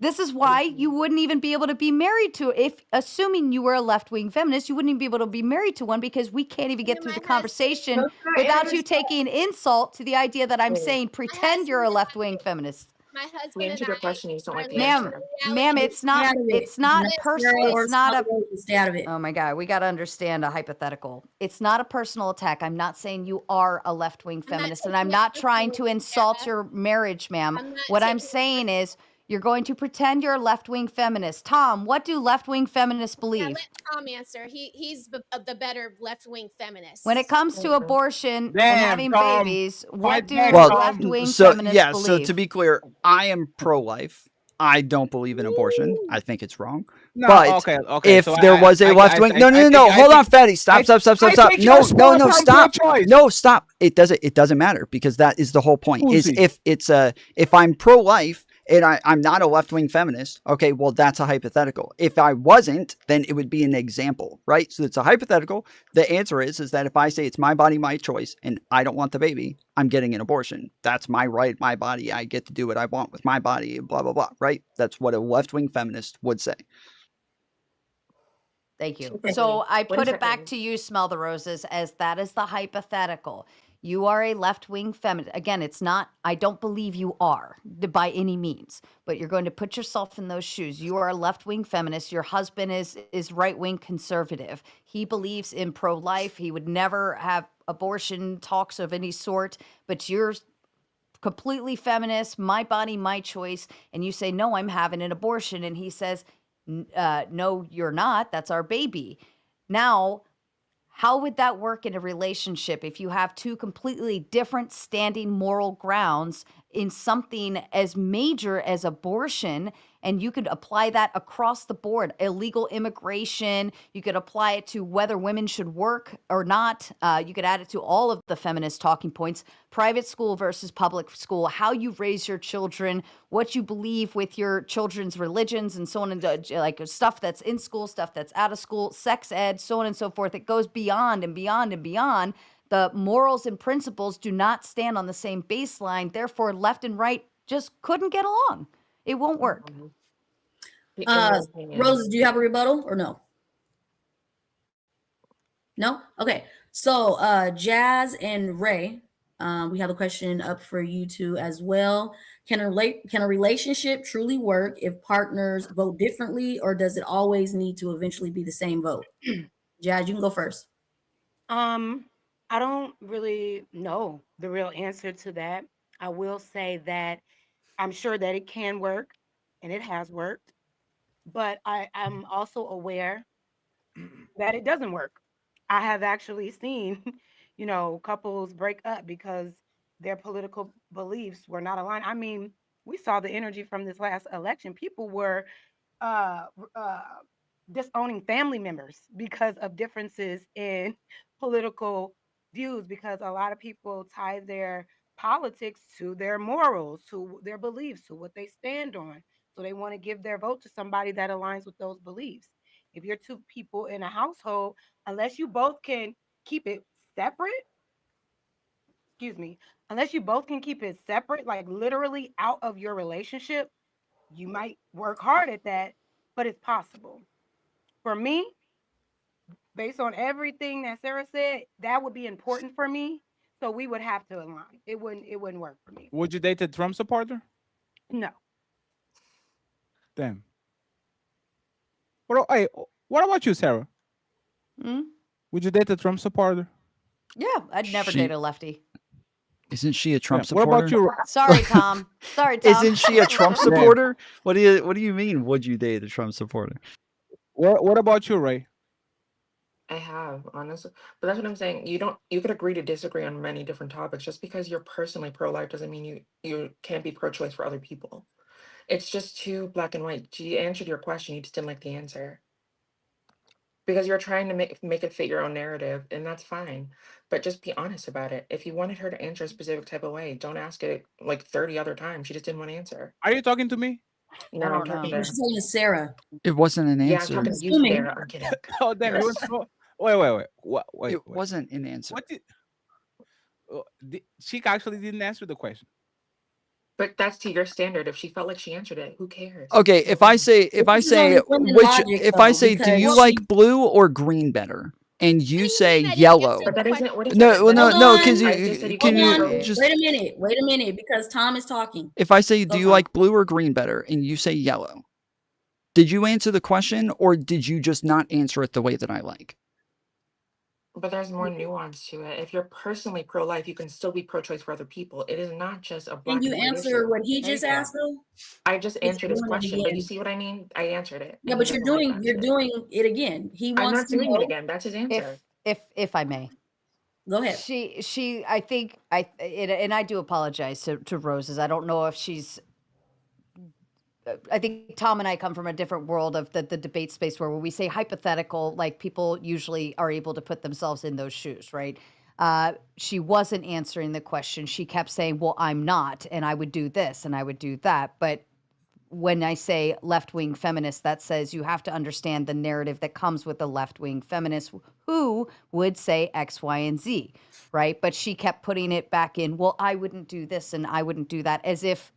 This is why you wouldn't even be able to be married to, if assuming you were a left-wing feminist, you wouldn't even be able to be married to one, because we can't even get through the conversation without you taking insult to the idea that I'm saying pretend you're a left-wing feminist. My You husband and answered your I question. You just don't are like the living answer. Ma'am, it's not personal. It's not a. Stay out of it. Oh my God, we got to understand a hypothetical. It's not a personal attack. I'm not saying you are a left-wing feminist, and I'm not trying to insult your marriage, ma'am. What I'm saying is you're going to pretend you're a left-wing feminist. Tom, what do left-wing feminists believe? Let Tom answer. He's the better left-wing feminist. When it comes to abortion and Damn, having Tom. babies, Fight what do back, Well, left-wing so feminists yeah, believe? so to be clear, I am pro-life. I don't believe in abortion. I think it's wrong. No, But okay. if So there was a left wing, no, hold on, Fatty, stop. I No, think you're no, from stop. pro-choice. No, stop. It doesn't matter, because that is the whole point. Is Pussy. if I'm pro-life and I'm not a left-wing feminist, okay, well, that's a hypothetical. If I wasn't, then it would be an example, right? So it's a hypothetical. The answer is that if I say it's my body, my choice, and I don't want the baby, I'm getting an abortion. That's my right, my body. I get to do what I want with my body, blah, blah, blah, right? That's what a left-wing feminist would say. Thank you. Okay. So I One put it back second. to you, Smell the Roses, as that is the hypothetical. You are a left-wing feminist. Again, it's not, I don't believe you are by any means, but you're going to put yourself in those shoes. You are a left-wing feminist. Your husband is right-wing conservative. He believes in pro-life. He would never have abortion talks of any sort, but you're completely feminist, my body, my choice. And you say, no, I'm having an abortion. And he says, no, you're not. That's our baby. Now, how would that work in a relationship if you have two completely different standing moral grounds in something as major as abortion? And you could apply that across the board. Illegal immigration, you could apply it to whether women should work or not. You could add it to all of the feminist talking points. Private school versus public school, how you raise your children, what you believe with your children's religions, and so on, and like stuff that's in school, stuff that's out of school, sex ed, so on and so forth. It goes beyond and beyond and beyond. The morals and principles do not stand on the same baseline. Therefore, left and right just couldn't get along. It won't work. In your opinion. Roses, do you have a rebuttal or no? No? Okay. So Jazz and Ray, we have a question up for you two as well. Can a relationship truly work if partners vote differently, or does it always need to eventually be the same vote? Jazz, you can go first. I don't really know the real answer to that. I will say that I'm sure that it can work and it has worked, but I'm also aware that it doesn't work. I have actually seen, couples break up because their political beliefs were not aligned. I mean, we saw the energy from this last election. People were uh, uh, disowning family members because of differences in political views, because a lot of people tie their politics to their morals, to their beliefs, to what they stand on. So they want to give their vote to somebody that aligns with those beliefs. If you're two people in a household, unless you both can keep it separate, excuse me, unless you both can keep it separate, like literally out of your relationship, you might work hard at that, but it's possible. For me, based on everything that Sarah said, that would be important for me. So we would have to align. It wouldn't work for me. Would you date a Trump supporter? No. Damn. What about you, Sarah? Hmm? Would you date a Trump supporter? Yeah, I'd never She- date a lefty. Isn't she a Trump What supporter? about you? Sorry, Tom. Sorry, Tom. Isn't she a Trump Yeah. supporter? What do you mean? Would you date a Trump supporter? What about you, Ray? I have, honestly. But that's what I'm saying. You could agree to disagree on many different topics. Just because you're personally pro-life doesn't mean you can't be pro-choice for other people. It's just too black and white. She answered your question, you just didn't like the answer. Because you're trying to make it fit your own narrative, and that's fine. But just be honest about it. If you wanted her to answer a specific type of way, don't ask it like 30 other times. She just didn't want to answer. Are you talking to me? No, I'm talking to She's telling Sarah. It wasn't an Yeah, I'm answer. talking to you, Assuming. Sarah. I'm kidding. Oh damn! You Yes. were so... Wait. Wait. It wasn't an answer. What did? She actually didn't answer the question. But that's to your standard. If she felt like she answered it, who cares? Okay, if I say is only women which logic, if I though, say do because you she- like blue or green better, and you say yellow. But that isn't what is No, that? well, no, That's no, not- because I just said you you can can't you control- just Wait a minute, because Tom is talking. if I say Go, do you Tom. like blue or green better, and you say yellow, did you answer the question or did you just not answer it the way that I like? But there's more nuance to it. If you're personally pro-life, you can still be pro-choice for other people. It is not just a black Can you and white answer issue. what he There you just go. asked though? I just But answered you're his doing it question, but you again. see what I mean? I answered it. Yeah, and but he you're doesn't like doing that you're shit. doing it again. He I'm wants not to doing know. it again. That's his answer. If I may. Go ahead. She I think and I do apologize to Roses. I don't know if she's I think Tom and I come from a different world of the debate space where when we say hypothetical, like people usually are able to put themselves in those shoes, right? She wasn't answering the question. She kept saying, well, I'm not, and I would do this and I would do that. But when I say left-wing feminist, that says you have to understand the narrative that comes with a left-wing feminist who would say X, Y, and Z, right? But she kept putting it back in, well, I wouldn't do this and I wouldn't do that, as if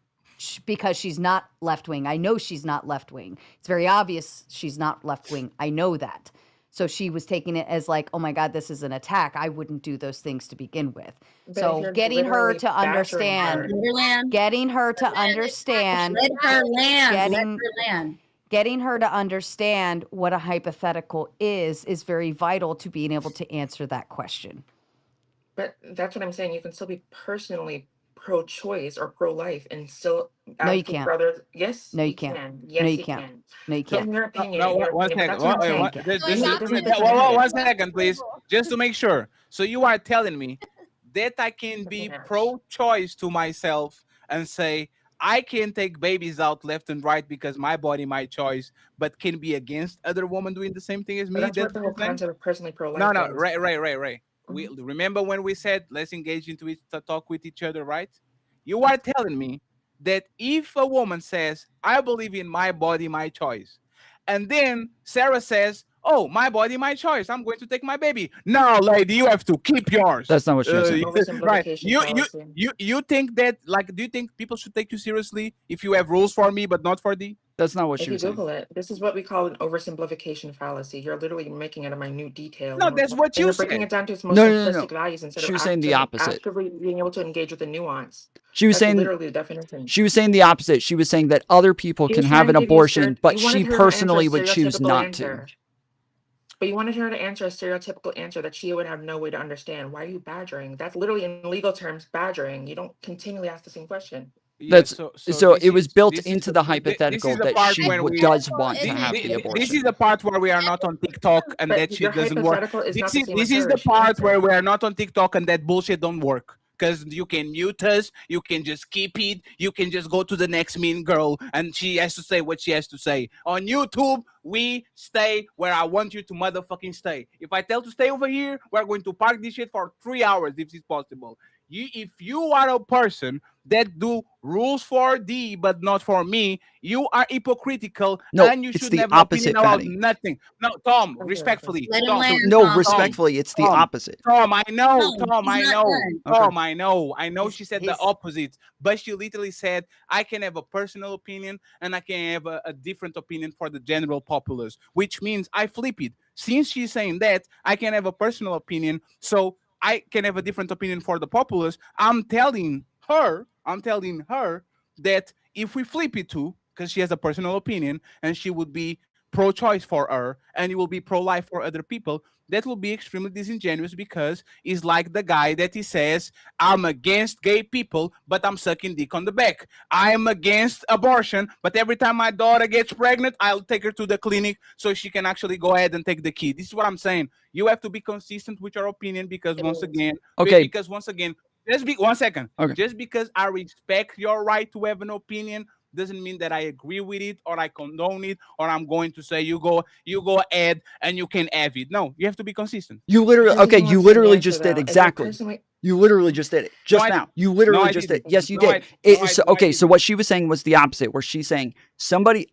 because she's not left-wing. I know she's not left-wing. It's very obvious she's not left-wing. I know that. So she was taking it as like, oh my God, this is an attack. I wouldn't do those things to begin with. But if So you're getting her literally to badgering understand, her- getting her to understand, Let her land. Let getting her land. getting her to understand what a hypothetical is very vital to being able to answer that question. But that's what I'm saying. You can still be personally pro-choice or pro-life and still No, you advocate can't. for others. Yes, No, you you can't. can. No, Yes, you you can't. can. No, you So can't. in your opinion, No, in your one opinion, but second. that's what I'm saying. This It is doesn't yeah, defend one it. second, please, just to make sure. So you are telling me that I can be pro-choice to myself and say I can take babies out left and right because my body, my choice, but can be against other women doing the same thing as But me. that's what That's the what whole you're saying? concept of personally pro-life No, no, is. right. We remember when we said let's engage into it to talk with each other, right? You are telling me that if a woman says, I believe in my body, my choice, and then Sarah says, oh, my body, my choice, I'm going to take my baby. No, lady, you have to keep yours. That's not what she was saying. Right. Oversimplification fallacy. You think that, like, do you think people should take you seriously if you have rules for me but not for thee? That's not what If she you was saying. Google it, this is what we call an oversimplification fallacy. You're literally making it a minute detail. No, and that's what and you you're breaking said. it down to its most No, simplistic values instead She of was saying the opposite. actively being able to engage with the nuance. She was That's saying literally the definition. she was saying the opposite. She was saying that other people She can was have trying an to give you a abortion, but you she wanted her to answer a personally would choose stereotypical not answer. to. But you wanted her to answer a stereotypical answer that she would have no way to understand. Why are you badgering? That's literally in legal terms badgering. You don't continually ask the same question. That's so so this it was is- built this is into the- the thi- this hypothetical is the that part she when we does want to Thi- have thi- the This abortion. is the part where we are not on TikTok and But that your shit doesn't work. hypothetical is not This the is same this as is the hers. She part answered. where we are not on TikTok and that bullshit don't work. Because you can mute us, you can just keep it, you can just go to the next mean girl and she has to say what she has to say. On YouTube, we stay where I want you to motherfucking stay. If I tell to stay over here, we're going to park this shit for 3 hours if it's possible. If you are a person that do rules for thee but not for me, you are hypocritical No, and you it's shouldn't the have an opinion opposite, about Fatty. nothing. No, Tom, respectfully. Let him Tom, land, No, Tom. respectfully, it's the opposite. Tom, I know. No, Tom, he's I not know. done. Okay. Tom, I know. I know she said the he's- opposite, but she literally said, I can have a personal opinion and I can have a different opinion for the general populace, which means I flip it. Since she's saying that, I can have a personal opinion, so I can have a different opinion for the populace. I'm telling her that if we flip it to, because she has a personal opinion and she would be pro-choice for her and you will be pro-life for other people, that will be extremely disingenuous because it's like the guy that he says, I'm against gay people, but I'm sucking dick on the back. I'm against abortion, but every time my daughter gets pregnant, I'll take her to the clinic so she can actually go ahead and take the kid. This is what I'm saying. You have to be consistent with your opinion because once again, Okay. just be 1 second. Okay. Just because I respect your right to have an opinion doesn't mean that I agree with it or I condone it or I'm going to say you go ahead and you can have it. No, you have to be consistent. You literally, Because okay, he you wants to literally answer just did though. If the exactly. person You literally just did it No, just I now. didn't. You No, literally I just did. didn't. Yes, you No, I did. no, I So, no, I okay, so didn't. what she was saying was the opposite, where she's saying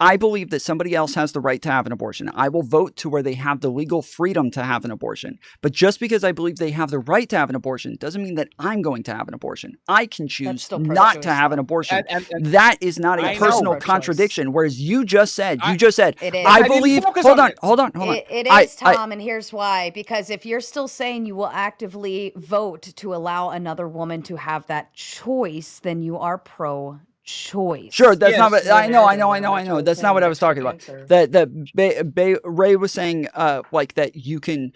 I believe that somebody else has the right to have an abortion. I will vote to where they have the legal freedom to have an abortion. But just because I believe they have the right to have an abortion doesn't mean that I'm going to have an abortion. I can choose still not to pro-choice, have an though. abortion. And That is not a I personal know. contradiction. Whereas you just said, I It is. I I didn't believe, focus hold on on, it. hold on. It is, Tom, and here's why. Because if you're still saying you will actively vote to allow another woman to have that choice, then you are pro-choice. Sure, that's not. Yes, What, you're I know. narrating that. That's what I was That's not saying. what I was That's my talking about. answer. Ray was saying, like that you can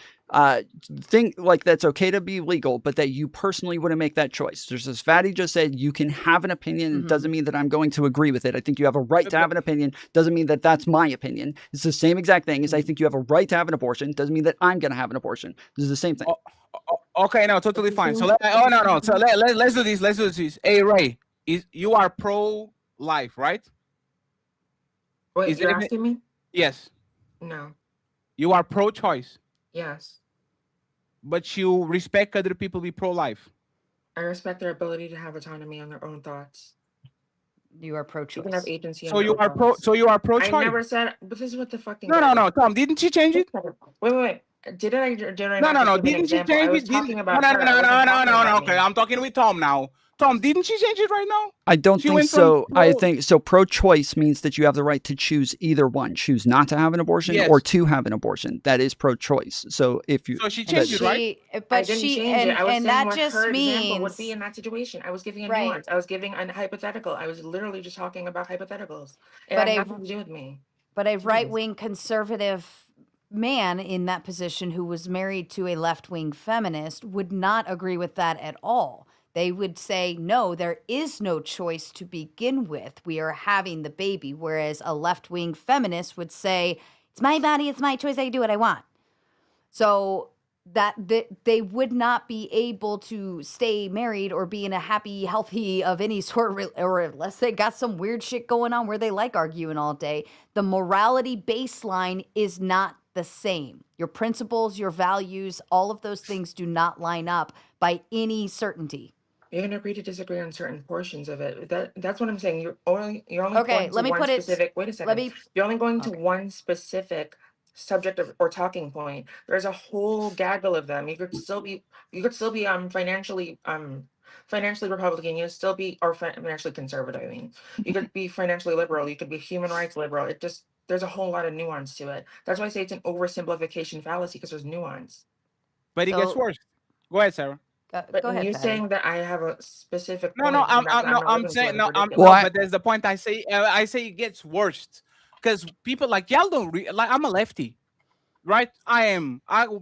think like that's okay to be legal, but that you personally wouldn't make that choice. There's this Fatty just said you can have an opinion. It doesn't mean that I'm going to agree with it. I think you have a right to have an opinion. Doesn't mean that that's my opinion. It's the same exact thing as I think you have a right to have an abortion. Doesn't mean that I'm going to have an abortion. This is the same thing. Okay, no, totally fine. So let's do this. Let's do this. Hey Ray, you are pro life, right? Wait, Is you're it even- asking me? Yes. No. You are pro choice, Yes. but you respect other people be pro life. I respect their ability to have autonomy on their own thoughts. You are You pro-choice. can have agency on So your you own are pro. thoughts. So you are pro I choice. never said, but this is what the fucking No, Tom. Didn't she change it? Wait. Did I not No. just give an Didn't she example? I change was it? talking No. about her. I wasn't talking about Okay, me. I'm talking with Tom now. Tom, didn't she change it right now? I don't She think went from so. I pro- think so. Pro-choice means that you have the right to choose either one. Choose not to have an abortion Yes. or to have an abortion. That is pro-choice. So if you, So she And changed it, right? I didn't change it. I was saying that what just her example would means be in that situation. I was giving a right. nuance. I was giving a hypothetical. I was literally just talking about hypotheticals. It But had a nothing to do with me. but a Jeez. right-wing conservative man in that position who was married to a left-wing feminist would not agree with that at all. They would say, no, there is no choice to begin with. We are having the baby. Whereas a left-wing feminist would say, it's my body, it's my choice, I can do what I want. So that they would not be able to stay married or be in a happy, healthy of any sort, or unless they got some weird shit going on where they like arguing all day. The morality baseline is not the same. Your principles, your values, all of those things do not line up by any certainty. You're gonna agree to disagree on certain portions of it. That's what I'm saying. You're only Okay, going to let me one put it. specific. Wait a Let second. me. You're only going to Okay. one specific subject or talking point. There's a whole gaggle of them. You could still be financially Republican. You could still be financially conservative. I mean, you could be financially liberal. You could be human rights liberal. There's a whole lot of nuance to it. That's why I say it's an oversimplification fallacy because there's nuance. But it gets worse. Go ahead, Sarah. But go ahead, you Patty. saying that I have a specific No, point. no, and that's not I'm living to saying it, no, it's I'm ridiculous. no, but there's the point I say it gets worse because people like y'all don't like. I'm a lefty, right? I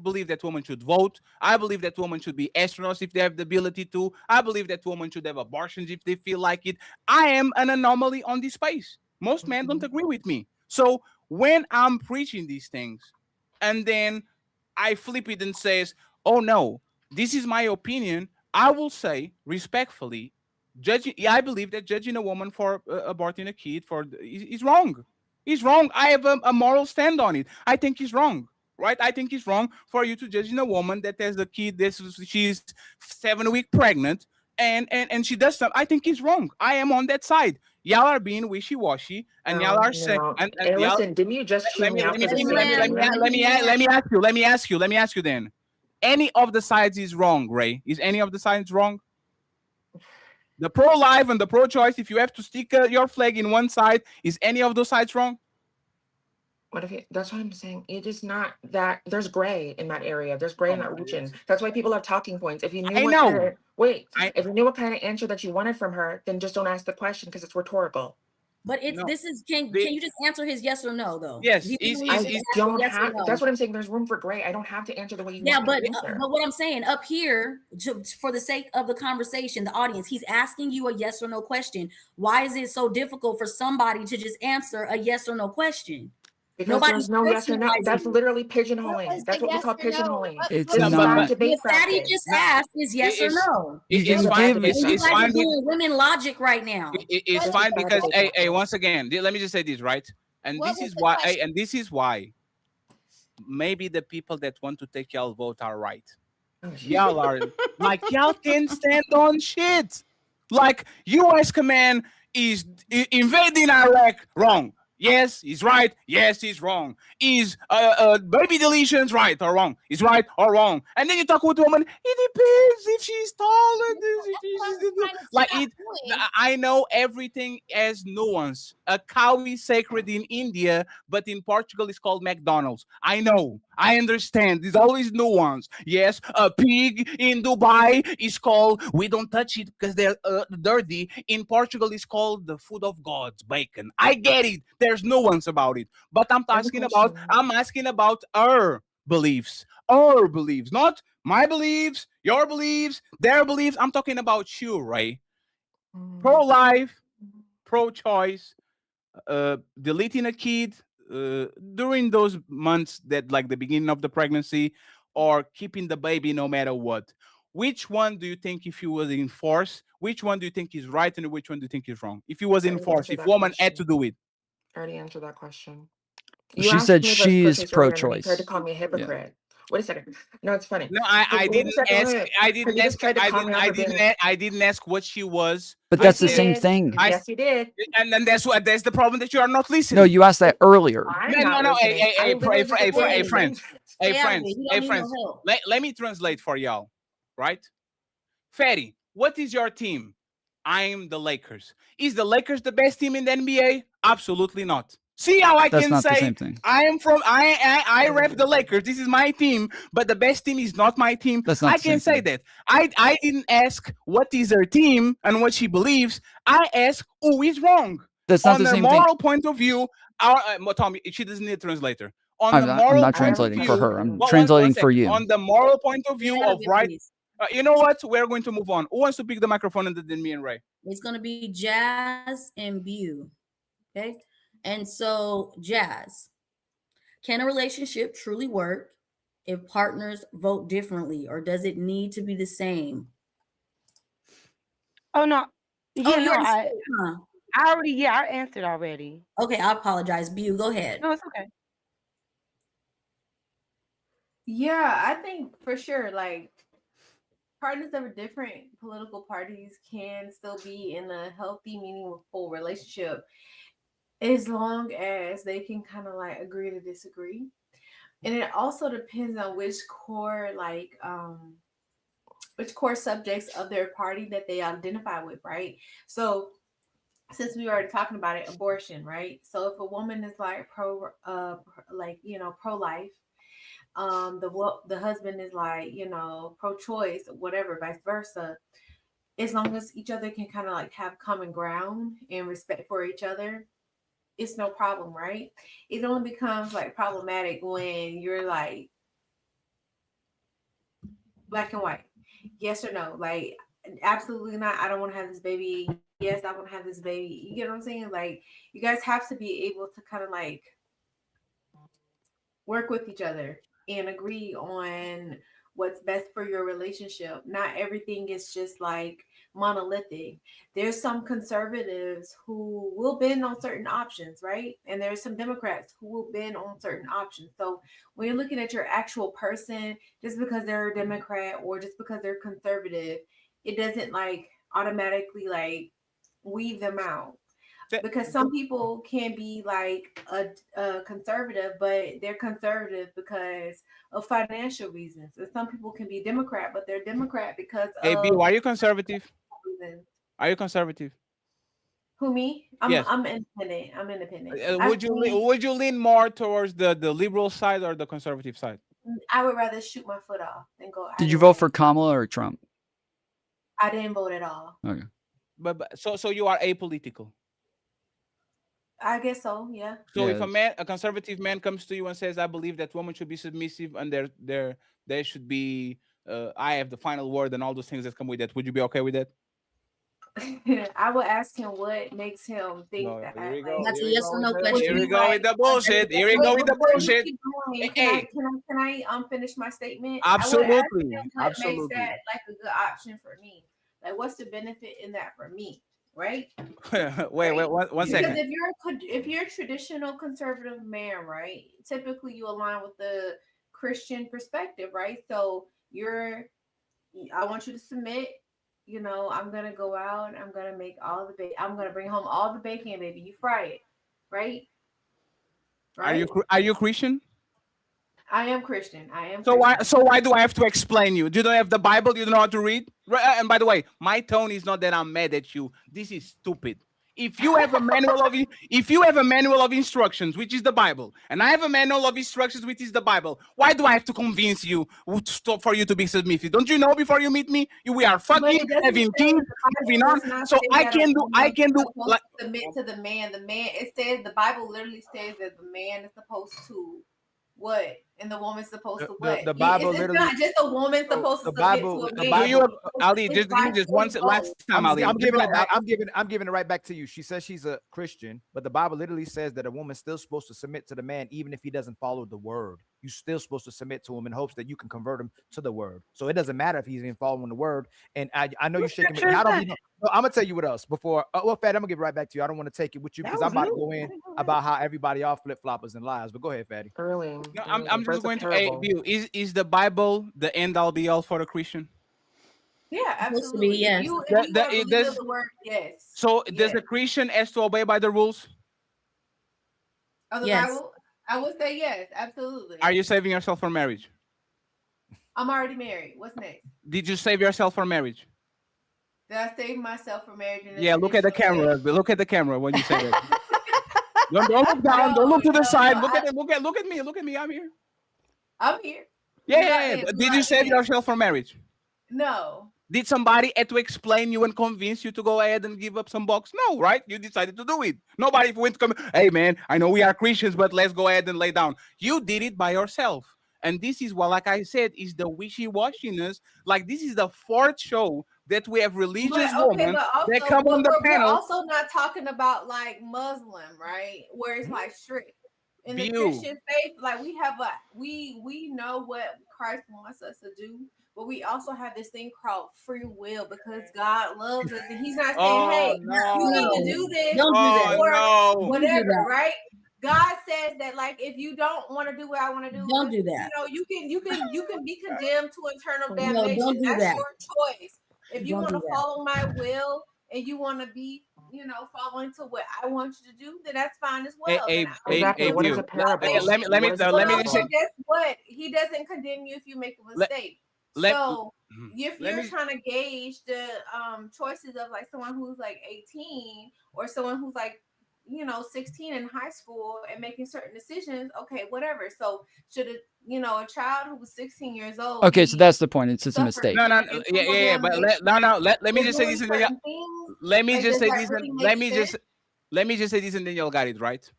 believe that women should vote. I believe that women should be astronauts if they have the ability to. I believe that women should have abortions if they feel like it. I am an anomaly on this space. Most men don't agree with me. So when I'm preaching these things, and then I flip it and says, "Oh no, this is my opinion," I will say respectfully, I believe that judging a woman for aborting a kid is wrong. He's wrong. I have a moral stand on it. I think he's wrong. Right? I think it's wrong for you to judge a woman that has a kid. She's 7 weeks pregnant, and she does something. I think it's wrong. I am on that side. Y'all are being wishy-washy, and y'all are saying, and Hey, y'all. listen, didn't you just chew me out for the same Let me ask you then. Any of the sides is wrong, Ray? Is any of the sides wrong? The pro-life and the pro-choice, if you have to stick your flag in one side, is any of those sides wrong? That's what I'm saying. It is not that there's gray in that area. There's gray in that region. That's why people have talking points. If you knew if you knew what kind of answer that you wanted from her, then just don't ask the question because it's rhetorical. But can you just answer his yes or no though? Yes, I don't have. That's what I'm saying. There's room for gray. I don't have to answer the way you want but me to answer. but what I'm saying up here, for the sake of the conversation, the audience, he's asking you a yes or no question. Why is it so difficult for somebody to just answer a yes or no question? Because Nobody's there's no yes or no. personalizing That's it. literally What pigeonholing. was That's the what we yes call or no? pigeonholing. It's This is not. not What debate Fatty practice. just asked is yes or no. You It's can fine. give. And you It's guys are fine. doing women logic right now. It's What, fine It's not because debate hey, practice. once again, let me just say this, right? And what this was is the why, question? and this is why maybe the people that want to take y'all vote are right. Oh, shit. Y'all are like y'all can stand on shit. Like U.S. command is invading Iraq. Wrong. Yes, he's right. Yes, he's wrong. Is baby deletions right or wrong? Is right or wrong? And then you talk with a woman. It depends if she's tall and this, if she's like it. I know everything has nuance. A cow is sacred in India, but in Portugal it's called McDonald's. I know. I understand. There's always nuance. Yes, a pig in Dubai is called. We don't touch it because they're dirty. In Portugal, it's called the food of gods, bacon. I get it. There's nuance about it, but I'm asking about. I'm asking about our beliefs. Our beliefs, not my beliefs, your beliefs, their beliefs. I'm talking about you, Ray. Pro-life, pro-choice, deleting a kid during those months that like the beginning of the pregnancy, or keeping the baby no matter what. Which one do you think, if you was enforced, which one do you think is right and which one do you think is wrong? If you was I already enforced, answered if that woman had to question. do it. I already answered that question. You She asked said me if I was she's pro-choice earlier, and then you tried to pro-choice. call me a Yeah. hypocrite. Wait a second. No, it's funny. No, I You didn't just tried to ask. ruin it. I didn't You just ask. tried to call me out for being. I didn't ask what she was. But I that's the Yes, you same did. thing. Yes, you did. And that's what that's the problem, that you are not No, listening. you asked that earlier. I'm No, not no, no. Hey, listening. hey, I hey, literally just hey, explained friends. things. Hey, Stay out of friends. it. He Hey, don't need no friends. help. Let me translate for y'all. Right? Fatty, what is your team? I'm the Lakers. Is the Lakers the best team in the NBA? Absolutely not. See how I That's can not the say same thing. I am from I rep the Lakers. This is my team, but the best team is not my team. That's not I the same can say thing. that. I didn't ask what is her team and what she believes. I ask who is wrong. That's not On the their same thing. moral point of view, our Tommy, she doesn't need a translator. On the I'm moral not point of translating for view, her. I'm one translating for second. you. On the moral point of Stay view out of of it, right, please. you know what? We're going to move on. Who wants to pick the microphone and then me and Ray? It's gonna be Jazz and Bew. Okay. And so, Jazz, can a relationship truly work if partners vote differently, or does it need to be the same? Oh no. Oh, Yeah, you no, already said it, huh? I answered already. Okay, I apologize. Bew, go ahead. No, it's okay. Yeah, I think for sure, like partners of different political parties can still be in a healthy, meaningful relationship as long as they can kind of like agree to disagree. And it also depends on which core subjects of their party that they identify with, right? So since we were already talking about it, abortion, right? So if a woman is like pro life, the husband is like pro choice, whatever, vice versa. As long as each other can kind of like have common ground and respect for each other, it's no problem, right? It only becomes like problematic when you're like black and white, yes or no, like absolutely not, I don't want to have this baby, yes I want to have this baby, you get what I'm saying? Like you guys have to be able to kind of like work with each other and agree on what's best for your relationship. Not everything is just like monolithic. There's some conservatives who will bend on certain options, right? And there's some Democrats who will bend on certain options. So when you're looking at your actual person, just because they're a Democrat or just because they're conservative, it doesn't like automatically like weed them out, because some people can be like a conservative, but they're conservative because of financial reasons. And some people can be Democrat, but they're Democrat because Hey, B, of are you conservative? reasons. Are you conservative? Who, me? Yes. I'm independent. I'm independent. Would you lean more towards the liberal side or the conservative side? I would rather shoot my foot off than go. Did you vote for Kamala or Trump? I didn't vote at all. Okay. But so you are apolitical. I guess so. Yeah. So if a conservative man comes to you and says, "I believe that women should be submissive and there should be I have the final word," and all those things that come with that, would you be okay with that? I would ask him what makes him think that. Here we go. That's a Here we yes go or with no the, question. here we go with the bullshit. Here we go with the Before you bullshit. keep going, Hey, can I finish my statement? I would ask absolutely, him what makes absolutely. that like a good option for me. Like, what's the benefit in that for me, right? wait, one Because second. if you're a traditional conservative man, right? Typically, you align with the Christian perspective, right? So I want you to submit. You know, I'm gonna go out and I'm gonna make all the bacon. I'm gonna bring home all the bacon, baby. You fry it, right? Right? Are you Christian? I am Christian. I am So Christian. why do I have to explain you? You don't have the Bible. You don't know how to read. And by the way, my tone is not that I'm mad at you. This is stupid. If you have a manual of instructions, which is the Bible, and I have a manual of instructions, which is the Bible, why do I have to convince you for you to be submissive? Don't you know before you meet me, we are But fucking it doesn't having say kids, that the moving Bible on. does not So say that a I woman can is do supposed like. to submit to the man. It says the Bible literally says that the man is supposed to what, and the woman's supposed to what. The Bible It's literally. not just a woman supposed to The submit Bible. to a The man. Do you, Bible. Ali? It's Just give me vice just one versa. last time, Ali. I'm Just giving go it back. ahead. I'm giving it right back to you. She says she's a Christian, but the Bible literally says that a woman's still supposed to submit to the man, even if he doesn't follow the word. You're still supposed to submit to him in hopes that you can convert him to the word. So it doesn't matter if he's even following the word. And I know you're shaking me. And I don't be. No, I'm gonna tell you what else before. Well, Fat, I'm gonna give it right back to you. I don't want to take it with you because I'm about to go in about how everybody are flip floppers and liars. But go ahead, Fatty. Really? No, I'm just Birds of going to parable. view. Is the Bible the end all be all for a Christian? Yeah, Supposed to be, absolutely. yes. If you are a believer of the word, yes. So does Yes. a Christian has to obey by the rules? Of the Yes. Bible, I would say yes, absolutely. Are you saving yourself for marriage? I'm already married. What's next? Did you save yourself for marriage? Did I save myself for marriage? In a Yeah, look at the traditional way? camera. Look at the camera when you say that. Don't look down. Don't look to the side. Look at me. Look at me. I'm here. I'm here. Yeah. Did you save yourself for marriage? No. Did somebody had to explain you and convince you to go ahead and give up some box? No, right? You decided to do it. Nobody went to come, hey man, I know we are Christians, but let's go ahead and lay down. You did it by yourself. And this is what, like I said, is the wishy-washiness. Like this is the fourth show that we have religious women that come on the we're panel. also not talking about like Muslim, right? Where it's like strict. In the Christian faith, like we know what Christ wants us to do, but we also have this thing called free will because God loves us, and He's not saying, "Hey, you need to do this or whatever," right? God says that, like, if you don't want to do what I want to do, don't do that. You know, you can be condemned to eternal No, damnation. don't do That's that. your choice. If you Don't want do to that. follow my will and you want to be, following to what I want you to do, then that's fine as well. Exactly. What is a parable? Let me just say. Guess what? He doesn't condemn you if you make a mistake. So if you're trying to gauge the choices of like someone who's like 18 or someone who's like 16 in high school and making certain decisions, okay, whatever. So should a child who was 16 years old? Okay, so that's the point. It's just a mistake. No, yeah. But let me just say this, and then let me just say this, and let me just say this, and then y'all got it right.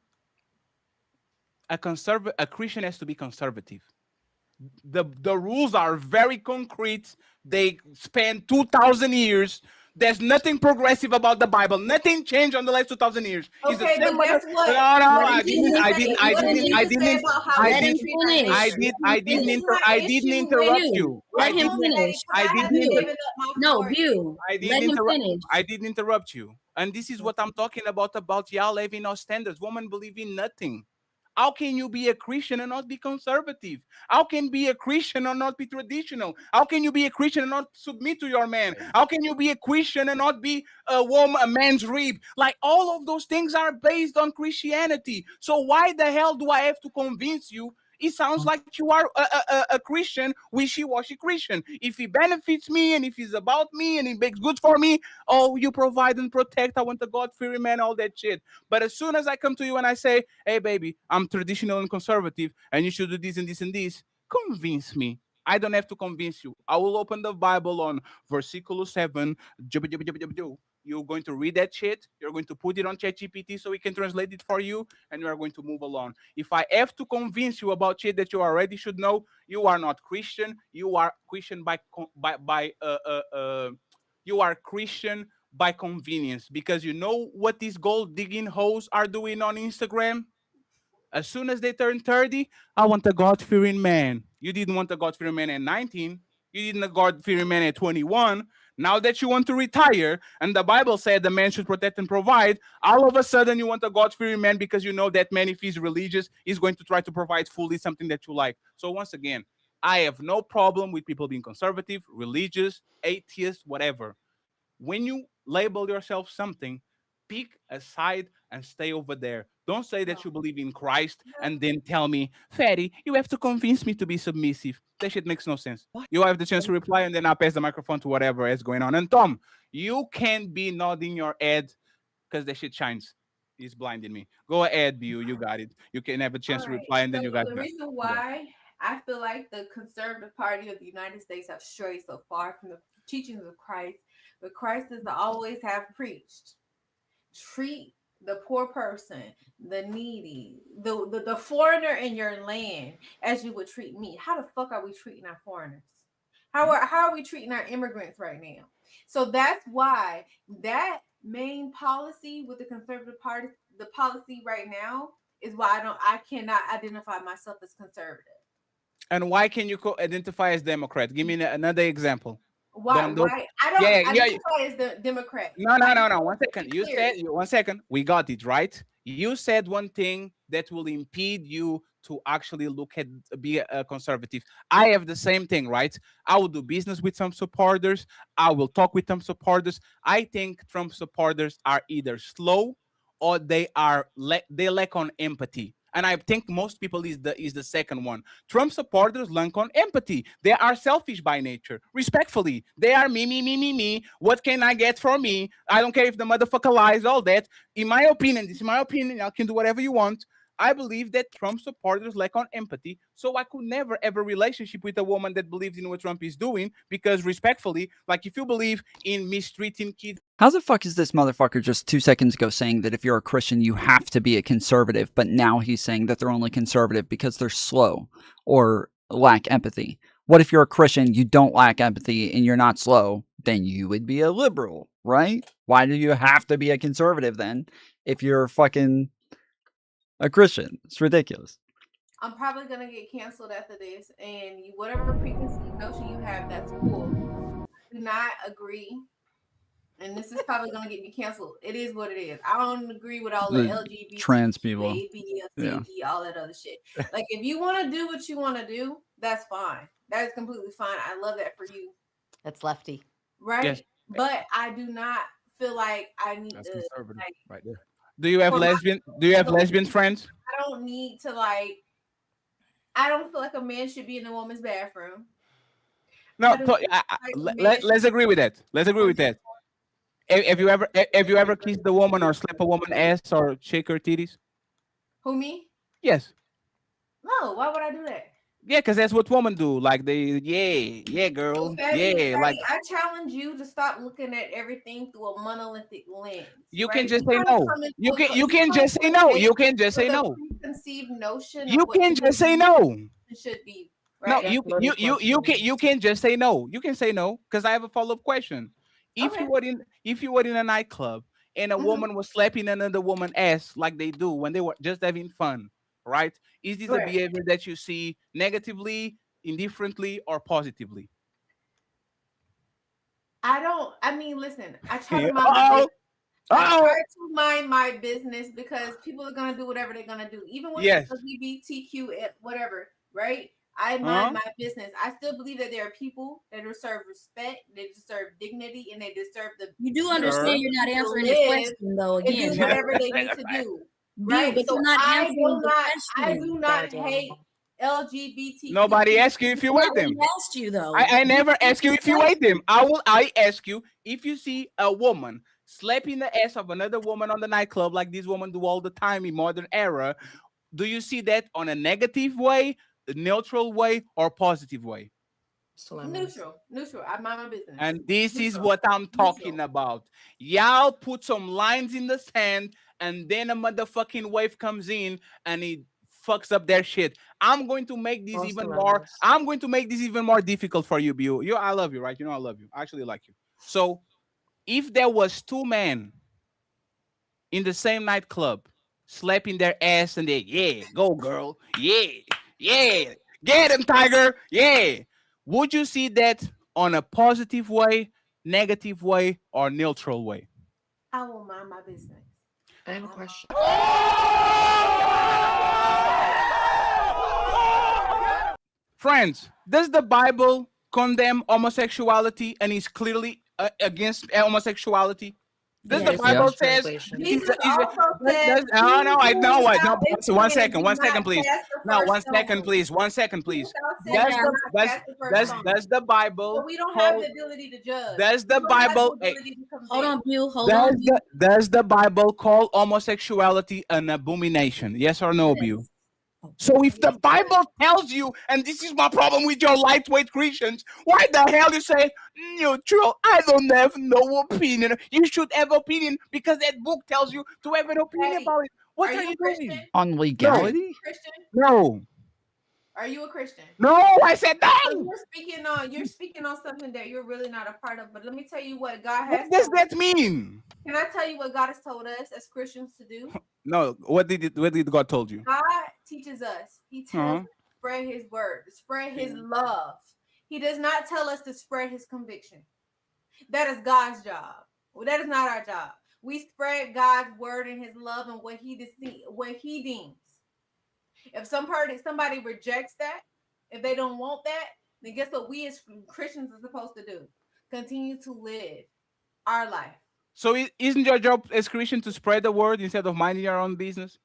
A Christian has to be conservative. The rules are very concrete. They span 2,000 years. There's nothing progressive about the Bible. Nothing changed on the last 2,000 years. Okay, but guess what? No, I didn't interrupt you. Let him finish. No, View. Let him finish. I didn't interrupt you. And this is what I'm talking about y'all having no standards. Women believe in nothing. How can you be a Christian and not be conservative? How can you be a Christian and not be traditional? How can you be a Christian and not submit to your man? How can you be a Christian and not be a man's rib? Like all of those things are based on Christianity. So why the hell do I have to convince you? It sounds like you are a Christian, wishy-washy Christian. If he benefits me and if he's about me and he makes good for me, oh, you provide and protect. I want a God-fearing man, all that shit. But as soon as I come to you and I say, hey, baby, I'm traditional and conservative and you should do this and this and this, convince me. I don't have to convince you. I will open the Bible on versicle 7. You're going to read that shit. You're going to put it on ChatGPT so we can translate it for you, and you are going to move along. If I have to convince you about shit that you already should know, you are not Christian. You are Christian you are Christian by convenience, because you know what these gold digging hoes are doing on Instagram? As soon as they turn 30, I want a God fearing man. You didn't want a God fearing man at 19. You didn't a God fearing man at 21. Now that you want to retire, and the Bible said the man should protect and provide, all of a sudden you want a God fearing man because you know that man, if he's religious, is going to try to provide fully something that you like. So, once again, I have no problem with people being conservative, religious, atheist, whatever. When you label yourself something, pick a side and stay over there. Don't say that you believe in Christ and then tell me, Fatty, you have to convince me to be submissive. That shit makes no sense. You have the chance to reply, and then I'll pass the microphone to whatever is going on. And Tom, you can't be nodding your head because that shit shines. It's blinding me. Go ahead, Bu. You got it. You can have a chance All to right. reply, and then So you got the that. reason Yeah. why I feel like the conservative party of the United States have strayed so far from the teachings of Christ, but Christ has always have preached. Treat the poor person, the needy, the foreigner in your land as you would treat me. How the fuck are we treating our foreigners? How are we treating our immigrants right now? So that's why that main policy with the conservative party, the policy right now, is why I cannot identify myself as conservative. And why can you identify as Democrat? Give me another example. Why? Don't. Why? I don't Yeah, yeah. identify as the Democrat. No, I no, just no, no. want One to second. be You clear. said 1 second. We got it right. You said one thing that will impede you to actually look at be a conservative. I have the same thing, right? I will do business with some supporters. I will talk with some supporters. I think Trump supporters are either slow or they lack on empathy. And I think most people is the second one. Trump supporters lack on empathy. They are selfish by nature. Respectfully, they are me, me, me, me, me. What can I get from me? I don't care if the motherfucker lies, all that. In my opinion, this is my opinion. Y'all can do whatever you want. I believe that Trump supporters lack on empathy, so I could never have a relationship with a woman that believes in what Trump is doing. Because respectfully, like if you believe in mistreating kids. How the fuck is this motherfucker just 2 seconds ago saying that if you're a Christian, you have to be a conservative, but now he's saying that they're only conservative because they're slow or lack empathy? What if you're a Christian, you don't lack empathy, and you're not slow? Then you would be a liberal, right? Why do you have to be a conservative then if you're fucking a Christian? It's ridiculous. I'm probably gonna get canceled after this, and whatever preconceived notion you have, that's cool. I do not agree, and this is probably gonna get me canceled. It is what it is. I don't agree with all the The trans people. LGBTQ, A, B, C, Yeah. D, all that other shit. Like, if you want to do what you want to do, that's fine. That is completely fine. I love that for you. That's lefty. Right? Yes. But I do not feel like I need That's to, conservative like, right there. Do you have for my- lesbian? Do you have lesbian friends? I don't need to, like, I don't feel like a man should be in a woman's bathroom. No, I do not feel like a man should let's agree with that. Let's agree with that. Have you ever be- kissed a woman or slap a woman ass or shake her titties? Who, me? Yes. No, why would I do that? Yeah, because that's what women do. Like yeah, girl, yeah. Like I challenge you to stop looking at everything through a monolithic lens. you right? can just say kinda no. come into You a can co- you can come just into say a no. space You can just say with a no. preconceived notion You of what can just say no. should be. No, Right? you can just say no. You can say no because I have a follow-up question. If Okay. you were in a nightclub and a Mhm. woman was slapping another woman ass like they do when they were just having fun, right? Is this a Right. behavior that you see negatively, indifferently, or positively? I mean, listen, I try to mind my Uh-oh. business. I Uh-oh. try to mind my business because people are gonna do whatever they're gonna do, even with Yes. the LGBTQ, whatever, right? I Uh-huh. mind my business. I still believe that there are people that deserve respect, they deserve dignity, and they deserve the You do Sure. understand you're not to answering the live question, though. and do Again, whatever they need to do, right? but So you're not I answering do the not, I question. do not hate LGBTQ. Nobody asked you if you ate Nobody them. asked you though. I never ask you if you ate them. I ask you if you see a woman slapping the ass of another woman on the nightclub like this woman do all the time in modern era. Do you see that on a negative way, a neutral way, or positive way? Neutral. I mind my business. And this is Neutral. what I'm talking about. Y'all put some lines in the sand, and then a motherfucking wave comes in and it fucks up their shit. I'm going to make this even more. I'm going to make this even more difficult for you, Bu. I love you, right? You know I love you. I actually like you. So if there was two men in the same nightclub slapping their ass and they, yeah, go girl, yeah, get him, tiger, yeah, would you see that on a positive way, negative way, or neutral way? I will mind my business. I have a question. Friends, does the Bible condemn homosexuality and is clearly against homosexuality? Does the There's Bible much says translation. Jesus also said, oh no, I know what. No, one sin, second, do not please. cast the No, first stone. one second, please. Without sin, Does do the not cast the first stone. does the So Bible we don't have call, the ability to judge. does We the don't have the Bible ability to convict. Hold on, Bill. Hold on. does the Bible call homosexuality an abomination? Yes or no, Bill? So if the Bible tells you, and this is my problem with your lightweight Christians, why the hell you say neutral? I don't have no opinion. You should have opinion because that book tells you to have an opinion about it. What are you doing? On legality? Christian? No. Are you a Christian? No, I said no. So you're speaking on something that you're really not a part of. But let me tell you what God has. What does that mean? Can I tell you what God has told us as Christians to do? No. What did God told you? God teaches us. He tells us to spread His word, to spread His love. He does not tell us to spread His conviction. That is God's job. Well, that is not our job. We spread God's word and His love and what He deems. If somebody rejects that, if they don't want that, then guess what we as Christians are supposed to do? Continue to live our life. So isn't your job as Christian to spread the word instead of minding your own business?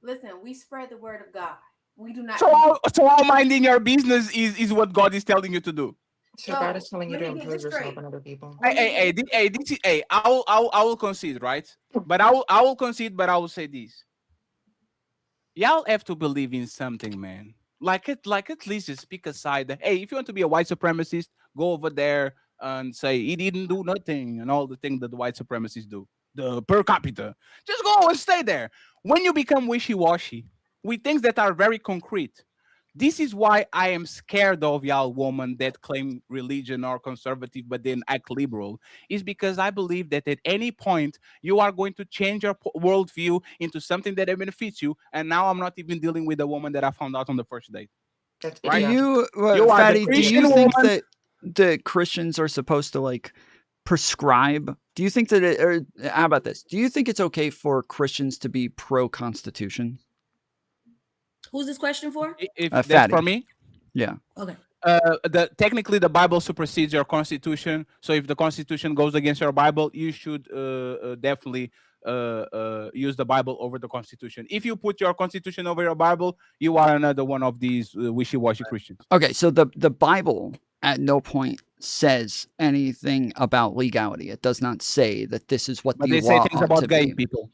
Listen, we spread the word of God. We do not. So all minding your business is what God is telling you to do. So God is telling you to improve yourself and other people. I will concede, right? But I will concede, but I will say this. Y'all have to believe in something, man. Like at least just pick a side. Hey, if you want to be a white supremacist, go over there and say he didn't do nothing and all the things that the white supremacists do. The per capita. Just go and stay there. When you become wishy-washy with things that are very concrete, this is why I am scared of y'all women that claim religion or conservative but then act liberal, is because I believe that at any point you are going to change your worldview into something that benefits you. And now I'm not even dealing with the woman that I found out on the first date. Right? You are Fatty, the do you Christian think woman. that the Christians are supposed to like prescribe? Do you think that or how about this? Do you think it's okay for Christians to be pro-Constitution? Who's this question for? If Fatty. that's for me? Yeah. Okay. Technically the Bible supersedes your Constitution. So if the Constitution goes against your Bible, you should definitely use the Bible over the Constitution. If you put your Constitution over your Bible, you are another one of these wishy-washy Christians. Okay, so the Bible at no point says anything about legality. It does not say that this is what But the they say law things ought about to gay be. people.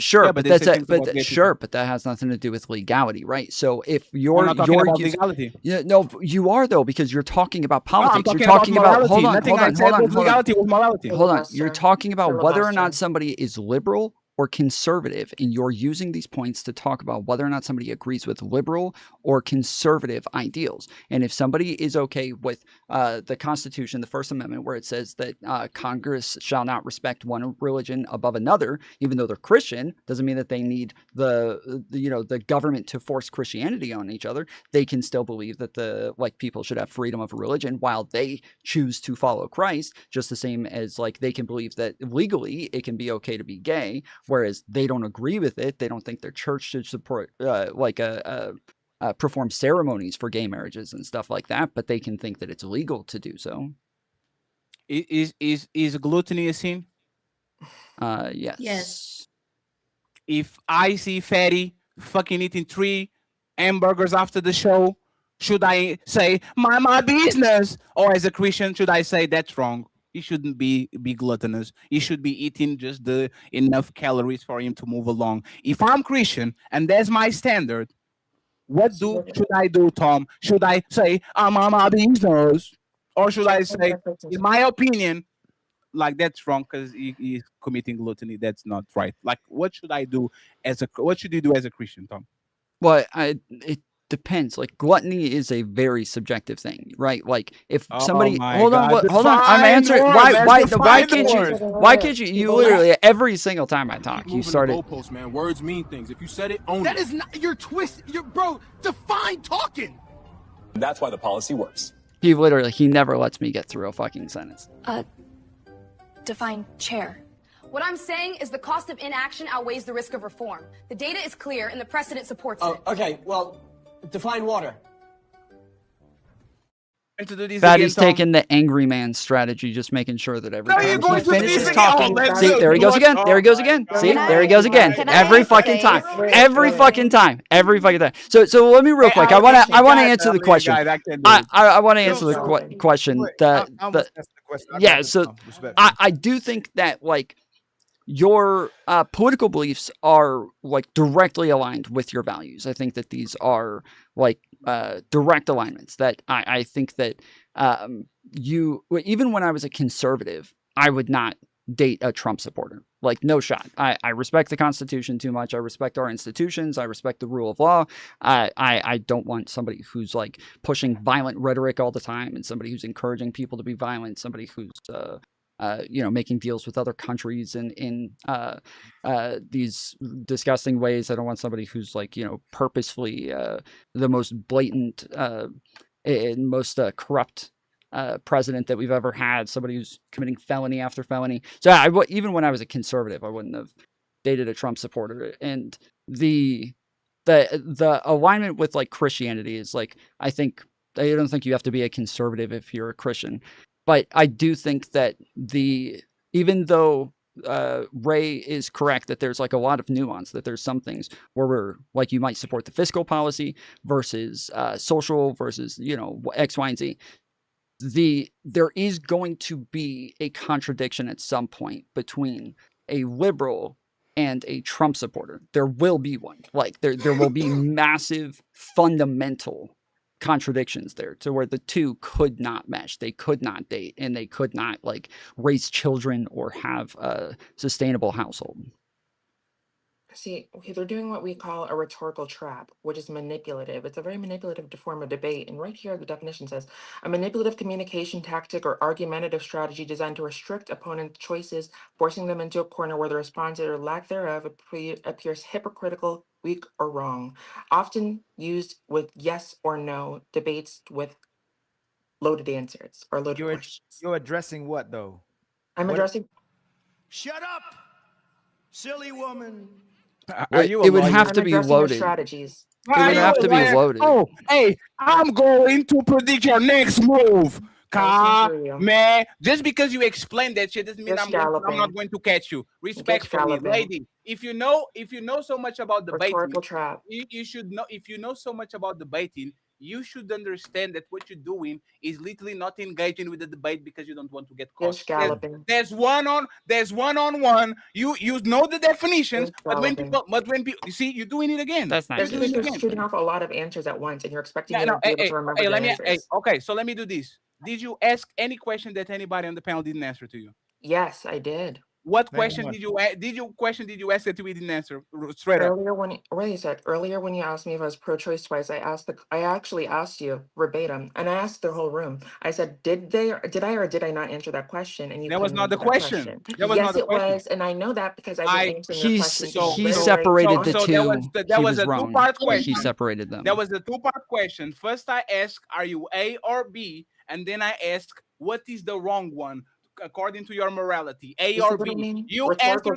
Sure, Yeah, but they that's say it. things But about gay sure, people. but that has nothing to do with legality, right? So if We're you're not talking about legality. Yeah, no, you are though, because you're talking about No, I'm politics. You're talking about talking about hold morality. on, Nothing I said was legality was morality. Hold on. You're talking about whether or Filibuster. not somebody is liberal or conservative, and you're using these points to talk about whether or not somebody agrees with liberal or conservative ideals. And if somebody is okay with the Constitution, the First Amendment, where it says that Congress shall not respect one religion above another, even though they're Christian, doesn't mean that they need the government to force Christianity on each other. They can still believe that people should have freedom of religion while they choose to follow Christ, just the same as like they can believe that legally it can be okay to be gay, whereas they don't agree with it. They don't think their church should support perform ceremonies for gay marriages and stuff like that, but they can think that it's illegal to do so. Is gluttony a sin? Yes. Yes. If I see Fatty fucking eating 3 hamburgers after the show, should I say my business? Or as a Christian, should I say that's wrong? He shouldn't be gluttonous. He should be eating just the enough calories for him to move along. If I'm Christian and that's my standard, should I do, Tom? Should I say I'm my business? Or should I say, in my opinion, like that's wrong because he's committing gluttony? That's not right. Like, what should I do what should you do as a Christian, Tom? Well, depends. Like gluttony is a very subjective thing, right? Like if Oh somebody my hold on, God. hold on, I'm Define answering. word. Why Let's define the word. why can't you literally every single time I talk, you Moving the started. goalposts, man. Words mean things. If you said it, own That it. is not your twist. Your bro, define talking. That's why the policy works. He never lets me get through a fucking sentence. Define chair. What I'm saying is the cost of inaction outweighs the risk of reform. The data is clear and the precedent supports it. Okay, well, define water. To do this Fatty's again, Tom. taking the angry man strategy, just making sure that every you're time going he to finishes this talking, again. Oh, see, there he goes again. There he goes again. See, there he goes again. Every fucking time. Every fucking time. Every fucking time. So let me real quick. I want to answer the question. I want to answer the question. Yeah. So I do think that like your political beliefs are like directly aligned with your values. I think that these are like direct alignments. That I think that you, even when I was a conservative, I would not date a Trump supporter. Like no shot. I respect the Constitution too much. I respect our institutions. I respect the rule of law. I don't want somebody who's like pushing violent rhetoric all the time and somebody who's encouraging people to be violent. Somebody who's making deals with other countries in these disgusting ways. I don't want somebody who's like, purposefully the most blatant and most corrupt president that we've ever had. Somebody who's committing felony after felony. So even when I was a conservative, I wouldn't have dated a Trump supporter. And the alignment with like Christianity is like, I don't think you have to be a conservative if you're a Christian. But I do think that even though Ray is correct that there's like a lot of nuance, that there's some things where we're like, you might support the fiscal policy versus social versus, X, Y, and Z. There is going to be a contradiction at some point between a liberal and a Trump supporter. There will be one. Like there will be massive fundamental contradictions there to where the two could not mesh. They could not date and they could not like raise children or have a sustainable household. See, okay, they're doing what we call a rhetorical trap, which is manipulative. It's a very manipulative form of debate. And right here, the definition says a manipulative communication tactic or argumentative strategy designed to restrict opponents' choices, forcing them into a corner where the response or lack thereof appears hypocritical, weak, or wrong. Often used with yes or no debates with loaded answers or loaded questions. You're addressing what though? I'm addressing. Shut up, silly woman. It would have to be loaded. Strategies. It would have to be loaded. Oh, hey, I'm going to predict your next move. Man, just because you explain that shit doesn't mean I'm not going to catch you. Respectfully, lady. If you know so much about debating, you should know. If you know so much about debating, you should understand that what you're doing is literally not engaging with the debate because you don't want to get caught. There's one-on-one. You know the definitions, but when people, you see, you're doing it again. That's not. You're shooting off a lot of answers at once, and you're expecting me to be able to remember the answers. Okay, so let me do this. Did you ask any question that anybody on the panel didn't answer to you? Yes, I did. What question did you ask that we didn't answer straight up? Earlier when you asked me if I was pro-choice twice, I actually asked you verbatim, and I asked the whole room. I said, did I or did I not answer that question? And you that was not the question. Yes, it was, and I know that because I've been answering your question. He separated the two. That was a two-part question. He separated them. That was a two-part question. First, I asked, "Are you A or B?" And then I asked, "What is the wrong one?" According to your morality, A or B. You answer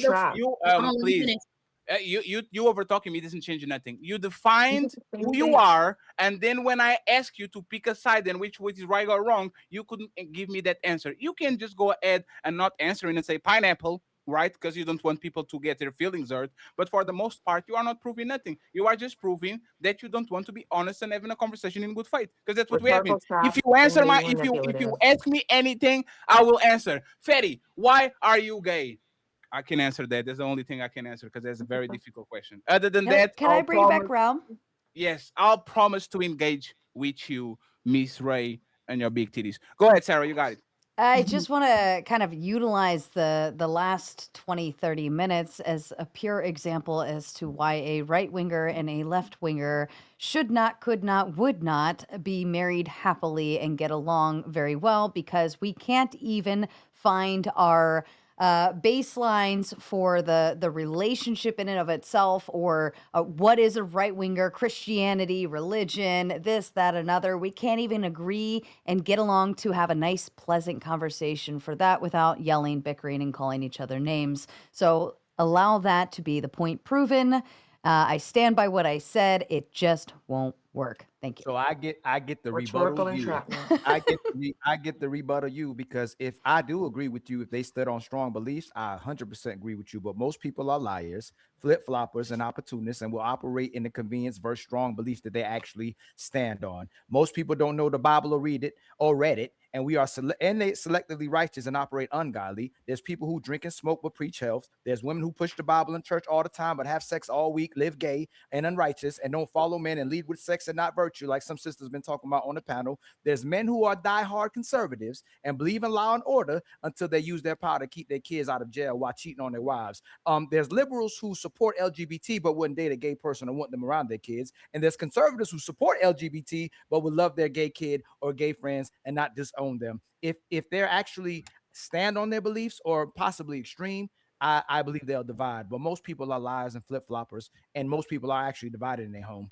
please. You over talking me doesn't change nothing. You defined who you are, and then when I ask you to pick a side and which is right or wrong, you couldn't give me that answer. You can just go ahead and not answering and say pineapple, right? Because you don't want people to get their feelings hurt. But for the most part, you are not proving nothing. You are just proving that you don't want to be honest and having a conversation in good faith. Because that's what we're having. If you answer if you ask me anything, I will answer. Fetty, why are you gay? I can answer that. That's the only thing I can answer because that's a very difficult question. Other than that, can I bring you back around? Yes, I'll promise to engage with you, Miss Ray, and your big titties. Go ahead, Sarah. You got it. I just want to kind of utilize the last 20, 30 minutes as a pure example as to why a right winger and a left winger should not, could not, would not be married happily and get along very well, because we can't even find our baselines for the relationship in and of itself, or what is a right winger, Christianity, religion, this, that, another. We can't even agree and get along to have a nice, pleasant conversation for that without yelling, bickering, and calling each other names. So allow that to be the point proven. I stand by what I said. It just won't work. Thank you. So I get the Rhetorical rebuttal you. entrapment. I get the rebuttal you, because if I do agree with you, if they stood on strong beliefs, I 100% agree with you. But most people are liars, flip-floppers, and opportunists, and will operate in the convenience versus strong beliefs that they actually stand on. Most people don't know the Bible or read it, and we are they selectively righteous and operate ungodly. There's people who drink and smoke but preach health. There's women who push the Bible in church all the time but have sex all week, live gay and unrighteous, and don't follow men and lead with sex and not virtue, like some sisters been talking about on the panel. There's men who are diehard conservatives and believe in law and order until they use their power to keep their kids out of jail while cheating on their wives. There's liberals who support LGBT but wouldn't date a gay person or want them around their kids. And there's conservatives who support LGBT but would love their gay kid or gay friends and not disown them. If they're actually stand on their beliefs or possibly extreme, I believe they'll divide. But most people are liars and flip-floppers, and most people are actually divided in their home.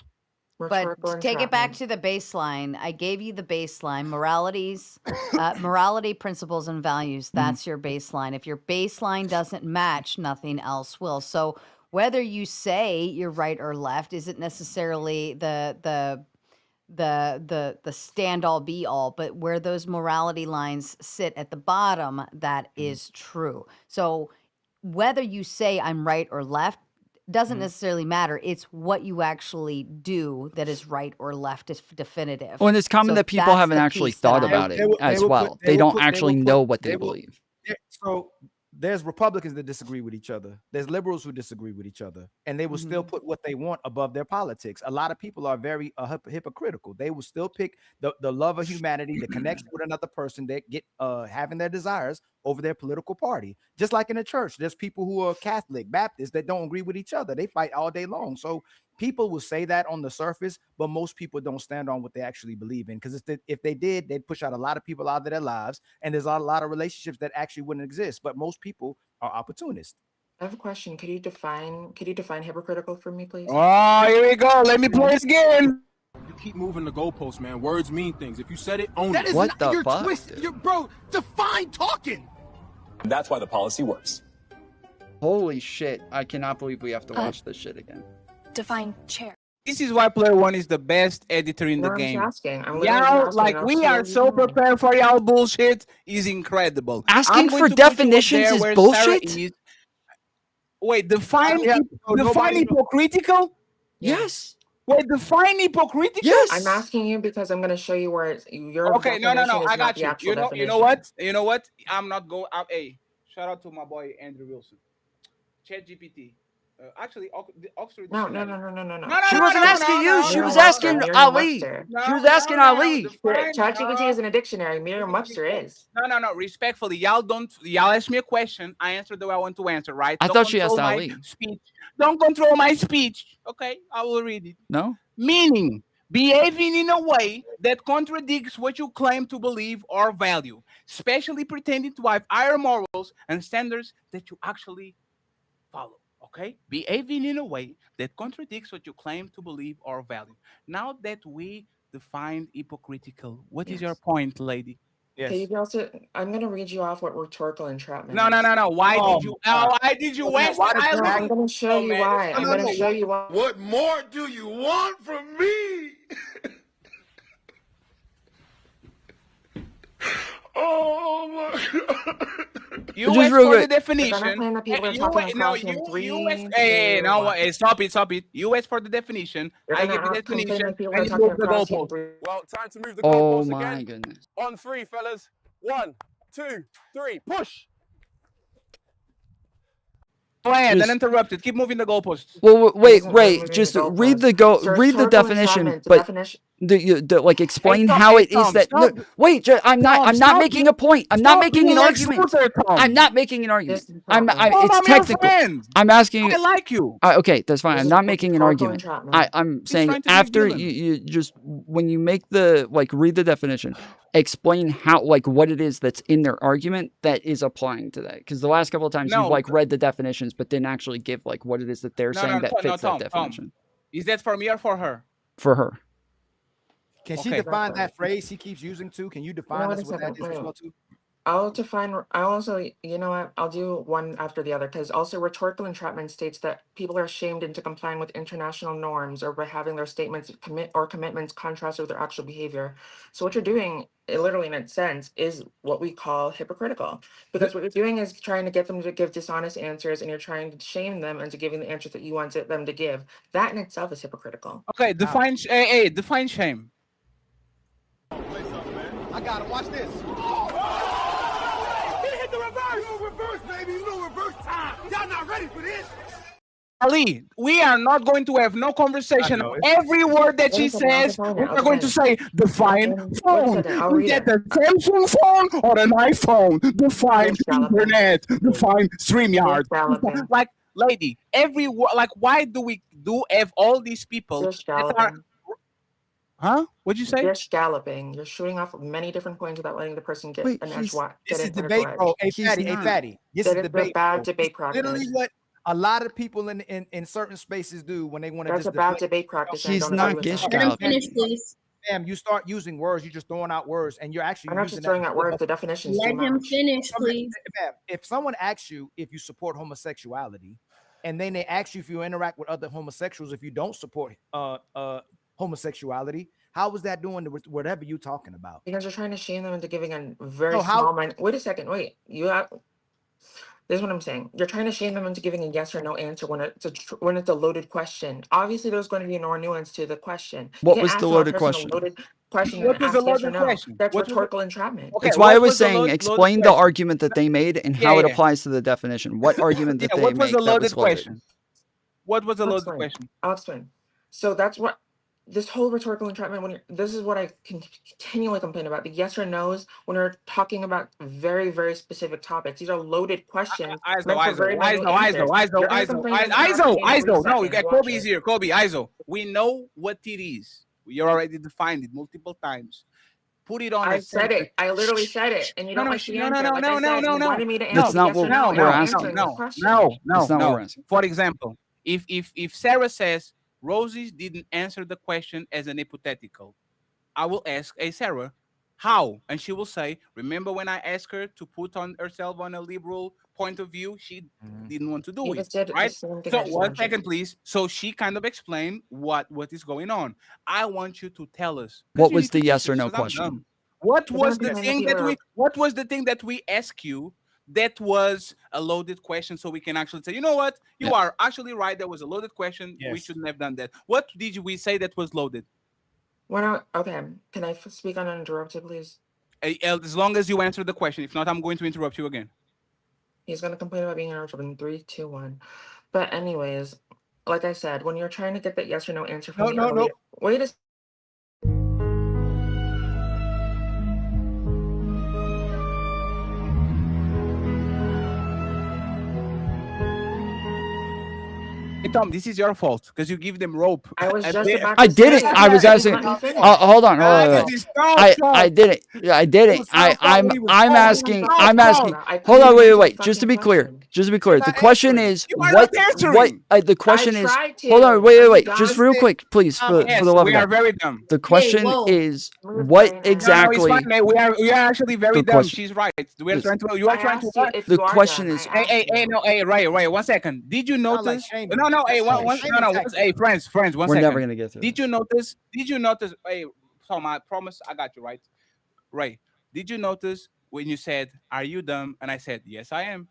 But to take it back to the baseline, I gave you the baseline, morality, principles, and values. That's your baseline. If your baseline doesn't match, nothing else will. So whether you say you're right or left isn't necessarily the stand all be all, but where those morality lines sit at the bottom, that is true. So whether you say I'm right or left doesn't necessarily matter. It's what you actually do that is right or left is definitive. Well, and it's common So that people that's haven't the actually piece that thought I- about it as well. They don't actually know what they believe. So there's Republicans that disagree with each other. There's liberals who disagree with each other, and they will still put what they want above their politics. A lot of people are very hypocritical. They will still pick the love of humanity, the connection with another person, that get having their desires over their political party. Just like in the church, there's people who are Catholic, Baptist that don't agree with each other. They fight all day long. So people will say that on the surface, but most people don't stand on what they actually believe in. Because if they did, they'd push out a lot of people out of their lives, and there's a lot of relationships that actually wouldn't exist. But most people are opportunists. I have a question. Could you define hypocritical for me, please? Oh, here we go. Let me play this again. You keep moving the goalposts, man. Words mean things. If you said it, own That it. is What not, the you're fuck, twisted. You're, bro, define talking. And that's why the policy works. Holy shit. I cannot believe we have to watch this shit again. Define chair. This is why Player One is the best editor in the No, I'm just game. asking. I'm literally Y'all, asking, like, I'll we see are what you so know. prepared for y'all bullshit. Is incredible. Asking I'm going for to put you up definitions there is where bullshit? Sarah is. Wait, define Yeah, so define nobody- hypocritical? Yes. Wait, define hypocritical? Yes. I'm asking you because I'm gonna show you where your Okay, no, definition is I not got the you. actual You know definition. what? You know what? I'm not going. Hey, shout out to my boy Andrew Wilson. ChatGPT. Actually, the Oxford No. Dictionary. She wasn't asking you. She was asking Ali. She was asking Ali. ChatGPT isn't a dictionary. Merriam-Webster is. No. Respectfully, y'all ask me a question. I answer the way I want to answer, right? I Don't thought she control asked my Ali. speech. Don't control my speech. Okay, I will read it. No? Meaning, behaving in a way that contradicts what you claim to believe or value, especially pretending to have higher morals and standards that you actually follow. Okay? Behaving in a way that contradicts what you claim to believe or value. Now that we defined hypocritical, what is your point, lady? Can you also? I'm gonna read you off what rhetorical entrapment No. is. Why did you waste it? No, I'm gonna show you why. I'm gonna show you why. What more do you want from me? Oh my God. You Just went real for the quick. definition. They're not playing the people that are talking across in three, Hey, two, no, one. stop it. You went for the definition. You're I gonna give the complain definition, that people and are you talking move the across in goalpost. three. Well, time to move the Oh goalposts my again. goodness. On three, fellas. 1, 2, 3. Push. Planned and Just- interrupted. Keep moving the goalposts. Well, wait. Moving Just the read goalposts. read the Rhetorical definition, entrapment, the but definition. Like explain how it is that. No, wait, I'm not making a point. I'm not making an argument. I'm not making an argument. It's technical. I'm asking. I like you. Okay, that's fine. I'm not making an argument. I'm saying after you just when you make the read the definition, explain how what it is that's in their argument that is applying to that. Because the last couple of times you've read the definitions but didn't actually give what it is that they're saying that fits that definition. Tom. Is that for me or for her? For her. Can she define that phrase he keeps using too? Can you define this what that is as well too? I'll also, you know what, I'll do one after the other, because also rhetorical entrapment states that people are shamed into complying with international norms or by having their statements commitments contrast with their actual behavior. So what you're doing, literally in a sense, is what we call hypocritical, because what you're doing is trying to get them to give dishonest answers, and you're trying to shame them into giving the answers that you want them to give. That in itself is hypocritical. Okay, define shame. I got it. Watch this. He hit the reverse. No reverse, baby. No reverse time. Y'all not ready for this. Ali, we are not going to have no conversation. Every word that she says, we are going to say define phone. We get the Samsung phone or an iPhone. Define internet. Define StreamYard. Like, lady, every word. Like, why do we have all these people that are? Huh? What'd you say? You're scalloping. You're shooting off many different points without letting the person get an edge. This is debate, bro. Hey, Fatty. This is debate. Bad debate practice. Literally what a lot of people in certain spaces do when they want to. That's a bad debate practice. He's not getting finish, please. Ma'am, you start using words. You're just throwing out words, and you're actually. I'm not just throwing out words. The definitions. Let him finish, please. Ma'am, if someone asks you if you support homosexuality, and then they ask you if you interact with other homosexuals, if you don't support homosexuality. How was that doing with whatever you're talking about? Because you're trying to shame them into giving a very small mind. Wait a second. Wait. This is what I'm saying. You're trying to shame them into giving a yes or no answer when it's a loaded question. Obviously, there's going to be more nuance to the question. What was the loaded question? What was the loaded question? That's rhetorical entrapment. That's why I was saying explain the argument that they made and how it applies to the definition. What argument that they made? What was the loaded question? What was the loaded question? I'll explain. So that's what. This whole rhetorical entrapment, this is what I continually complain about. The yes or no's when we're talking about very, very specific topics. These are loaded questions. ISO. No, Kobe is here. Kobe, ISO. We know what it is. We already defined it multiple times. Put it on. I said it. I literally said it. And you don't like the answer. No. You wanted me to answer. That's not what we're asking. No. For example, if Sarah says, Rosie didn't answer the question as an hypothetical, I will ask, hey, Sarah, how? And she will say, remember when I asked her to put on herself on a liberal point of view, she didn't want to do it, right? So 1 second, please. So she kind of explained what is going on. I want you to tell us. What was the yes or no question? What was the thing that we asked you that was a loaded question, so we can actually say, you know what, you are actually right. There was a loaded question. Yes. We shouldn't have done that. What did we say that was loaded? Okay, can I speak uninterrupted, please? As long as you answer the question. If not, I'm going to interrupt you again. He's going to complain about being interrupted in 3, 2, 1. But anyways, like I said, when you're trying to get that yes or no answer from me, wait a Hey, Tom, this is your fault because you give them rope. I was just about I did it. I was asking. Hold on. I did it. I did it. I'm asking. Hold on. Wait. Just to be clear. The question is what? The question is. Hold on. Wait. Just real quick, please. For the love of God. We are very dumb. The question is what exactly? We are actually very dumb. She's right. We are trying to. You are trying to. The question is. Hey, Ray. 1 second. Did you notice? No. Hey, hey, friends. 1 second. We're never gonna get through. Did you notice? Hey, Tom, I promise I got you right. Ray, did you notice when you said, "Are you dumb?" and I said, "Yes, I am."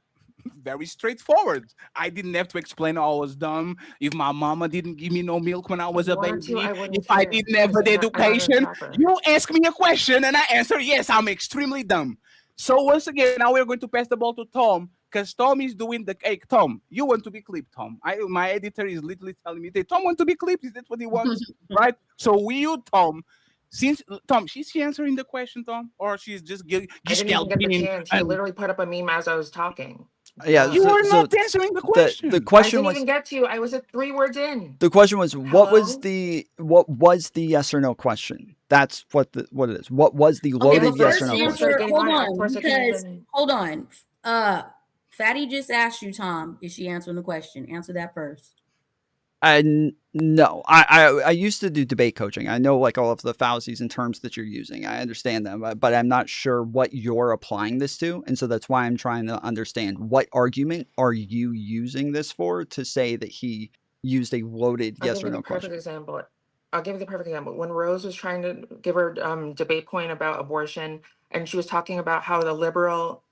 Very straightforward. I didn't have to explain I was dumb. If my mama didn't give me no milk when I was a baby, if I didn't have the education, you ask me a question and I answer, yes, I'm extremely dumb. So once again, now we're going to pass the ball to Tom because Tom is doing the cake. Tom, you want to be clipped, Tom. My editor is literally telling me that Tom want to be clipped. Is that what he wants? Right? So you, Tom, since Tom, she's answering the question, Tom, or she's just I didn't even get the scalping chance. He literally put up a meme as I was talking. Yeah, you so, are so not answering the question. the I question didn't was even get to. I was at 3 words in. the question was what was Hello? the yes or no question? That's what it is. What was the Okay, loaded but yes first or no answer. question? Hold on, because hold on. Fatty just asked you, Tom. Is she answering the question? Answer that first. No, I used to do debate coaching. I know like all of the fallacies and terms that you're using. I understand them, but I'm not sure what you're applying this to, and so that's why I'm trying to understand what argument are you using this for to say that he used a loaded I'll yes give or you the no perfect question. example. I'll give you the perfect example. When Rose was trying to give her debate point about abortion, and she was talking about how the liberal,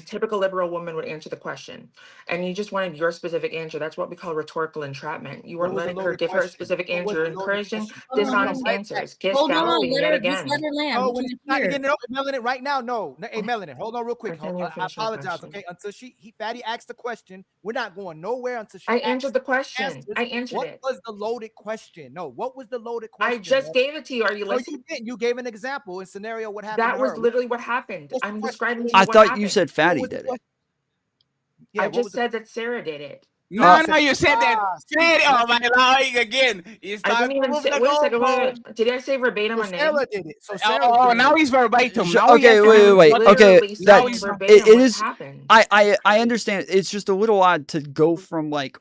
typical liberal woman would answer the question, and you just wanted your specific answer. That's what we call rhetorical entrapment. You What weren't was the letting her loaded give her a question? specific What was answer, the loaded encouraging question? Hold on, dishonest hold on. answers. Gish Hold on, galloping let yet her just let again. her land. No, We when can't she's not hear. getting it, Melanin, right now, no. Hey, Melanin, hold on real quick. I can't even I finish my apologize, question. okay? Until Fatty asked the question, we're not going nowhere until she I asks answered the question. answers. I answered What it. was the loaded question? No, what was the loaded I question? just gave it to you. Are you No, listening? you didn't. You gave an example and scenario what happened That to was her. literally what happened. What's the I'm question? describing to I you what thought you happened. said What Fatty was the did it. question? Yeah, I what was just the said that Sarah did it. No, said, you said that. Say it. Oh my lying again. It's I time didn't to even move say. the Wait a second. goalpost. Did I say verbatim So a name? Sarah did it. So Sarah Oh, did now it. he's verbatim. Now he Okay, has to wait, do wait, wait. Okay, Literally now saying he's verbatim it what is. happened. I understand. It's just a little odd to go from like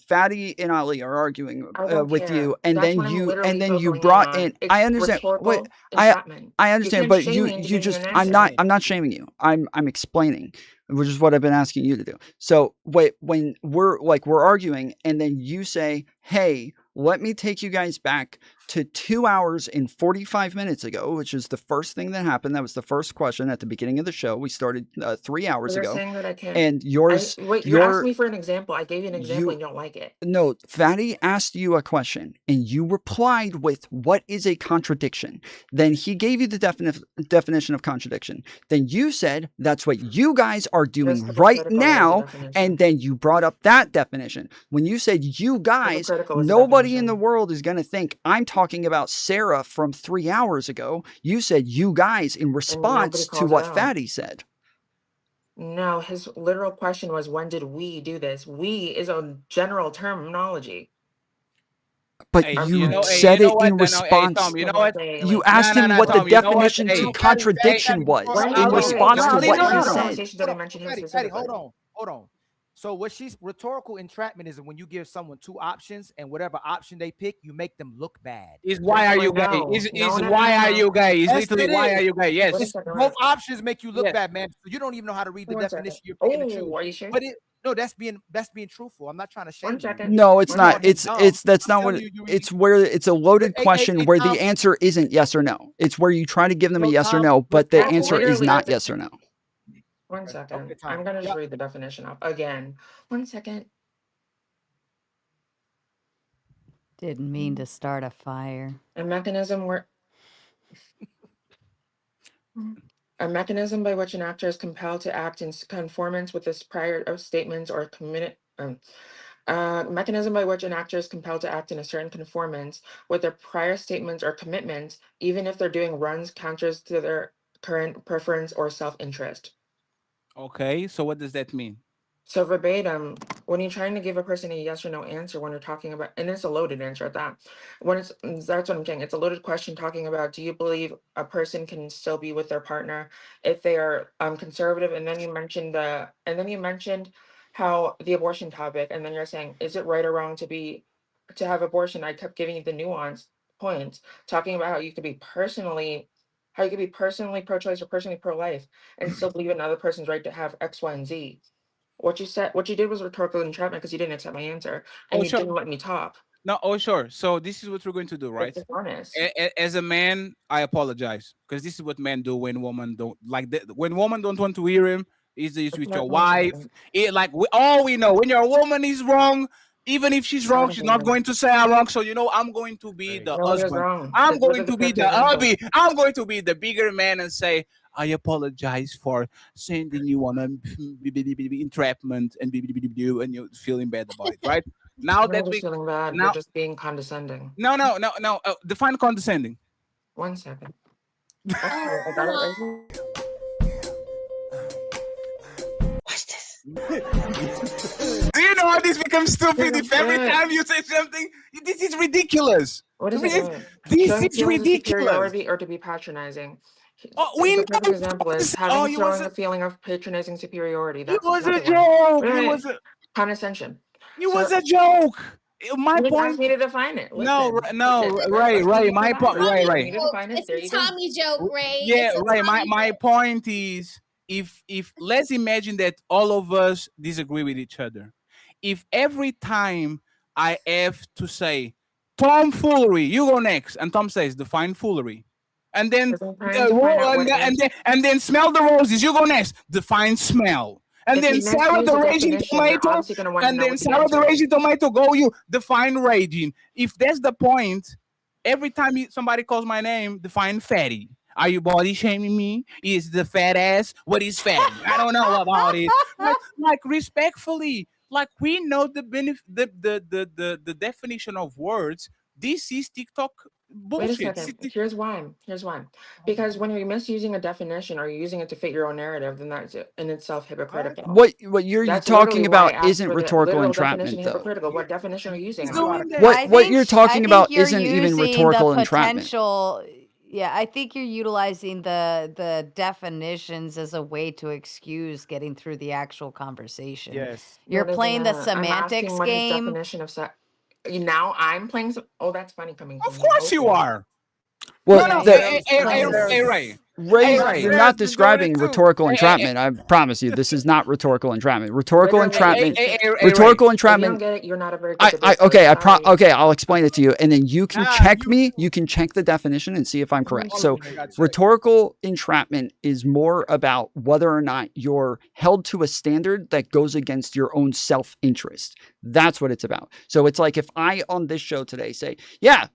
Fatty and Ali are arguing I don't with care. you, and That's then what I'm you literally focusing in brought on. in. It's I understand. Wait, rhetorical entrapment. I You understand, can't but shame me into you giving you just an I'm answer. not shaming you. I'm explaining, which is what I've been asking you to do. So wait, when we're arguing, and then you say, "Hey, let me take you guys back to 2 hours and 45 minutes ago," which is the first thing that happened. That was the first question at the beginning of the show. We started 3 hours You're ago, saying that I can't. and yours, Wait, you're asking me for an example. I gave you an example you and you don't like it. no, Fatty asked you a question and you replied with what is a contradiction. Then he gave you the definition of contradiction. Then you said that's what you guys are doing right Hypocritical is a now. definition. And then you brought up that definition. When you said you guys, Hypocritical is a nobody in the definition. world is going to think I'm talking about Sarah from 3 hours ago. You said you guys in And nobody response to calls it what out. Fatty said. No, his literal question was, when did we do this? We is a general terminology. But Hey, you hey, said you know it what? in No, hey, response. Tom, you know what? You asked him No, what the Tom, you know what? definition to Hey, contradiction was When in did response to no, what no, he no, said. conversation that I mentioned him Fatty, specifically. hold on. So what she's rhetorical entrapment is when you give someone two options and whatever option they pick, you make them look bad. Is why are you gay? Is why are you gay? Is Yes, literally it why are is. you gay? Yes. It's, both options make you look Yes. bad, man. So you don't even know how to read the One second. definition. You're picking and Oh, choose. are you sure? But no, that's being truthful. I'm not trying to shame you. No, it's You not. called him dumb. That's I'm not what telling you, it's where it's a loaded question where Tom, the answer isn't yes or no. It's where you try to give them a so yes or Tom, no, but the That's answer is literally not what the yes or no. One second. Okay, Tom. I'm gonna just read the definition up again. 1 second. Didn't mean to start a fire. A mechanism where a mechanism by which an actor is compelled to act in conformance with his prior statements or committed. Mechanism by which an actor is compelled to act in a certain conformance with their prior statements or commitments, even if they're doing runs counters to their current preference or self-interest. Okay, so what does that mean? So verbatim, when you're trying to give a person a yes or no answer, when you're talking about, and it's a loaded answer at that, that's what I'm saying. It's a loaded question talking about, do you believe a person can still be with their partner if they are conservative? And then you mentioned how the abortion topic, and then you're saying, is it right or wrong to have abortion? I kept giving you the nuanced points, talking about how you could be personally pro-choice or personally pro-life and still believe in another person's right to have X, Y, and Z. What you did was rhetorical entrapment because you didn't accept my answer and Oh, you sure. didn't let me talk. No, oh sure. So this is what we're going to do, right? That's honest. As a man, I apologize because this is what men do when women don't like. When women don't want to hear him, is this with your wife? All we know when your woman is wrong, even if she's wrong, she's not going to say I'm wrong. So I'm going to be the No one is husband. wrong. I'm Look going at to the be perfect the example. hubby. I'm going to be the bigger man and say I apologize for sending you on a entrapment and you're feeling bad about it, right? Now You're that not just we feeling bad. You're now just being condescending. no. Define condescending. 1 second. Oh, Actually, I got it right here. Do you know how this becomes stupid if every Shit. time you say something? This is ridiculous. What is This it? this Showing is feelings of ridiculous. superiority or to be patronizing. We The perfect know. example is having It was showing a feeling of patronizing superiority. it That's was a another one. joke. Wait, It wait. was a Condescension. it So was a joke. My you didn't ask point. me to define it. No, Listen, no, listen. right. Let's keep My point. providing. Right, You want right. me to define it? it's There a you go. Tommy joke, Ray. Yeah, It's a right. Tommy My joke. point is, if let's imagine that all of us disagree with each other. If every time I have to say Tom Foolery, you go next, and Tom says define foolery, and then Because I'm trying to find out what answer. and then smell the roses, you go next, define smell. And If then you next Sarah use the a Raging definition, you're Tomato, obviously going to want to and know then what the Sarah the answer is. Raging Tomato go, you define raging. If that's the point, every time somebody calls my name, define fatty. Are you body shaming me? Is the fat ass? What is fatty? I don't know about it. Like respectfully, like we know the the definition of words. This is TikTok Wait a bullshit. second. Here's why. Here's why. Because when you're misusing a definition or you're using it to fit your own narrative, then that's in itself hypocritical. What you're That's talking literally why I about asked isn't for the rhetorical literal entrapment, definition though. hypocritical. What definition are you using? What you're talking about you're isn't even using rhetorical the entrapment. potential. Yeah, I think you're utilizing the definitions as a way to excuse getting through the actual conversation. Yes. You're No, it playing the doesn't matter. I'm semantics asking what his game. definition of now I'm playing oh, that's funny coming from Of me. course you Okay. are. Well, No, the, hey, Ray. Ray, Hey, Ray. you're not describing rhetorical Hey, entrapment. I promise you, this is not rhetorical entrapment. Rhetorical Literally, entrapment. Ray. Rhetorical If you don't entrapment. get it, you're not a very good Okay, debater. okay, I'll explain it to you, and then you can check me. You can check the definition and see if I'm correct. So, rhetorical entrapment is more about whether or not you're held to a standard that goes against your own self-interest. That's what it's about. So it's like if I on this show today say, yeah,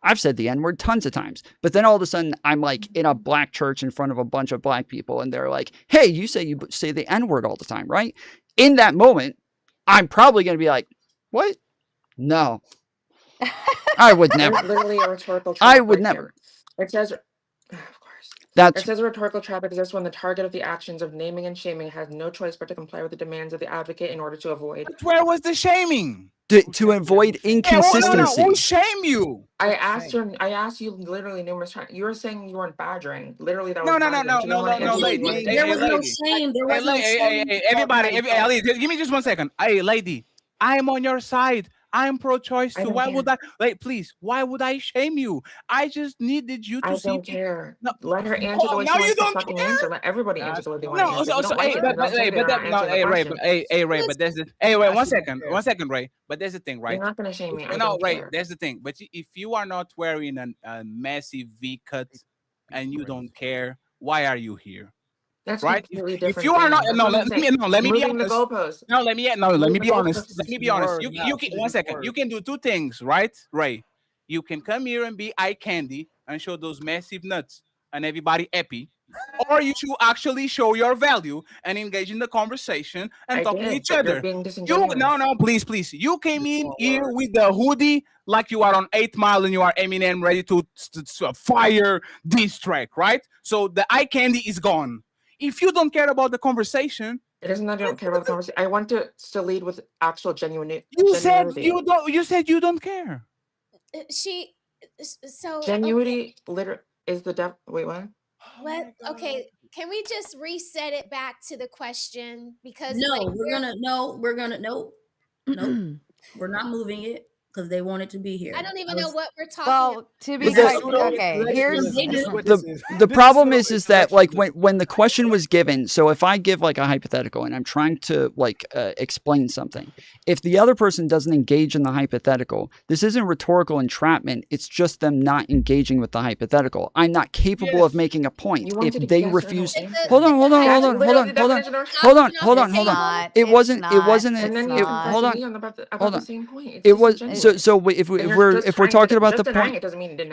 I've said the N-word tons of times, but then all of a sudden I'm like in a black church in front of a bunch of black people, and they're like, hey, you say the N-word all the time, right? In that moment, I'm probably going to be like, what? No, I would never. There's literally a rhetorical trap. I would right never. Here. It says, That's it says a rhetorical trap exists when the target of the actions of naming and shaming has no choice but to comply with the demands of the advocate in order to avoid. Where was the shaming? to avoid inconsistency. Who shame you? I asked you literally numerous times. You were saying you weren't badgering. Literally, that was No, badgering. lady. There was no shame. There was no shame. Everybody, give me just 1 second. Hey, lady, I'm on your side. I'm pro-choice too. Why would I? Please, why would I shame you? I just needed you to I see. don't care. No. Let her answer the way Now she you wants to don't fucking care? answer. Let everybody answer the way they want to No, answer. so hey, Ray, but there's the Ray, 1 second, Ray. But there's the thing, right? You're not gonna shame me. I No, don't Ray, care. there's the thing. But if you are not wearing a massive V cut and you don't care, why are you here? That's right. completely If different. you are not, thing. no, That's let what I'm me be saying. Moving the honest. goalposts. Let me Moving be the honest. goalposts Let me is be honest. word You now. can 1 second. You can do two things, right, Ray? You can come here and be eye candy and show those massive nuts and everybody happy, or you should actually show your value and engage in the conversation and talk to each but you're other. being disingenuous. No, please. You came in here with the hoodie like you are on 8 Mile and you are Eminem ready to fire this track, right? So the eye candy is gone. If you don't care about the conversation, it isn't that I don't care about the conversation. I want to still lead with actual genuinity. You said you don't. You said you don't care. Genuinity literally is the depth. Wait, what? Okay, can we just reset it back to the question? Because no, we're not moving it because they want it to be here. I don't even know what we're talking Well, to be Because- quite okay, here's the problem is that like when the question was given, so if I give like a hypothetical and I'm trying to like explain something, if the other person doesn't engage in the hypothetical, this isn't rhetorical entrapment. It's just them not engaging with the hypothetical. I'm not capable of making a point if they refuse. Hold on. It wasn't. Hold on. It was so if we're talking about the point,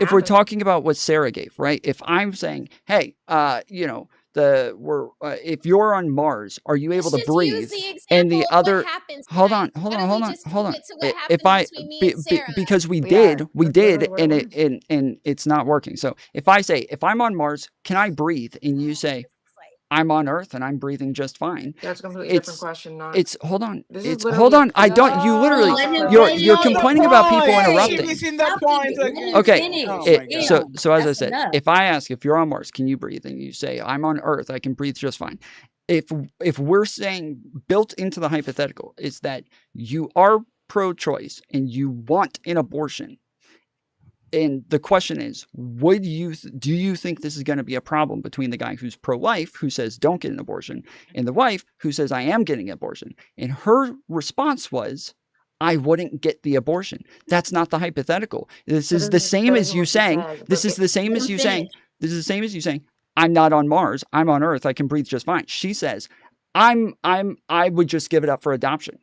if we're talking about what Sarah gave, right? If I'm saying, hey, if you're on Mars, are you able Let's to just use breathe? the And example the of what other, happens, hold guys. on, hold Why on, don't we hold on, just hold keep on. it to what If happens between me and Sarah? Because we We are. did, That's literally what and it was. and it's not working. So if I say, if I'm on Mars, can I breathe? And you say, I'm on Earth and I'm breathing just fine. That's a completely different question. Not. Hold on. This is It's literally hold a on. I don't. paycheck. You literally. Let him You're finish. complaining about people She interrupting. missing the point Let again. him Okay. finish. Oh my God. So as I That's said, enough. if I ask if you're on Mars, can you breathe? And you say, I'm on Earth, I can breathe just fine. If we're saying built into the hypothetical is that you are pro-choice and you want an abortion, and the question is, do you think this is going to be a problem between the guy who's pro-life, who says don't get an abortion, and the wife who says I am getting an abortion? And her response was, I wouldn't get the abortion. That's not the hypothetical. This is the same as you saying, this is the same as you saying, I'm not on Mars, I'm on Earth, I can breathe just fine. She says, I would just give it up for adoption.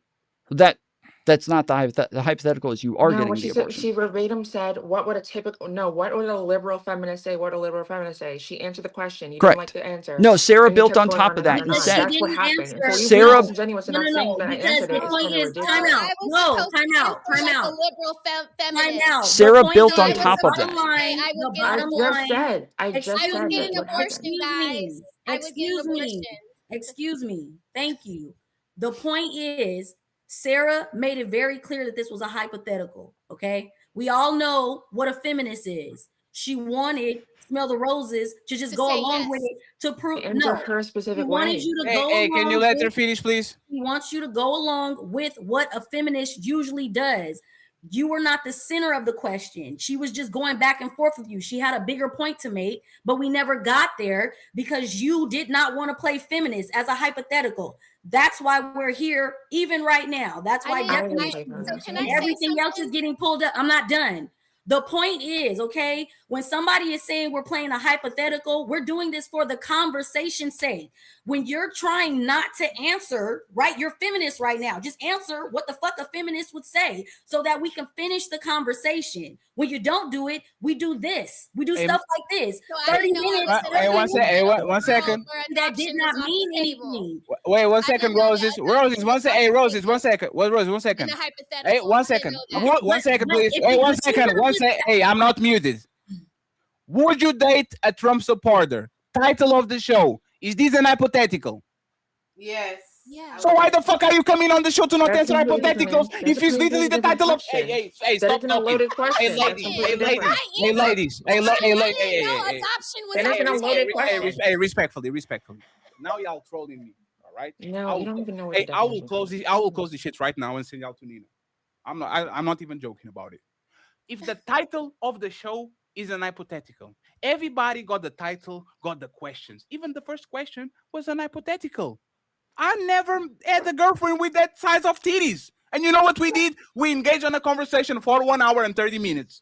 That's not the hypothetical is you are No, getting what the she said, abortion. she verbatim said, what would a liberal feminist say? What would a liberal feminist say? She answered the question. You didn't like Correct. the answer. No, Sarah And you built kept on going top on of and on that and and on. said, That's what happened. And for you Sarah, being disingenuous and not saying that I because answered the it is point kind of is, ridiculous. time out. I was No, supposed time to out, answer time like a out. liberal Time feminist. out. Sarah The point built on is, top the of bottom that. line, I was the getting bottom abortion. line. I just I was said getting that's what abortion, happened. guys. I was getting abortion. Excuse me. Thank you. The point is, Sarah made it very clear that this was a hypothetical. Okay, we all know what a feminist is. She wanted Smell the Roses to just go along with it to prove Answer no. her She specific wanted way. you to Hey, go can you along let with. her finish, please? He wants you to go along with what a feminist usually does. You were not the center of the question. She was just going back and forth with you. She had a bigger point to make, but we never got there because you did not want to play feminist as a hypothetical. That's why we're here, even right now. That's why definitions and everything else is getting pulled up. I'm not done. The point is, okay, when somebody is saying we're playing a hypothetical, we're doing this for the conversation's sake. When you're trying not to answer, right, you're feminist right now. Just answer what the fuck a feminist would say so that we can finish the conversation. When you don't do it, we do this. We do stuff like this. So 30 minutes. Hey, one second. That did not mean anything. Wait, 1 second, Roses. Roses, one second. Hey, Roses, 1 second. What, Roses, 1 second. Hey, 1 second. 1 second, please. Hey, 1 second. Hey, I'm not muted. Would you date a Trump supporter? Title of the show. Is this an hypothetical? Yes. Yeah. So why the fuck are you coming on the show to not That's answer completely different, hypotheticals man. if That's a it's literally completely the different title of question. hey, That stop isn't a talking. loaded question. Hey That's ladies, completely hey different. ladies, hey Adoption was That isn't a loaded question. hey, respectfully. Now y'all trolling me, all right? No, you don't even know what Hey, the I will definition close this. I will close this shit right now and send y'all to Nina. I'm not even joking about it. If the title of the show is an hypothetical, everybody got the title, got the questions. Even the first question was an hypothetical. I never had a girlfriend with that size of titties. And you know what we did? We engaged on a conversation for 1 hour and 30 minutes.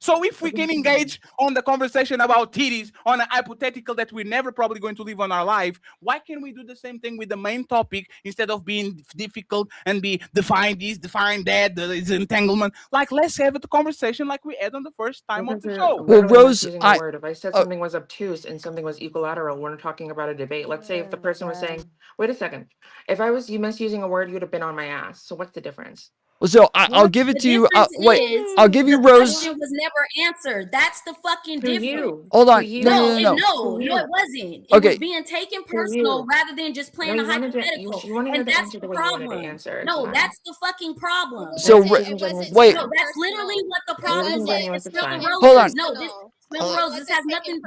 So if we can engage on the conversation about titties on a hypothetical that we're never probably going to live on our life, why can't we do the same thing with the main topic instead of being difficult and be define this, define that, the entanglement? Like, let's have a conversation like we had on the first time of the show. Well, Rose, using a word. If I said something was obtuse and something was equilateral, we're talking about a debate. Let's say if the person was saying, wait a second, if I was misusing a word, you'd have been on my ass. So what's the difference? So I'll give it to you. Wait, I'll give you The Rose. question was never answered. That's the fucking difference. Hold on. No, No. it wasn't. It Okay. was being taken personal rather than just playing a hypothetical. And that's the problem. No, that's the fucking problem. So wait. No, that's literally what the problem was. Hold on. No, this has nothing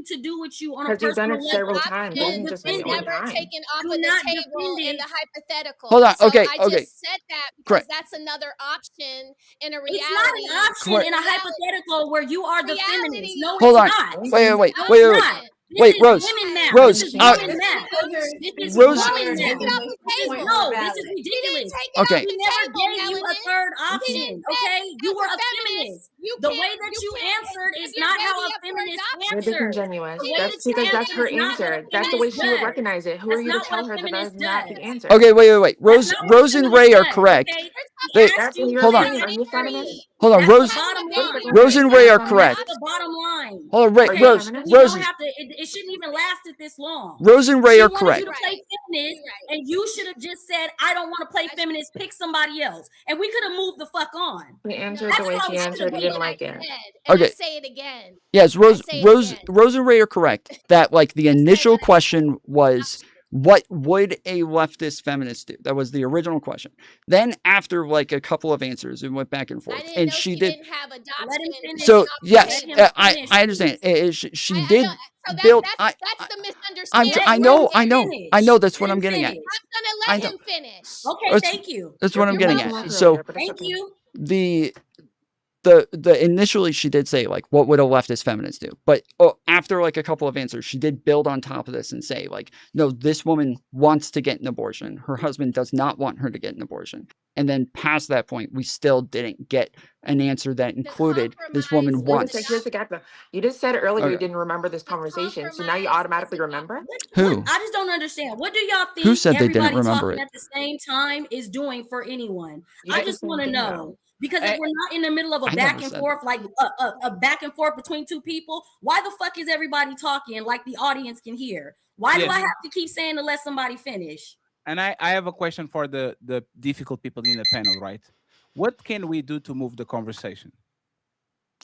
to do with you on a Because you've done personal it several level. times. It Don't isn't just defend me one it. time. Taken off Do of the not table defend in it. the hypothetical. Hold on, So okay, I okay. just said that because Correct. that's another option in a reality. It's not an option in a hypothetical where you are the feminist. No, Hold it's on. not. Wait. No, it's not. This Wait, is Rose. women math. Rose. This is women math. This is Rose. women math. This is ridiculous. Okay. He never gave you a third option. Okay, you were a feminist. The way that you answered is not how a feminist You're answers. disingenuous. The way That's that you because that's answer her is not what a answer. That's the way feminist she would does. recognize it. Who are That's you to not tell what her a that that is feminist not the does. answer? Okay, wait. Rose and Ray are correct. That's in your Hold on. opinion. Are you a feminist? Hold on. That's Rose. the bottom line. Rose and Ray are correct. That's the bottom line. time. Hold on, Ray, Are you a Rose, feminist? We Rose, don't have to. It shouldn't even lasted this long. Rose and Ray She are wanted correct. you to play feminist, and you should have just said, "I don't want to play feminist. Pick somebody else," and we could have moved the fuck on. She answered That's the way how she we should answered. have You done didn't it. like it. And I Okay. say it again. Yes, Rose, say it Rose, again. Rose and Ray are correct. That like the initial question was, what would a leftist feminist do? That was the original question. Then after like a couple of answers, it went back and forth, and she did. Didn't have adoption. Let him finish. So yes, Let him I finish, understand. She I did don't. So build. that's the misunderstanding. Let I him know. finish. That's what Let I'm him getting at. finish. I'm gonna I let know. him finish. Okay, That's- thank you. That's what I'm You're getting welcome at. earlier, So but it's Thank okay. you. the initially she did say like, what would a leftist feminist do? But after like a couple of answers, she did build on top of this and say like, no, this woman wants to get an abortion. Her husband does not want her to get an abortion. And then past that point, we still didn't get an answer that included this woman wants. Here's the gap though. You just said earlier you Okay. didn't remember this conversation, so now you automatically remember. Who? I just don't understand. What do y'all think Who said they didn't everybody remember talking it? at the same time is doing for anyone? You I did the just same want to thing, know. though. Because if we're not in the middle of a I back never and said forth, like a back and forth between two people, why the fuck is everybody talking like the audience can hear? Why do Yes. I have to keep saying to let somebody finish? And I have a question for the difficult people in the panel, right? What can we do to move the conversation?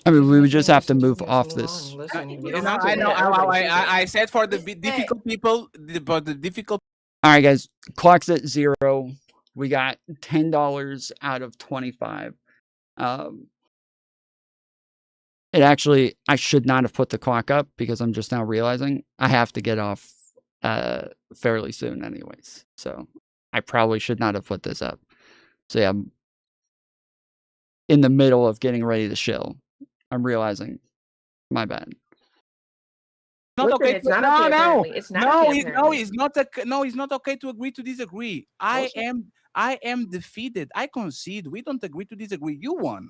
I mean, we would just have to move off Move this. on. Listen, you You don't know, have to I admit know. it. Everybody sees it. I said for the difficult people, but the difficult. All right, guys. Clock's at 0. We got $10 out of 25. It actually, I should not have put the clock up because I'm just now realizing I have to get off fairly soon, anyways. So I probably should not have put this up. So yeah, I'm in the middle of getting ready to shill. I'm realizing, my bad. Not Listen, okay. it's not okay, apparently. It's not okay, apparently. It's not. No, it's not okay to agree to disagree. I am defeated. I concede. We don't agree to disagree. You won.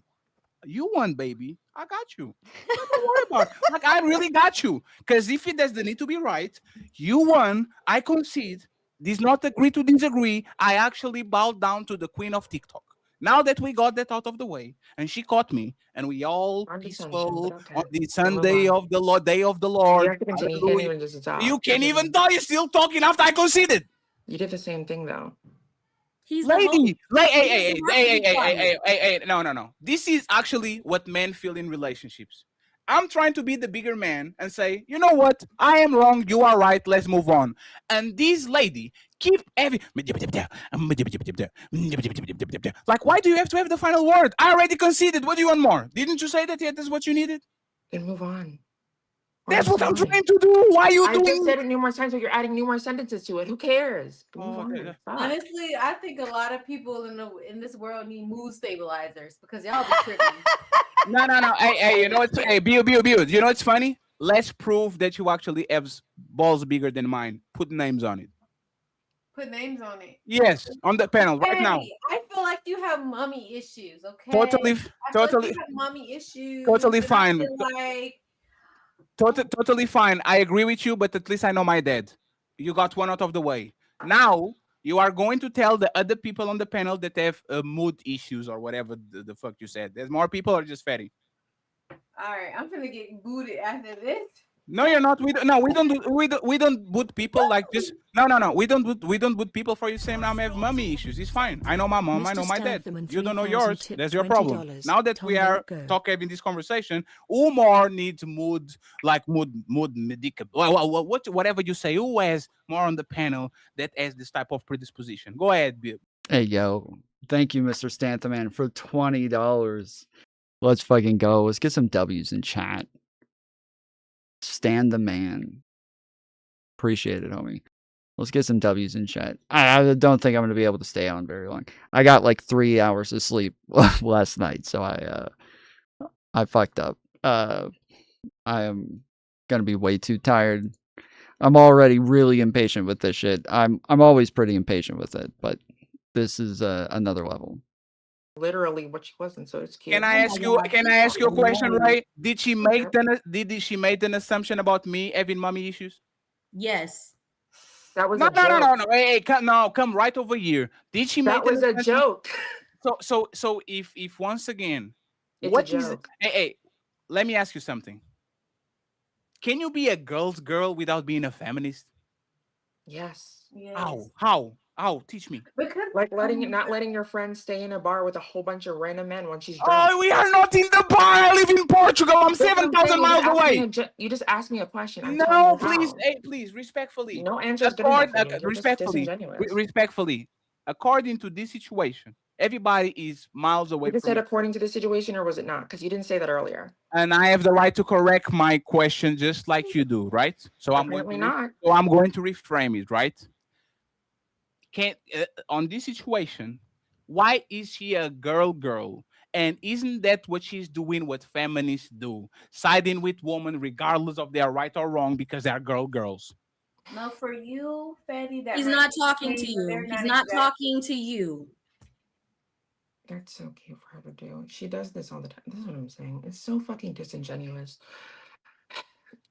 You won, baby. I got you. Don't worry about it. Like, I really got you. Because if it does the need to be right, you won. I concede. This not agree to disagree. I actually bowed down to the queen of TikTok. Now that we got that out of the way, and she caught me, and we all peaceful on the Sunday of the Lord, day of the Lord. You have to continue. You can't even just talk. You can't even talk. You're still talking after I conceded. You did the same thing though. He's Lady, hey, hey, no. This is actually what men feel in relationships. I'm trying to be the bigger man and say, you know what? I am wrong. You are right. Let's move on. And this lady keep having like, why do you have to have the final word? I already conceded. What do you want more? Didn't you say that yet? That's what you needed? Then move on. That's what I'm trying to do. Why are you I doing? just said it numerous times, but you're adding numerous sentences to it. Who cares? Move on. Fuck. Honestly, I think a lot of people in this world need mood stabilizers because y'all be tripping. No. Hey, you know what's Bill. You know what's funny? Let's prove that you actually have balls bigger than mine. Put names on it. Put names on it. Yes, on the panel right now. I feel like you have mommy issues. Okay. Totally. I feel like you have mommy issues. Totally and I fine. feel like Totally fine. I agree with you, but at least I know my dad. You got one out of the way. Now you are going to tell the other people on the panel that they have mood issues or whatever the fuck you said. There's more people or just fatty. all right, I'm gonna get booted after this. No, you're not. We don't boot people like this. No. We don't boot people for you saying I have mommy issues. It's fine. I know my mom. I know my dad. You don't know yours. That's your problem. Now that we are having this conversation, who more needs mood medical? Whatever you say. Who has more on the panel that has this type of predisposition? Go ahead, Bill. Hey, yo. Thank you, Mr. Stanthaman, for $20. Let's fucking go. Let's get some W's in chat. Stand the man. Appreciate it, homie. Let's get some W's in chat. I don't think I'm going to be able to stay on very long. I got like 3 hours of sleep last night, so I fucked up. I am going to be way too tired. I'm already really impatient with this shit. I'm always pretty impatient with it, but this is another level. Literally what she wasn't, so it's cute. Can I ask you a question, right? Did she make an assumption about me having mommy issues? Yes. That was no. Hey, come right over here. Did she make that was a joke? So if once again, it's what a is joke. Hey, let me ask you something. Can you be a girl's girl without being a feminist? Yes. How? How? Teach me. Because Like not letting your friend stay in a bar with a whole bunch of random men when she's drunk. Oh, we are not in the bar. I live in Portugal. I'm That's what I'm saying. 7,000 miles away. You just asked me a question. I'm telling No, you please, how. hey, please, respectfully. No answer is good enough for you. You're just Respectfully, disingenuous. respectfully. According to this situation, everybody is miles away You just from said each according to the situation, or was it not? Because you didn't say that earlier. and I have the right to correct my question just like you do, right? So Apparently not. I'm going to reframe it, right? Can't on this situation, why is she a girl? And isn't that what she's doing? What feminists do, siding with women regardless of their right or wrong because they are girls. no, for you, Fatty, that He's might not be talking okay, to but you. they're He's not not exactly. talking to you. That's so cute for her to do. She does this all the time. This is what I'm saying. It's so fucking disingenuous.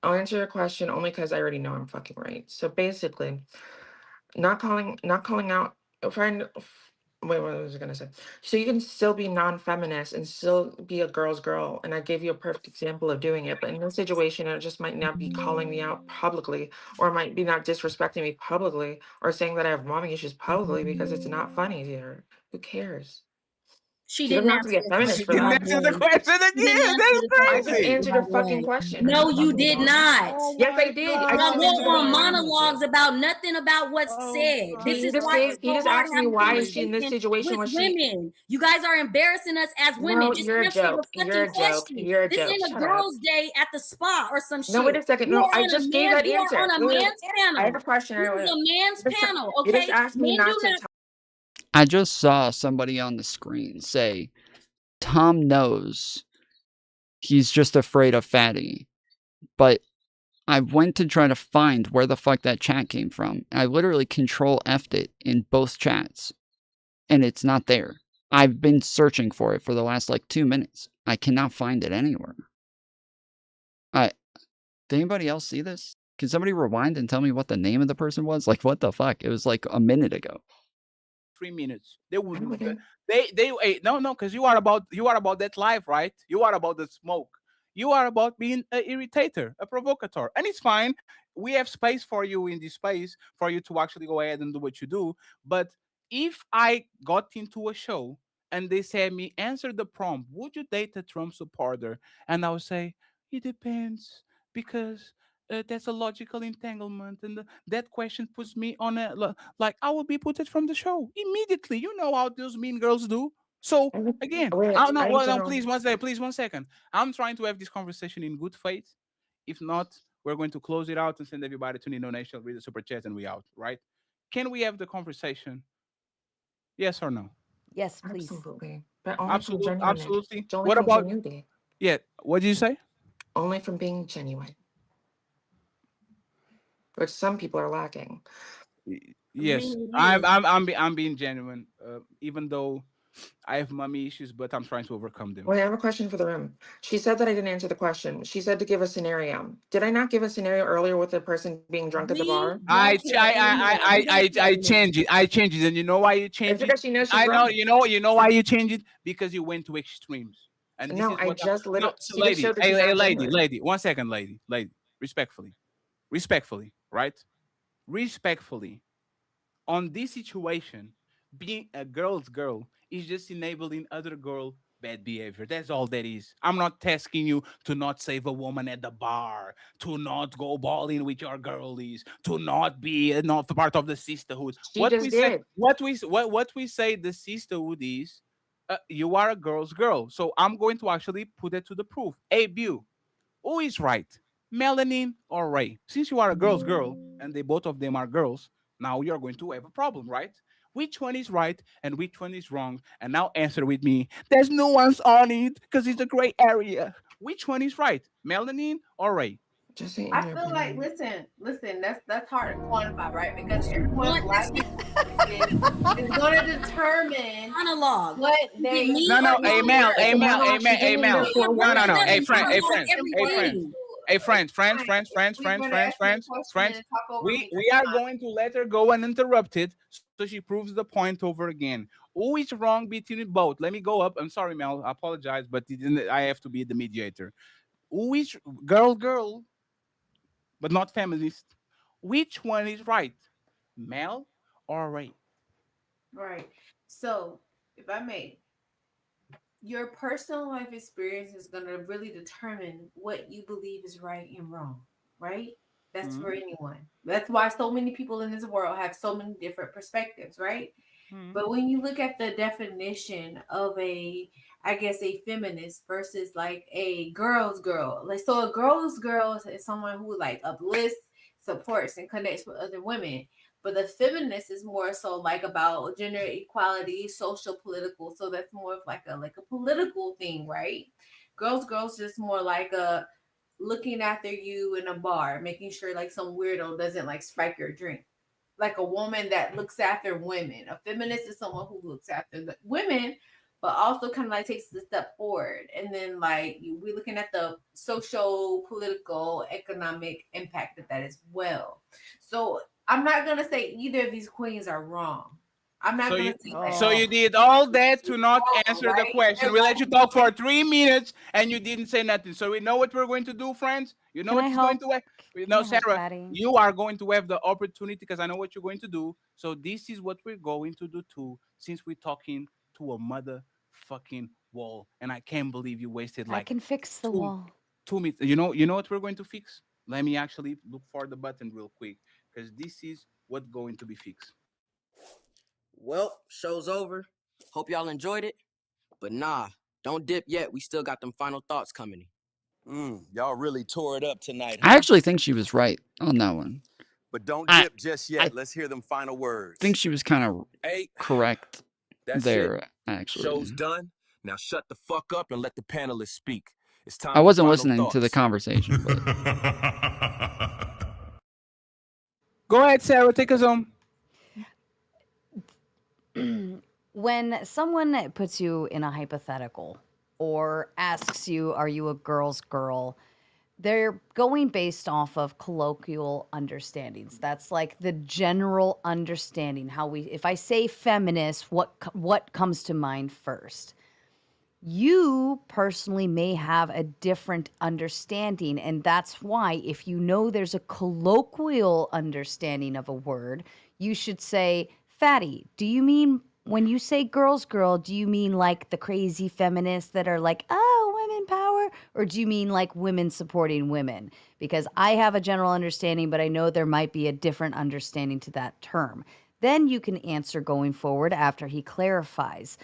I'll answer your question only because I already know I'm fucking right. So basically, not calling out find wait, what was I gonna say? So you can still be non-feminist and still be a girl's girl. And I gave you a perfect example of doing it. But in this situation, it just might not be calling me out publicly, or might be not disrespecting me publicly, or saying that I have mommy issues publicly because it's not funny to her. Who cares? She She doesn't didn't have to be answer a the feminist question, for You by that. the answer the way. question She didn't again. answer the I That's just question, crazy. answered by a the fucking way. question. Are No, you you fucking did dumb? not. Yes, I did. I Y'all just go answered it in on my own monologues language. about nothing about what's said. This He is just why gave. it's He so just hard asked to me have a why is she in this conversation situation with when she. women. You guys are embarrassing us as women. No, Just you're a answer the joke. You're fucking a joke. question. You're a This joke. ain't a Shut up. girls' day at the spa or some No, wait shit. a second. No, I just gave that You are answer. on a Wait, man's I have a panel. question. This is a man's panel, You just okay? asked me Men not do to. not. I just saw somebody on the screen say, Tom knows he's just afraid of Fatty. But I went to try to find where the fuck that chat came from. I literally control F'd it in both chats. And it's not there. I've been searching for it for the last like 2 minutes. I cannot find it anywhere. Did anybody else see this? Can somebody rewind and tell me what the name of the person was? Like, what the fuck? It was like a minute ago. 3 minutes. They would. Okay. Hey, no, because you are about that life, right? You are about the smoke. You are about being an irritator, a provocateur, and it's fine. We have space for you in this space for you to actually go ahead and do what you do. But if I got into a show and they said me answer the prompt, would you date a Trump supporter? And I would say it depends because that's a logical entanglement, and that question puts me on like I will be put from the show immediately. You know how those mean girls do. So again, Wait, I don't know. I need Well, to no, know. please 1 second. I'm trying to have this conversation in good faith. If not, we're going to close it out and send everybody to Nino Nation, read the super chat, and we out. Right? Can we have the conversation? Yes or no? Yes, please. Absolutely. But only from Absolutely, genuine. absolutely. Only What from about? genuinity. Yeah. What did you say? Only from being genuine. Which some people are lacking. Yes, I'm being genuine. Even though I have mommy issues, but I'm trying to overcome them. Wait, I have a question for the room. She said that I didn't answer the question. She said to give a scenario. Did I not give a scenario earlier with the person being drunk at the bar? I change it. I change it, and you know why you change It's it? because she knows she's I know wrong. you know why you change it because you went to extremes, and this No, is I what just no. literally. So, She just lady, showed that she's not genuine. lady, 1 second, lady, respectfully, right? Respectfully, on this situation, being a girl's girl is just enabling other girl bad behavior. That's all that is. I'm not asking you to not save a woman at the bar, to not go balling with your girlies, to not be not part of the sisterhood. She just did. What we say the sisterhood is. You are a girl's girl, so I'm going to actually put it to the proof. Hey, Bu, who is right, Melanin or Ray? Since you are a girl's girl and they both of them are girls, now you're going to have a problem, right? Which one is right and which one is wrong? And now answer with me. There's nuance on it because it's a gray area. Which one is right, Melanin or Ray? Just say I feel like listen. That's hard to quantify, right? Because everyone's life is going to determine monologue. what they. No, hey Mel, hey Mel, hey Mel, hey Mel. No. Hey friend, hey friend, hey friend. Hey friends. We are going to let her go uninterrupted so she proves the point over again. Who is wrong between both? Let me go up. I'm sorry, Mel. I apologize, but I have to be the mediator. Who is girl but not feminist. Which one is right, male or right? Right. So, if I may, your personal life experience is going to really determine what you believe is right and wrong, right? That's for anyone. That's why so many people in this world have so many different perspectives, right? But when you look at the definition of I guess, a feminist versus like a girl's girl, like, so a girl's girl is someone who like uplifts, supports, and connects with other women. But the feminist is more so like about gender equality, social, political. So that's more of like a political thing, right? Girls just more like a looking after you in a bar, making sure like some weirdo doesn't like spike your drink. Like a woman that looks after women. A feminist is someone who looks after the women, but also kind of like takes the step forward. And then like we're looking at the social, political, economic impact of that as well. So I'm not gonna say either of these queens are wrong. I'm not So gonna you, say like so you did all that to not answer the right? question. We let you talk for 3 minutes and you didn't say nothing. So we know what we're going to do, friends. You know Can what I is going help? to happen. Can No, I help Sarah, Patty? you are going to have the opportunity because I know what you're going to do. So this is what we're going to do too, since we're talking to a motherfucking wall, and I can't believe you wasted I like can fix the two wall. 2 minutes. You know what we're going to fix? Let me actually look for the button real quick because this is what's going to be fixed. Well, show's over. Hope y'all enjoyed it. But nah, don't dip yet. We still got them final thoughts coming. Y'all really tore it up tonight, I huh? actually think she was right on that one. But don't I dip just I yet. Let's hear them final words. think she was kind of Hey, correct that's there, it. actually. Show's done. Now shut the fuck up and let the panelists speak. It's time I for wasn't final listening to the thoughts. conversation, but Go ahead, Sarah. Take us home. When someone puts you in a hypothetical or asks you, are you a girl's girl? They're going based off of colloquial understandings. That's like the general understanding. If I say feminist, what comes to mind first? You personally may have a different understanding, and that's why if you know there's a colloquial understanding of a word, you should say, fatty, do you mean when you say girl's girl, do you mean like the crazy feminists that are like, oh, women power? Or do you mean like women supporting women? Because I have a general understanding, but I know there might be a different understanding to that term. Then you can answer going forward after he clarifies.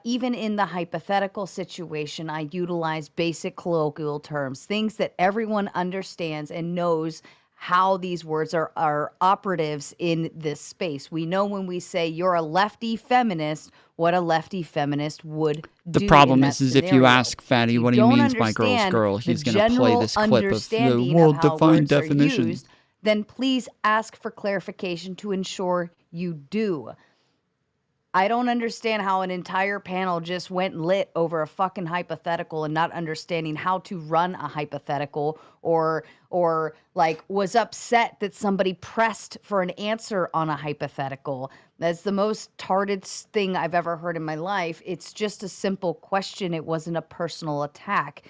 Even in the hypothetical situation, I utilize basic colloquial terms, things that everyone understands and knows how these words are operatives in this space. We know when we say you're a lefty feminist, what a lefty feminist would the do in problem that is if you scenario. ask Fatty You what he don't means by girl's understand girl, the he's going to play general this clip of the understanding of how well-defined words are definition. used, then please ask for clarification to ensure you do. I don't understand how an entire panel just went lit over a fucking hypothetical and not understanding how to run a hypothetical or like was upset that somebody pressed for an answer on a hypothetical. That's the most tarded thing I've ever heard in my life. It's just a simple question. It wasn't a personal attack.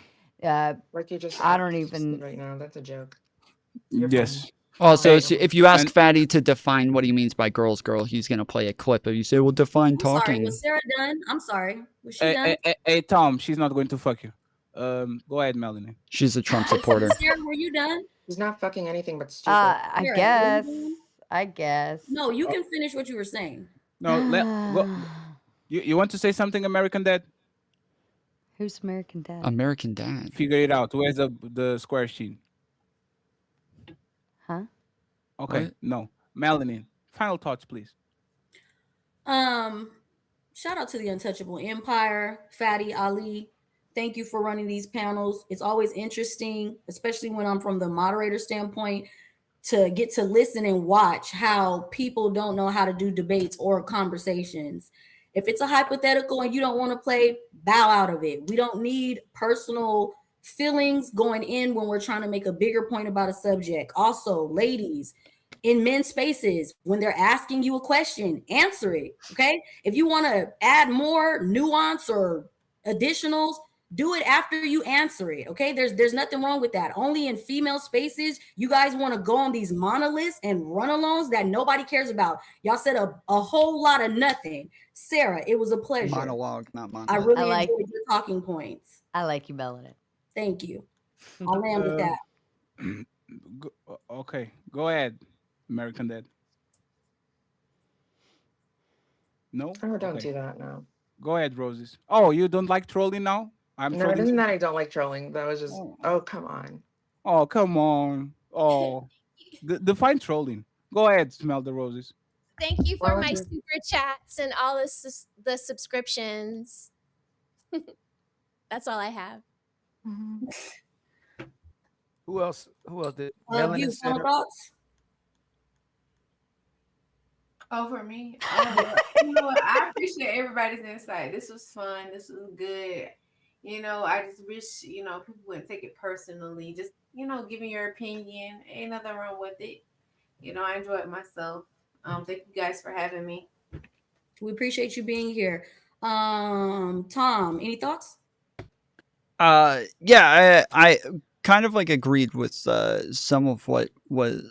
Like you just I don't asked even. right now. That's a joke. Yes. Also, Hey, if you ask and Fatty to define what he means by girl's girl, he's going to play a clip of you say, well, define I'm sorry. talking. Was Sarah done? I'm sorry. Was she hey, done? hey, Tom, she's not going to fuck you. Go ahead, Melanie. She's a Trump supporter. Sarah, were you done? He's not fucking anything but stupid. I Sarah, were you guess. done? I guess. No, you can finish what you were saying. No, go. You want to say something, American Dad? Who's American Dad? American Dad. Figure it out. Where's the square sheet? Huh? Okay, What? no. Melanie, final thoughts, please. Shout out to the Untouchable Empire, Fatty Ali. Thank you for running these panels. It's always interesting, especially when I'm from the moderator standpoint, to get to listen and watch how people don't know how to do debates or conversations. If it's a hypothetical and you don't want to play, bow out of it. We don't need personal feelings going in when we're trying to make a bigger point about a subject. Also, ladies, in men's spaces, when they're asking you a question, answer it. Okay. If you want to add more nuance or additionals, Do it after you answer it. Okay. There's nothing wrong with that. Only in female spaces, you guys want to go on these monoliths and run alongs that nobody cares about. Y'all said a whole lot of nothing. Sarah, it was a pleasure. Monologue, not monologue. I really enjoyed your talking points. I like you, Melanin. Thank you. I'll land with that. Okay, go ahead, American Dad. No? Oh, don't do that now. Go ahead, Roses. Oh, you don't like trolling now? No, it isn't that I don't like trolling. That was just, oh come on. Oh, come on. Oh, define trolling. Go ahead, smell the roses. Thank you for my super chats and all the subscriptions. That's all I have. Who else? Who else did? You, final thoughts? Oh, for me, you know what? I appreciate everybody's insight. This was fun. This was good. You know, I just wish, you know, people wouldn't take it personally. Just, you know, giving your opinion. Ain't nothing wrong with it. You know, I enjoyed myself. Thank you guys for having me. We appreciate you being here. Tom, any thoughts? Yeah, I kind of like agreed with some of what was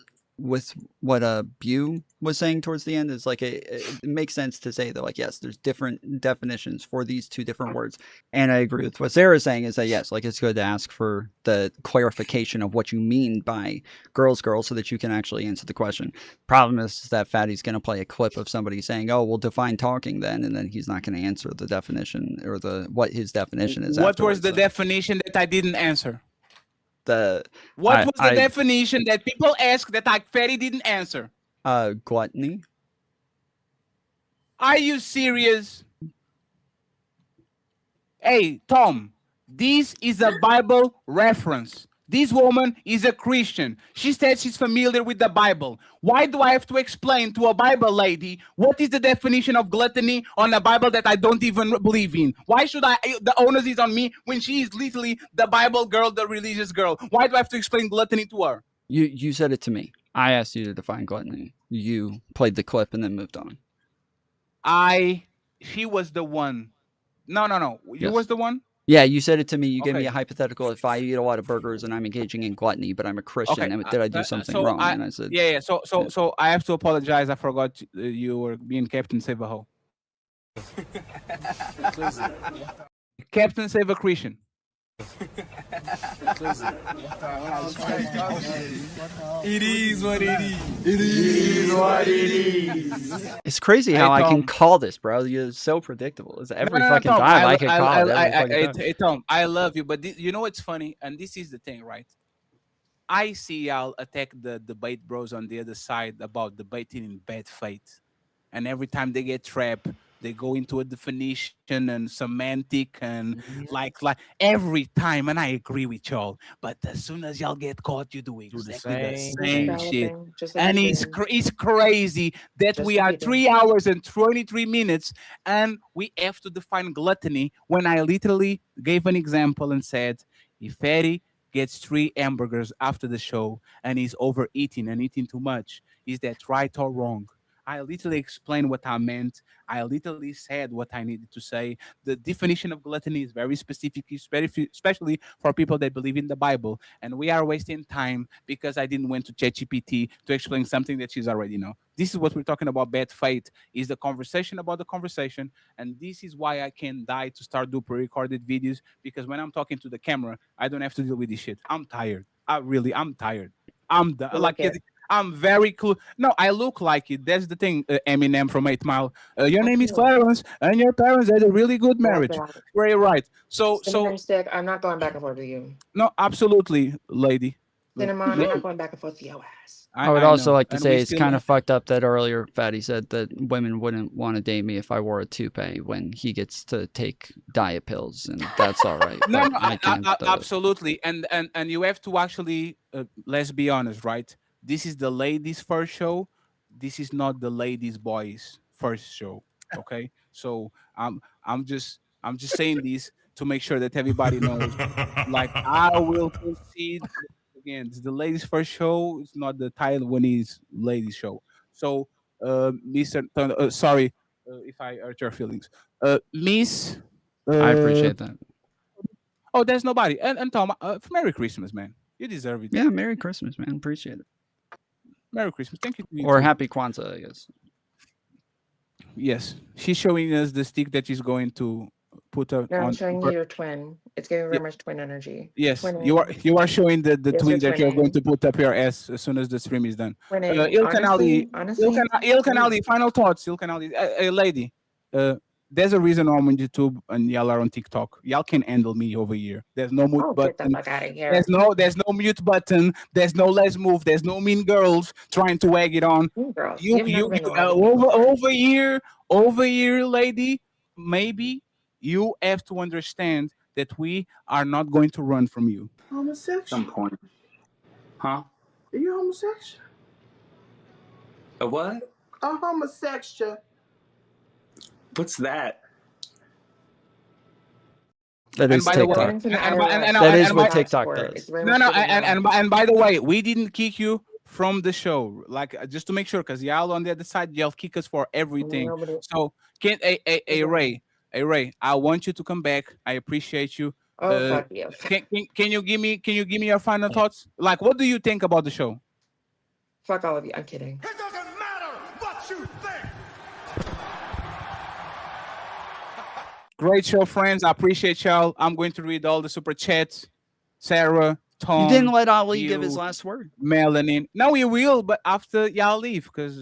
with what Bu was saying towards the end. Is like it makes sense to say that, like, yes, there's different definitions for these two different words, and I agree with what Sarah's saying is that yes, like, it's good to ask for the clarification of what you mean by girls so that you can actually answer the question. Problem is that Fatty's going to play a clip of somebody saying, oh, well, define talking then, and then he's not going to answer the definition or what his definition is. What was the definition that I didn't answer? What was the definition that people asked that Fatty didn't answer? Gluttony. Are you serious? Hey, Tom, this is a Bible reference. This woman is a Christian. She said she's familiar with the Bible. Why do I have to explain to a Bible lady what is the definition of gluttony on a Bible that I don't even believe in? Why should the onus is on me when she is literally the Bible girl, the religious girl? Why do I have to explain gluttony to her? You said it to me. I asked you to define gluttony. You played the clip and then moved on. She was the one. No. You was the one? Yeah, you said it to me. You gave me a hypothetical. If I eat a lot of burgers and I'm engaging in gluttony, but I'm a Christian, did I do something wrong? And I said, yeah. So I have to apologize. I forgot you were being Captain Save a Ho. Captain Save a Christian. It is what it is. It is what it is. It's crazy how I can call this, bro. You're so predictable. It's every fucking Tom, time I can call it. Hey, Tom, I love you, but you know what's funny? And this is the thing, right? I see y'all attack the debate bros on the other side about debating in bad faith. And every time they get trapped, they go into a definition and semantic and like every time, and I agree with y'all. But as soon as y'all get caught, you do exactly the same shit. And it's crazy that we are 3 hours and 23 minutes and we have to define gluttony when I literally gave an example and said, if Eddie gets 3 hamburgers after the show and he's overeating and eating too much, is that right or wrong? I literally explained what I meant. I literally said what I needed to say. The definition of gluttony is very specific, especially for people that believe in the Bible. And we are wasting time because I didn't went to ChatGPT to explain something that she's already know. This is what we're talking about. Bad faith is the conversation about the conversation. And this is why I can die to start do pre-recorded videos, because when I'm talking to the camera, I don't have to deal with this shit. I'm tired. I'm tired. I'm very cool. No, I look like it. That's the thing, Eminem from 8 Mile. Your name is Clarence, and your parents had a really good marriage. Very right. So Stick, I'm not going back and forth with you. No, absolutely, lady. Cinnamon, I'm not going back and forth with your ass. I would also like to say it's kind of fucked up that earlier Fatty said that women wouldn't want to date me if I wore a toupee when he gets to take diet pills, and that's all right. No, absolutely. And you have to actually, let's be honest, right? This is the ladies' first show. This is not the ladies' boys' first show. Okay, so I'm just saying this to make sure that everybody knows. Like, I will concede again. It's the ladies' first show. It's not the Taiwanese ladies' show. So, Mr. Sorry if I hurt your feelings, Miss. I appreciate that. Oh, there's nobody. And Tom, Merry Christmas, man. You deserve it. Yeah, Merry Christmas, man. Appreciate it. Merry Christmas. Thank you. To you Or too. Happy Kwanzaa, I guess. Yes, she's showing us the stick that she's going to put No, I'm on. showing you your twin. It's giving very much twin energy. Yes, Twinning. you are showing the Yes, twin you're that you're going twinning. to put up your ass as soon as the stream is done. Twinning. Ilkan Ali, Honestly, Ilkan Ali, final thoughts. Ilkan Ali, lady. There's a reason I'm on YouTube and y'all are on TikTok. Y'all can handle me over here. There's no mute oh, get the button. fuck out of here. There's no mute button. There's no let's move. There's no mean girls trying to wag it on. Mean girls. You've never been lied to Over here, lady. Maybe you have to understand that we are not going to run from you. Homosexual. Some point. Huh? Are you homosexual? A what? A homosexual. What's that? That is by the way, TikTok. and That is what by- TikTok does. and by the way, we didn't kick you from the show. Like just to make sure, because y'all on the other side, y'all kick us for everything. Nobody- So can Ray, I want you to come back. I appreciate you. Oh, fuck you. Can you give me your final thoughts? Like, what do you think about the show? Fuck all of you. I'm kidding. What you think? Great show, friends. I appreciate y'all. I'm going to read all the super chats. Sarah, Tom. You didn't let Ali give his last word. Melanin. No, we will, but after y'all leave, because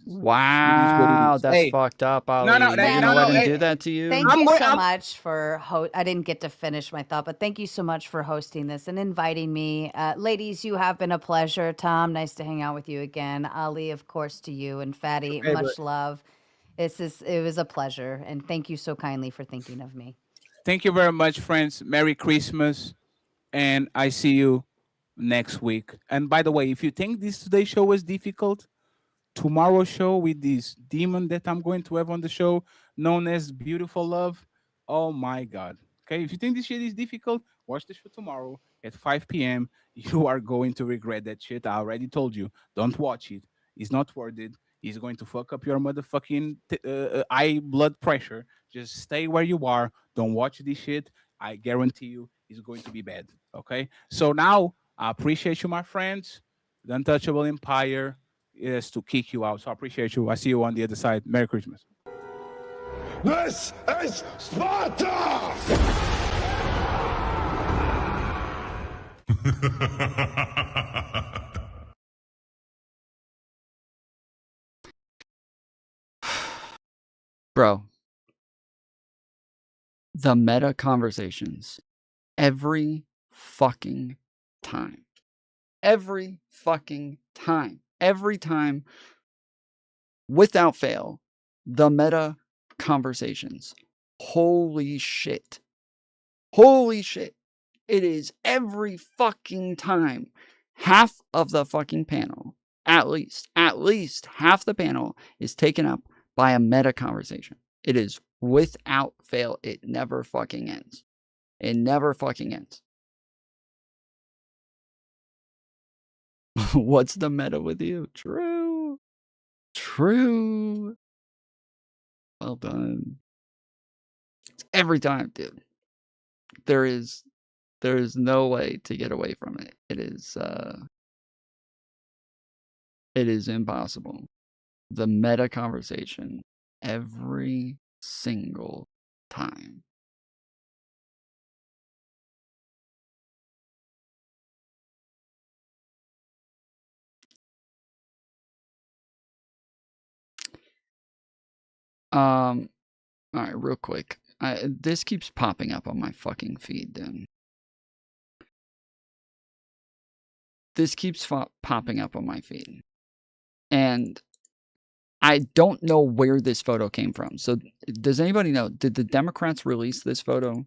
Wow, that's fucked up, Ali. No, You're gonna let him do that to you? Thank you so much for I didn't get to finish my thought, but thank you so much for hosting this and inviting me. Ladies, you have been a pleasure. Tom, nice to hang out with you again. Ali, of course, to you, and Fatty, Okay, much but- love. It was a pleasure, and thank you so kindly for thinking of me. Thank you very much, friends. Merry Christmas, and I see you next week. And by the way, if you think this today's show was difficult, tomorrow's show with this demon that I'm going to have on the show, known as Beautiful Love, oh my God. Okay, if you think this shit is difficult, watch the show tomorrow at 5 p.m. You are going to regret that shit. I already told you. Don't watch it. It's not worth it. It's going to fuck up your motherfucking eye blood pressure. Just stay where you are. Don't watch this shit. I guarantee you it's going to be bad. Okay? So now, I appreciate you, my friends. The Untouchable Empire is to kick you out. So I appreciate you. I see you on the other side. Merry Christmas. This is Sparta! Bro, the meta conversations every fucking time. Every fucking time. Every time, without fail, the meta conversations. Holy shit. Holy shit. It is every fucking time. Half of the fucking panel, at least half the panel is taken up by a meta conversation. It is without fail. It never fucking ends. It never fucking ends. What's the meta with you? True. True. Well done. It's every time, dude. There is no way to get away from it. It is impossible. The meta conversation every single time. All right, real quick. This keeps popping up on my fucking feed, then. This keeps popping up on my feed. And I don't know where this photo came from. So does anybody know? Did the Democrats release this photo?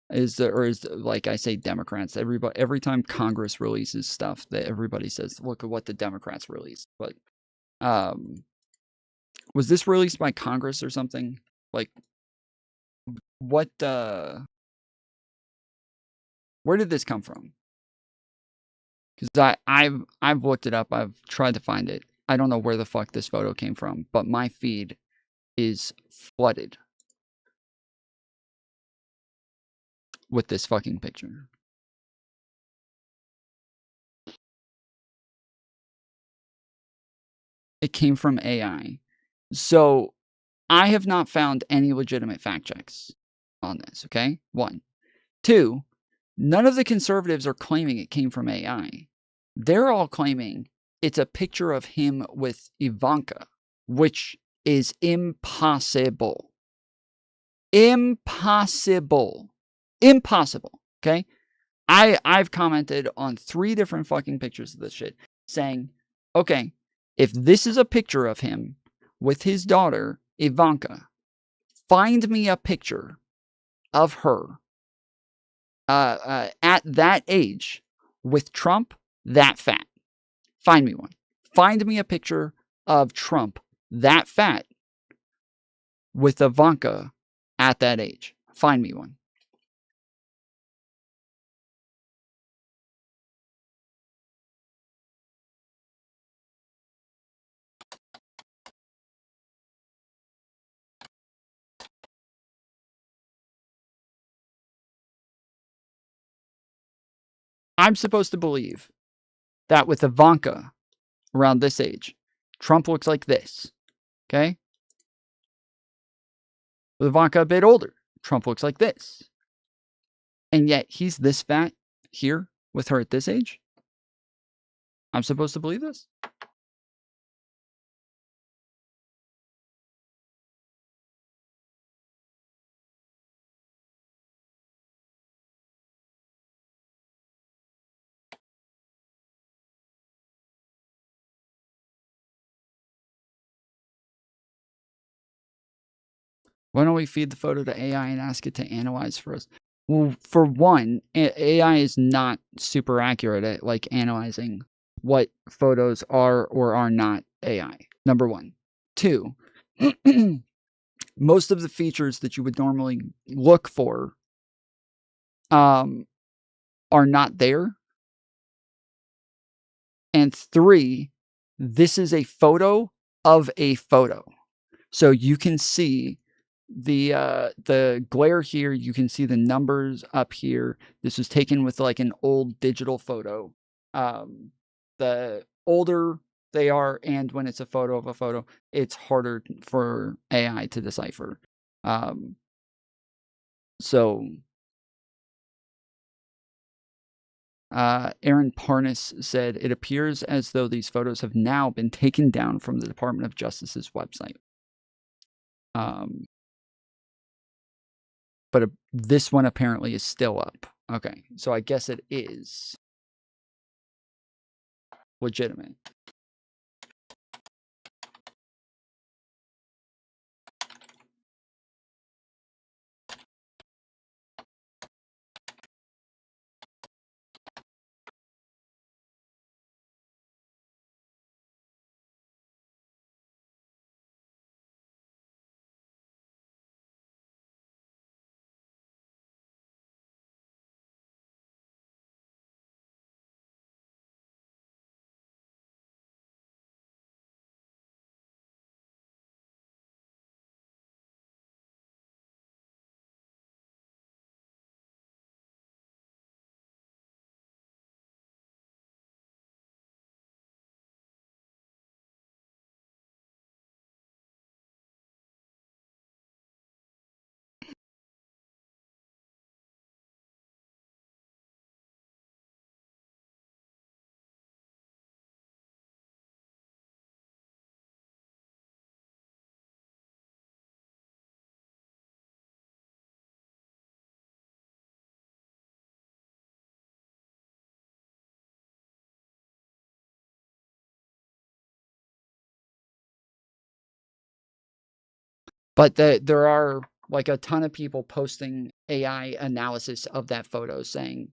Like I say Democrats, every time Congress releases stuff that everybody says, look at what the Democrats released. But was this released by Congress or something? Like what where did this come from? Because I've looked it up, I've tried to find it. I don't know where the fuck this photo came from, but my feed is flooded with this fucking picture. It came from AI. So I have not found any legitimate fact checks on this, okay? 1. 2, none of the conservatives are claiming it came from AI. They're all claiming it's a picture of him with Ivanka, which is impossible. Impossible. Impossible, okay? I've commented on 3 different fucking pictures of this shit saying, okay, if this is a picture of him with his daughter, Ivanka, find me a picture of her at that age with Trump that fat. Find me one. Find me a picture of Trump that fat with Ivanka at that age. Find me one. I'm supposed to believe that with Ivanka around this age, Trump looks like this. Okay? With Ivanka a bit older, Trump looks like this. And yet he's this fat here with her at this age? I'm supposed to believe this? Why don't we feed the photo to AI and ask it to analyze for us? Well, for one, AI is not super accurate at like analyzing what photos are or are not AI. Number 1. 2, most of the features that you would normally look for are not there. And 3, this is a photo of a photo. So you can see the glare here, you can see the numbers up here. This was taken with like an old digital photo. The older they are, and when it's a photo of a photo, it's harder for AI to decipher. So Aaron Parnas said, it appears as though these photos have now been taken down from the Department of Justice's website. But this one apparently is still up. Okay, so I guess it is legitimate. But there are like a ton of people posting AI analysis of that photo saying,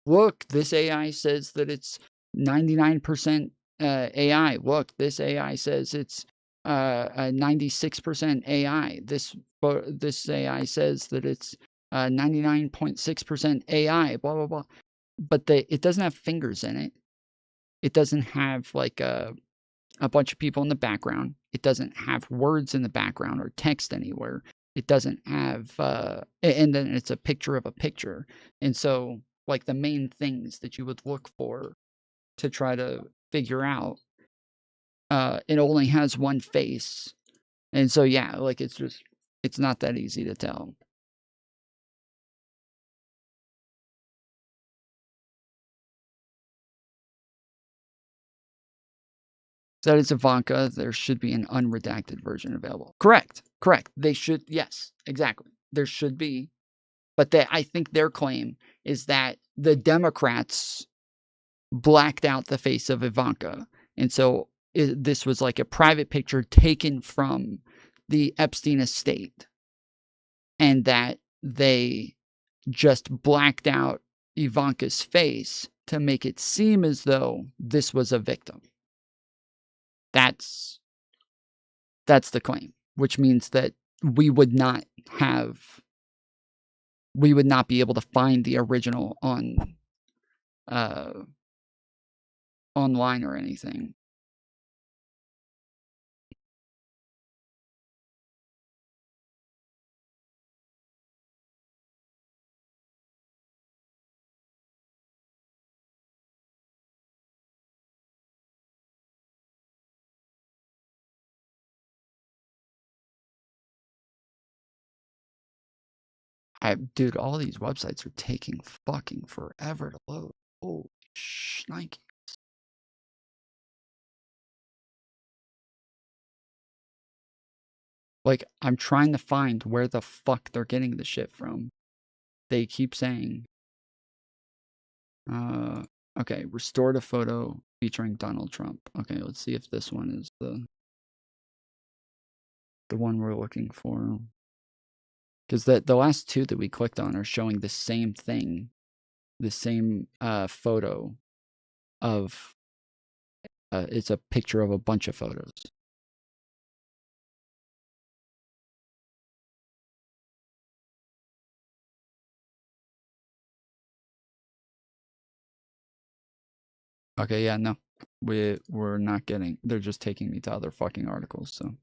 look, this AI says that it's 99% AI. Look, this AI says it's 96% AI. This AI says that it's 99.6% AI, blah, blah, blah. But it doesn't have fingers in it. It doesn't have like a bunch of people in the background. It doesn't have words in the background or text anywhere. it doesn't have, and then it's a picture of a picture. And so, like, the main things that you would look for to try to figure out, it only has one face. And so, yeah, like, it's not that easy to tell. That is Ivanka. There should be an unredacted version available. Correct. They should. Yes, exactly. There should be. But I think their claim is that the Democrats blacked out the face of Ivanka. And so this was like a private picture taken from the Epstein estate. And that they just blacked out Ivanka's face to make it seem as though this was a victim. That's the claim, which means that we would not be able to find the original on online or anything. Dude, all these websites are taking fucking forever to load. Oh, shnikes. Like, I'm trying to find where the fuck they're getting the shit from. They keep saying, okay, restored a photo featuring Donald Trump. Okay, let's see if this one is the one we're looking for. Because the last two that we clicked on are showing the same thing, the same photo of, it's a picture of a bunch of photos. Okay, yeah, no. We're not getting, they're just taking me to other fucking articles, so.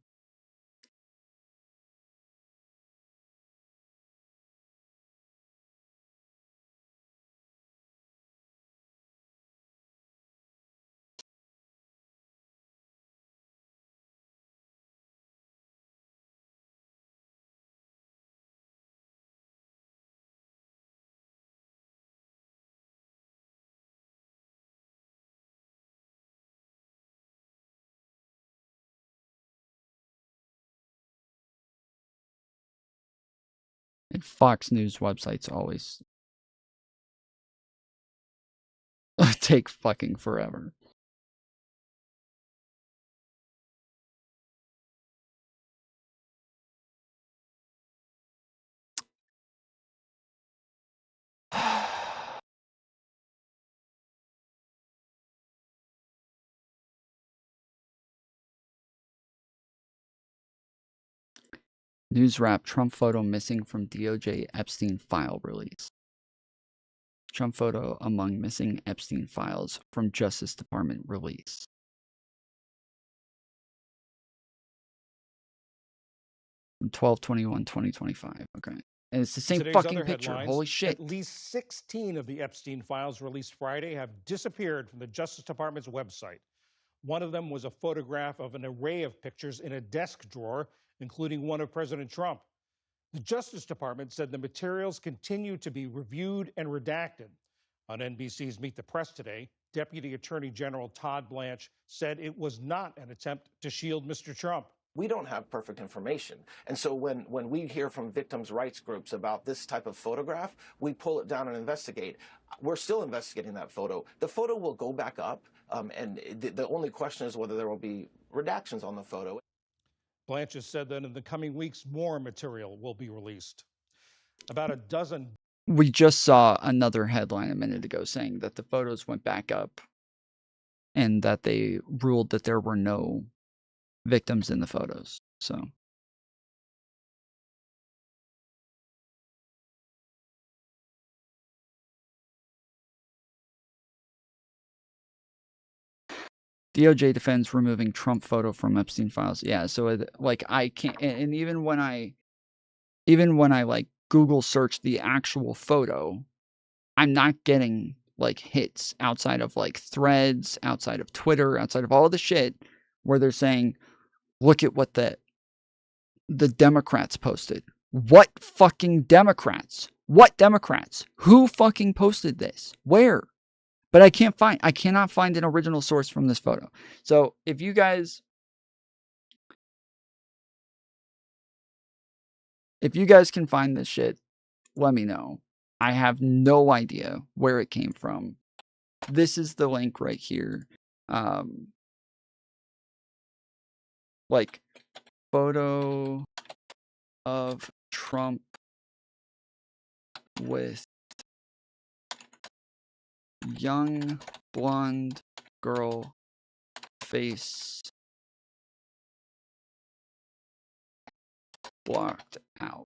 And Fox News websites always take fucking forever. News wrap, Trump photo missing from DOJ Epstein file release. Trump photo among missing Epstein files from Justice Department release. From 12/21/2025. Okay. And it's the same Today's fucking other picture. headlines, Holy shit. At least 16 of the Epstein files released Friday have disappeared from the Justice Department's website. One of them was a photograph of an array of pictures in a desk drawer, including one of President Trump. The Justice Department said the materials continue to be reviewed and redacted. On NBC's Meet the Press today, Deputy Attorney General Todd Blanche said it was not an attempt to shield Mr. Trump. We don't have perfect information. And so when we hear from victims' rights groups about this type of photograph, we pull it down and investigate. We're still investigating that photo. The photo will go back up, and the only question is whether there will be redactions on the photo. Blanche has said that in the coming weeks, more material will be released. About a dozen. We just saw another headline a minute ago saying that the photos went back up and that they ruled that there were no victims in the photos. So DOJ defends removing Trump photo from Epstein files. Yeah, so like I can't, and even when I even when I like Google search the actual photo, I'm not getting like hits outside of like Threads, outside of Twitter, outside of all the shit where they're saying, look at what the Democrats posted. What fucking Democrats? What Democrats? Who fucking posted this? Where? But I cannot find an original source from this photo. So if you guys can find this shit, let me know. I have no idea where it came from. This is the link right here. Like photo of Trump with young blonde girl face blocked out.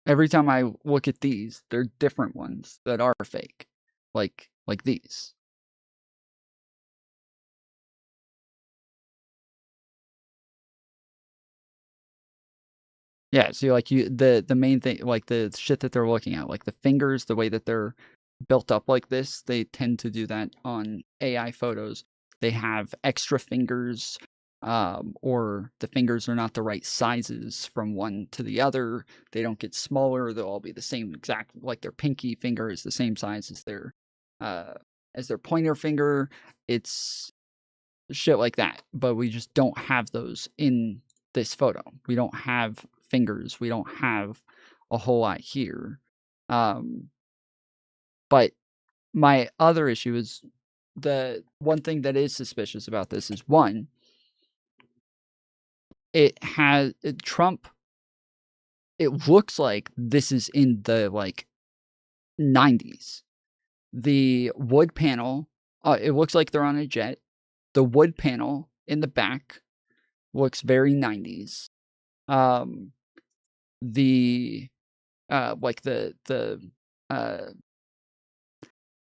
Every time I look at these, they're different ones that are fake. Like these. Yeah, so like the main thing, like the shit that they're looking at, like the fingers, the way that they're built up like this, they tend to do that on AI photos. They have extra fingers, or the fingers are not the right sizes from one to the other. They don't get smaller. They'll all be the same exact, like their pinky finger is the same size as their pointer finger. It's shit like that. But we just don't have those in this photo. We don't have fingers. We don't have a whole lot here. But my other issue is the one thing that is suspicious about this is one, Trump, it looks like this is in the like 90s. The wood panel, it looks like they're on a jet. The wood panel in the back looks very 90s. The like the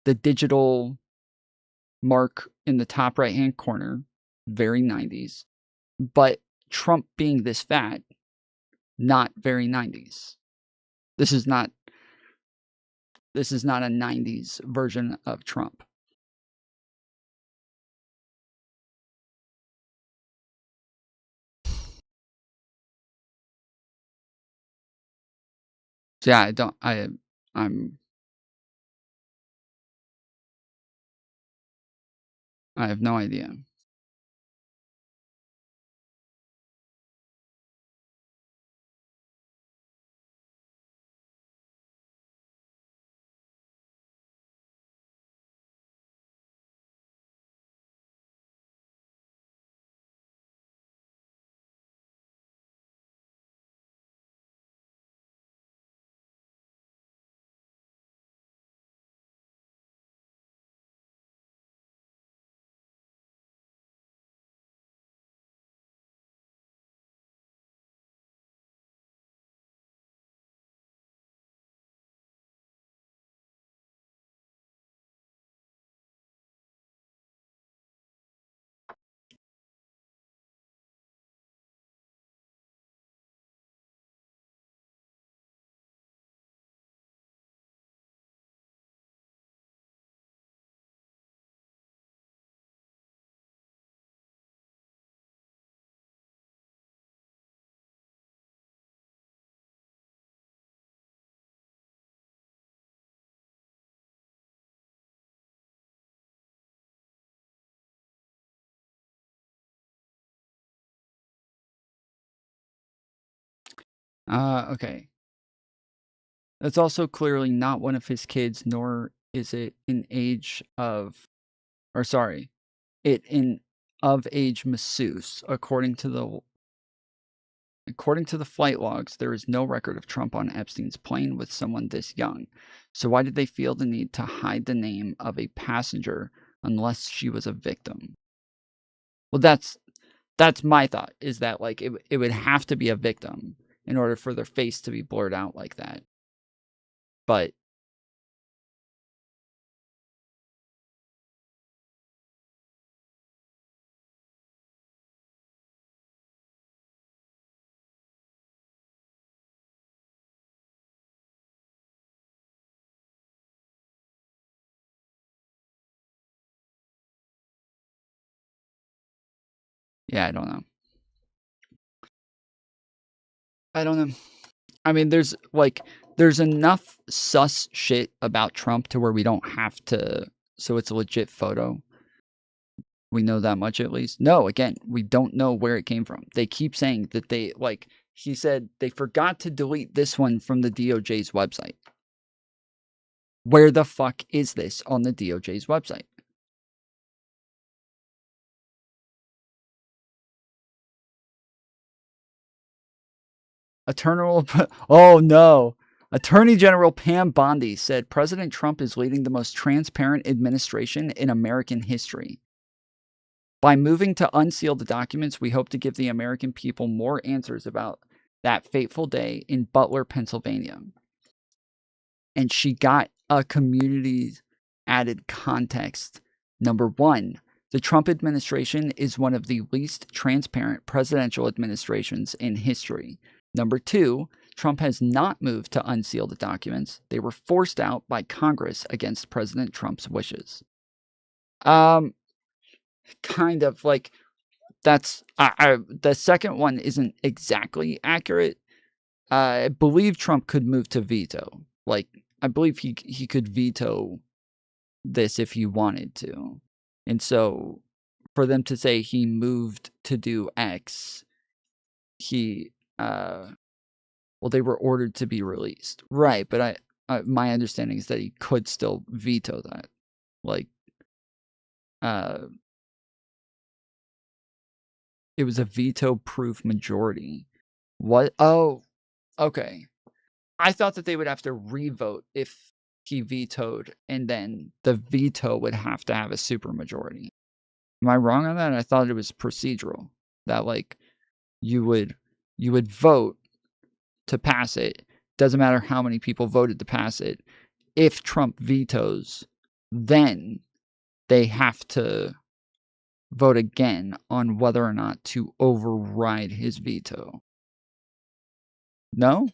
digital mark in the top right hand corner, very 90s. But Trump being this fat, not very 90s. This is not a 90s version of Trump. So yeah, I have no idea. Okay. That's also clearly not one of his kids, nor is it an age of, or sorry, it in of age masseuse. According to the flight logs, there is no record of Trump on Epstein's plane with someone this young. So why did they feel the need to hide the name of a passenger unless she was a victim? Well, that's my thought, is that like it would have to be a victim in order for their face to be blurred out like that. But Yeah, I don't know. I don't know. I mean, there's enough sus shit about Trump to where we don't have to. So it's a legit photo. We know that much at least. No, again, we don't know where it came from. They keep saying that he said they forgot to delete this one from the DOJ's website. Where the fuck is this on the DOJ's website? Oh no. Attorney General Pam Bondi said President Trump is leading the most transparent administration in American history. By moving to unseal the documents, we hope to give the American people more answers about that fateful day in Butler, Pennsylvania. And she got a community added context. Number one, the Trump administration is one of the least transparent presidential administrations in history. Number two, Trump has not moved to unseal the documents. They were forced out by Congress against President Trump's wishes. Kind of like that's the second one isn't exactly accurate. I believe Trump could move to veto. Like I believe he could veto this if he wanted to. And so for them to say he moved to do X, he well, they were ordered to be released. Right, but my understanding is that he could still veto that. Like it was a veto-proof majority. What? Oh, okay. I thought that they would have to revote if he vetoed, and then the veto would have to have a supermajority. Am I wrong on that? I thought it was procedural. That like you would vote to pass it. Doesn't matter how many people voted to pass it. If Trump vetoes, then they have to vote again on whether or not to override his veto. No?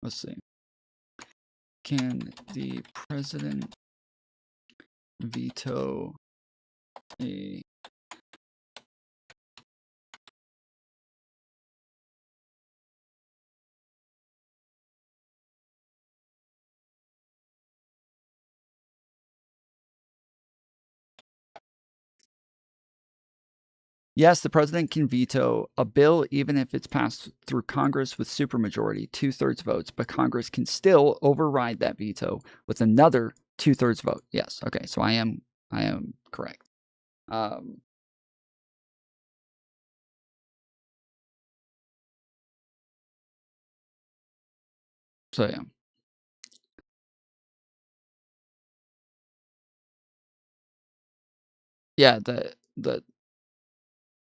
Let's see. Can the president veto a Yes, the president can veto a bill even if it's passed through Congress with supermajority, 2/3 votes, but Congress can still override that veto with another 2/3 vote. Yes. Okay. So I am correct. So yeah. Yeah, the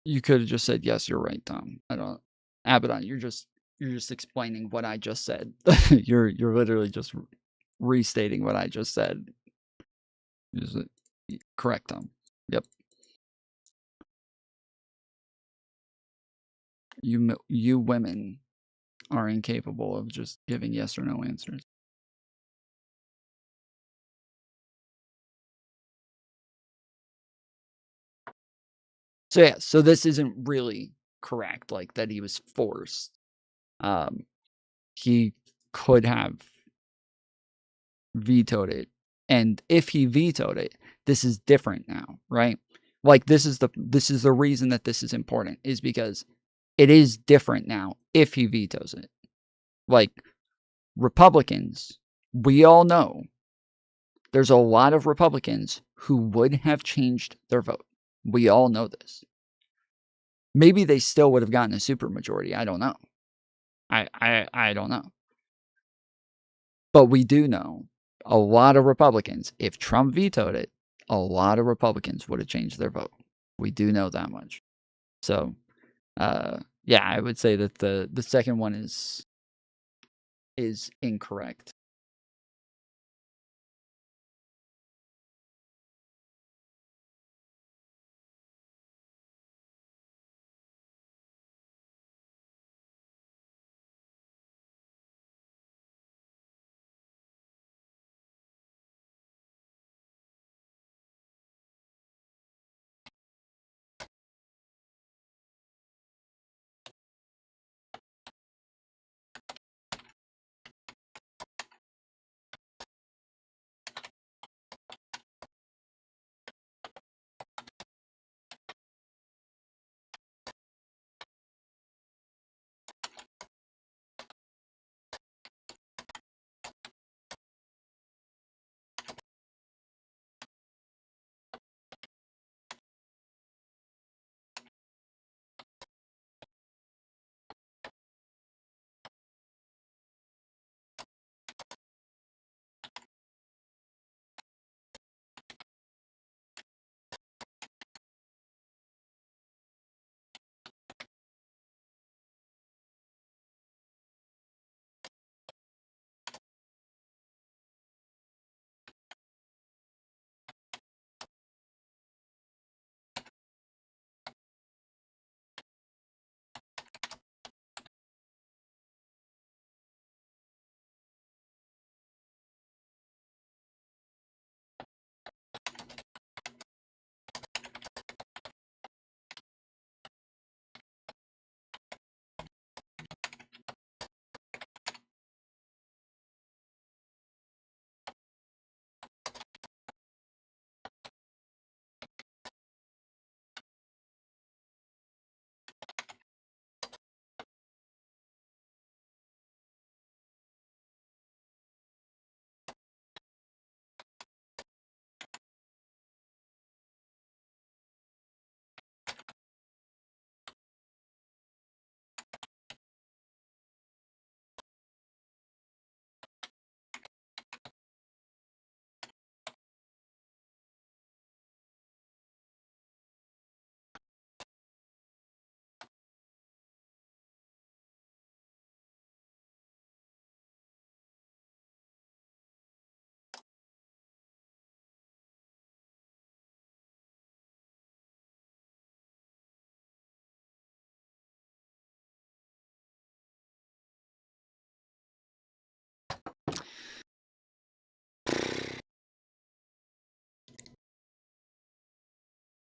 you could have just said yes, you're right, Tom. I don't Abaddon, you're just explaining what I just said. You're literally just restating what I just said. Is it correct, Tom? Yep. You women are incapable of just giving yes or no answers. So yeah, so this isn't really correct, like that he was forced. He could have vetoed it. And if he vetoed it, this is different now, right? Like this is the reason that this is important is because it is different now if he vetoes it. Like Republicans, we all know there's a lot of Republicans who would have changed their vote. We all know this. Maybe they still would have gotten a supermajority. I don't know. I don't know. But we do know a lot of Republicans, if Trump vetoed it, a lot of Republicans would have changed their vote. We do know that much. So, yeah, I would say that the second one is incorrect.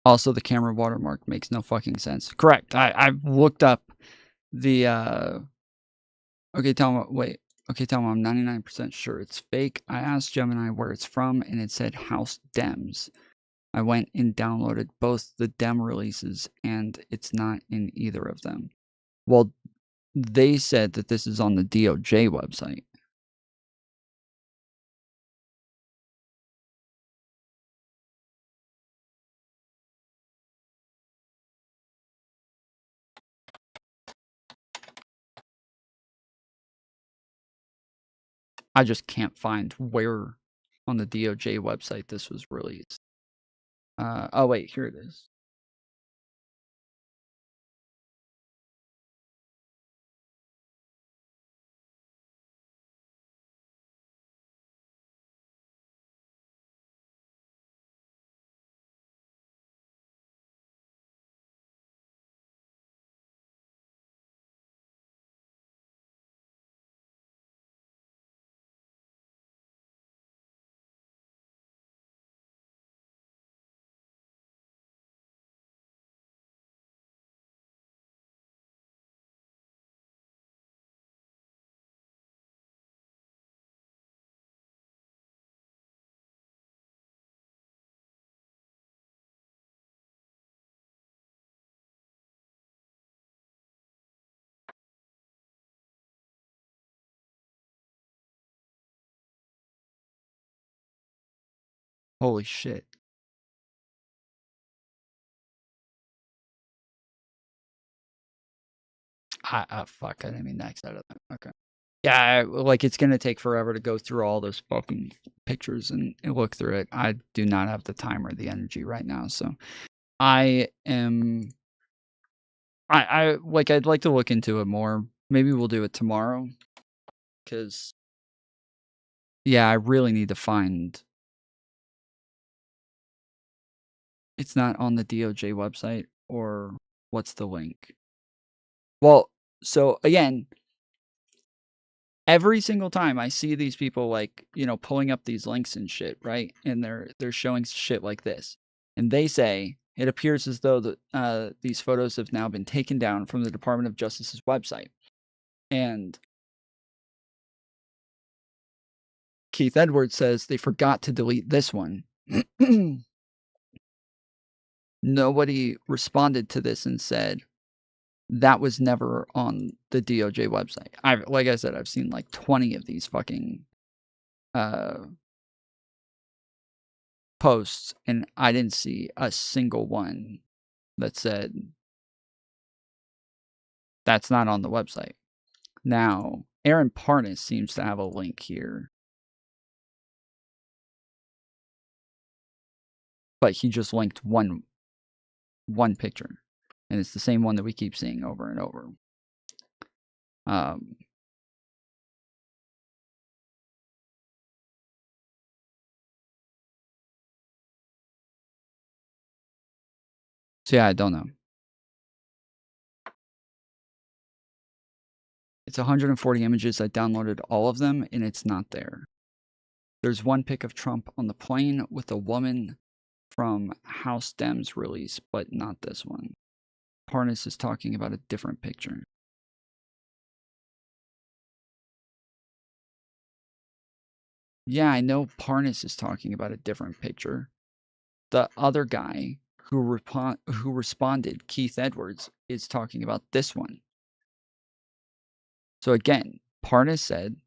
Also, the camera watermark makes no fucking sense. Correct. I've looked up the okay, tell me wait. Okay, tell me I'm 99% sure it's fake. I asked Gemini where it's from and it said House Dems. I went and downloaded both the Dem releases and it's not in either of them. Well, they said that this is on the DOJ website. I just can't find where on the DOJ website this was released. Oh wait, here it is. Holy shit. Fuck, I didn't mean to X out of that. Okay. Yeah, like it's gonna take forever to go through all those fucking pictures and look through it. I do not have the time or the energy right now, so I am. I like. I'd like to look into it more. Maybe we'll do it tomorrow, because yeah, I really need to find. It's not on the DOJ website, or what's the link? Well, so again, every single time I see these people like, pulling up these links and shit, right? And they're showing shit like this. And they say it appears as though these photos have now been taken down from the Department of Justice's website. And Keith Edwards says they forgot to delete this one. Nobody responded to this and said that was never on the DOJ website. Like I said, I've seen like 20 of these fucking posts, and I didn't see a single one that said that's not on the website. Now, Aaron Parnas seems to have a link here, but he just linked one picture, and it's the same one that we keep seeing over and over. So yeah, I don't know. It's 140 images. I downloaded all of them, and it's not there. There's one pic of Trump on the plane with a woman from House Dems release, but not this one. Parnas is talking about a different picture. Yeah, I know Parnas is talking about a different picture. The other guy who responded, Keith Edwards, is talking about this one. So again, Parnas said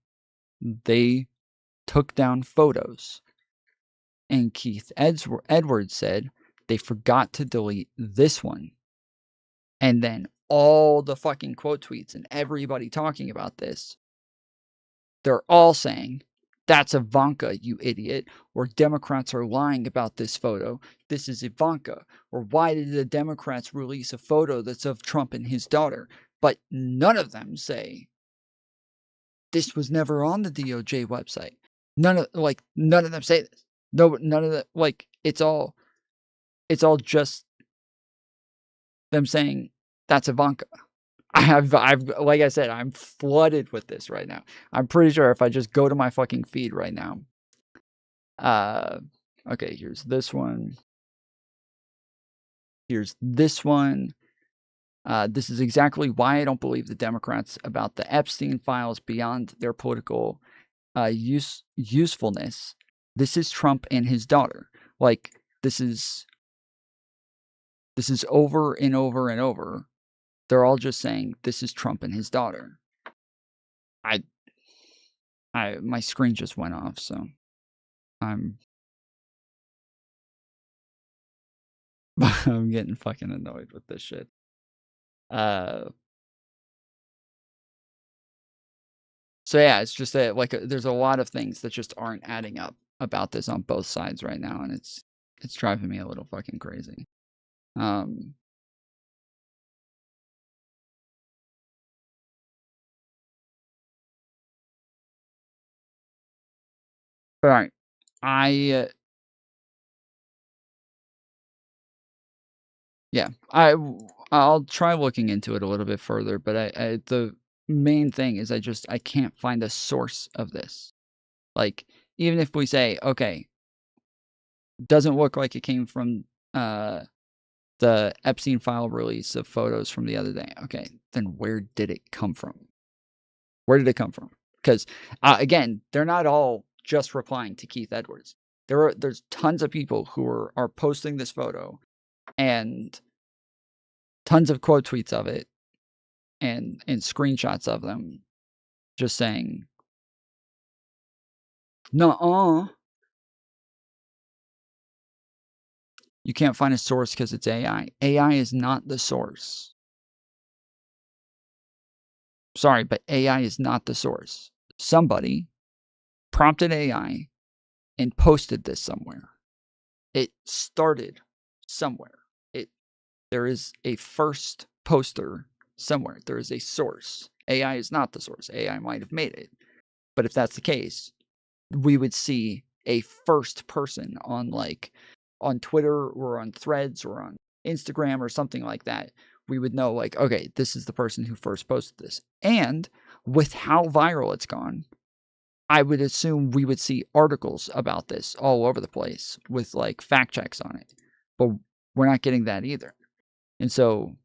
they took down photos. And Keith Edwards said they forgot to delete this one. And then all the fucking quote tweets and everybody talking about this, they're all saying, that's Ivanka, you idiot. Or Democrats are lying about this photo. This is Ivanka. Or why did the Democrats release a photo that's of Trump and his daughter? But none of them say this was never on the DOJ website. None of them say this. No, none of the it's all just them saying that's Ivanka. I've like I said, I'm flooded with this right now. I'm pretty sure if I just go to my fucking feed right now. Okay, here's this one. Here's this one. This is exactly why I don't believe the Democrats about the Epstein files beyond their political usefulness. This is Trump and his daughter. Like, this is over and over and over. They're all just saying this is Trump and his daughter. My screen just went off, so I'm I'm getting fucking annoyed with this shit. So yeah, it's just that like there's a lot of things that just aren't adding up about this on both sides right now, and it's driving me a little fucking crazy. All right, yeah, I'll try looking into it a little bit further, but I the main thing is I can't find a source of this. Like, even if we say, okay, doesn't look like it came from the Epstein file release of photos from the other day. Okay, then where did it come from? Where did it come from? Because again, they're not all just replying to Keith Edwards. There's tons of people who are posting this photo and tons of quote tweets of it and screenshots of them just saying, "Nuh-uh. You can't find a source because it's AI. AI is not the source. Sorry, but AI is not the source. Somebody prompted AI and posted this somewhere. It started somewhere. There is a first poster somewhere. There is a source. AI is not the source. AI might have made it. But if that's the case, we would see a first person on Twitter or on Threads or on Instagram or something like that. We would know like, okay, this is the person who first posted this. And with how viral it's gone, I would assume we would see articles about this all over the place with like fact checks on it. But we're not getting that either. And so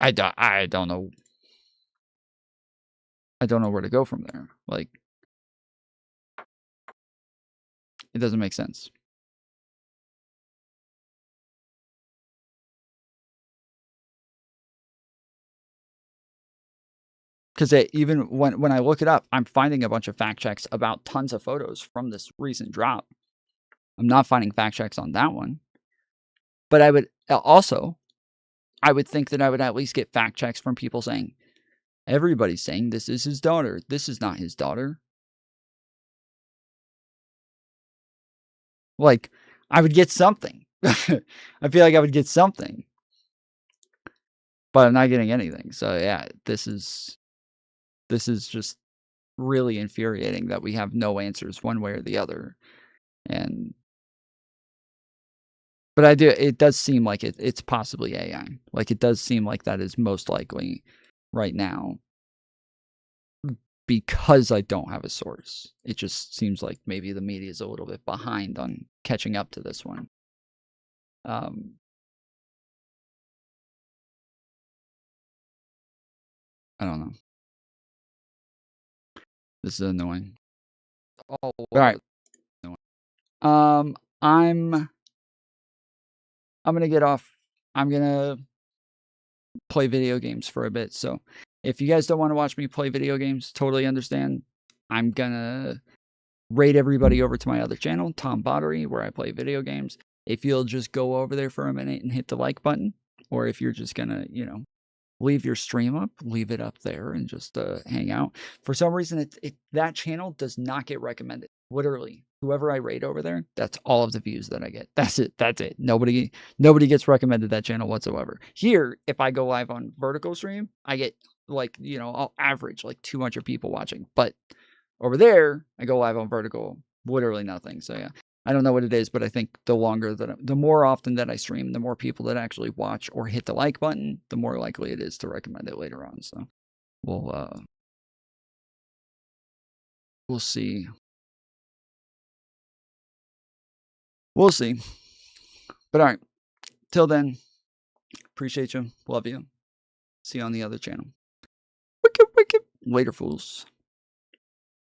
I don't know. I don't know where to go from there. Like, it doesn't make sense. Because even when I look it up, I'm finding a bunch of fact checks about tons of photos from this recent drop. I'm not finding fact checks on that one. But I would think that I would at least get fact checks from people saying, everybody's saying this is his daughter. This is not his daughter. Like, I would get something. I feel like I would get something. But I'm not getting anything. So yeah, this is just really infuriating that we have no answers one way or the other. But it does seem like it's possibly AI. Like, it does seem like that is most likely right now because I don't have a source. It just seems like maybe the media is a little bit behind on catching up to this one. I don't know. This is annoying. All right. I'm gonna get off. I'm gonna play video games for a bit. So if you guys don't want to watch me play video games, totally understand. I'm gonna raid everybody over to my other channel, Tom Bottery, where I play video games. If you'll just go over there for a minute and hit the like button, or if you're just gonna, leave your stream up, leave it up there and just hang out. For some reason, that channel does not get recommended. Literally, whoever I raid over there, that's all of the views that I get. That's it. Nobody gets recommended that channel whatsoever. Here, if I go live on vertical stream, I get I'll average like 200 people watching. But over there, I go live on vertical, literally nothing. So yeah. I don't know what it is, but I think the more often that I stream, the more people that actually watch or hit the like button, the more likely it is to recommend it later on. So we'll see. We'll see. But all right, till then, appreciate you, love you. See you on the other channel. Wicked, wicked. Later, fools.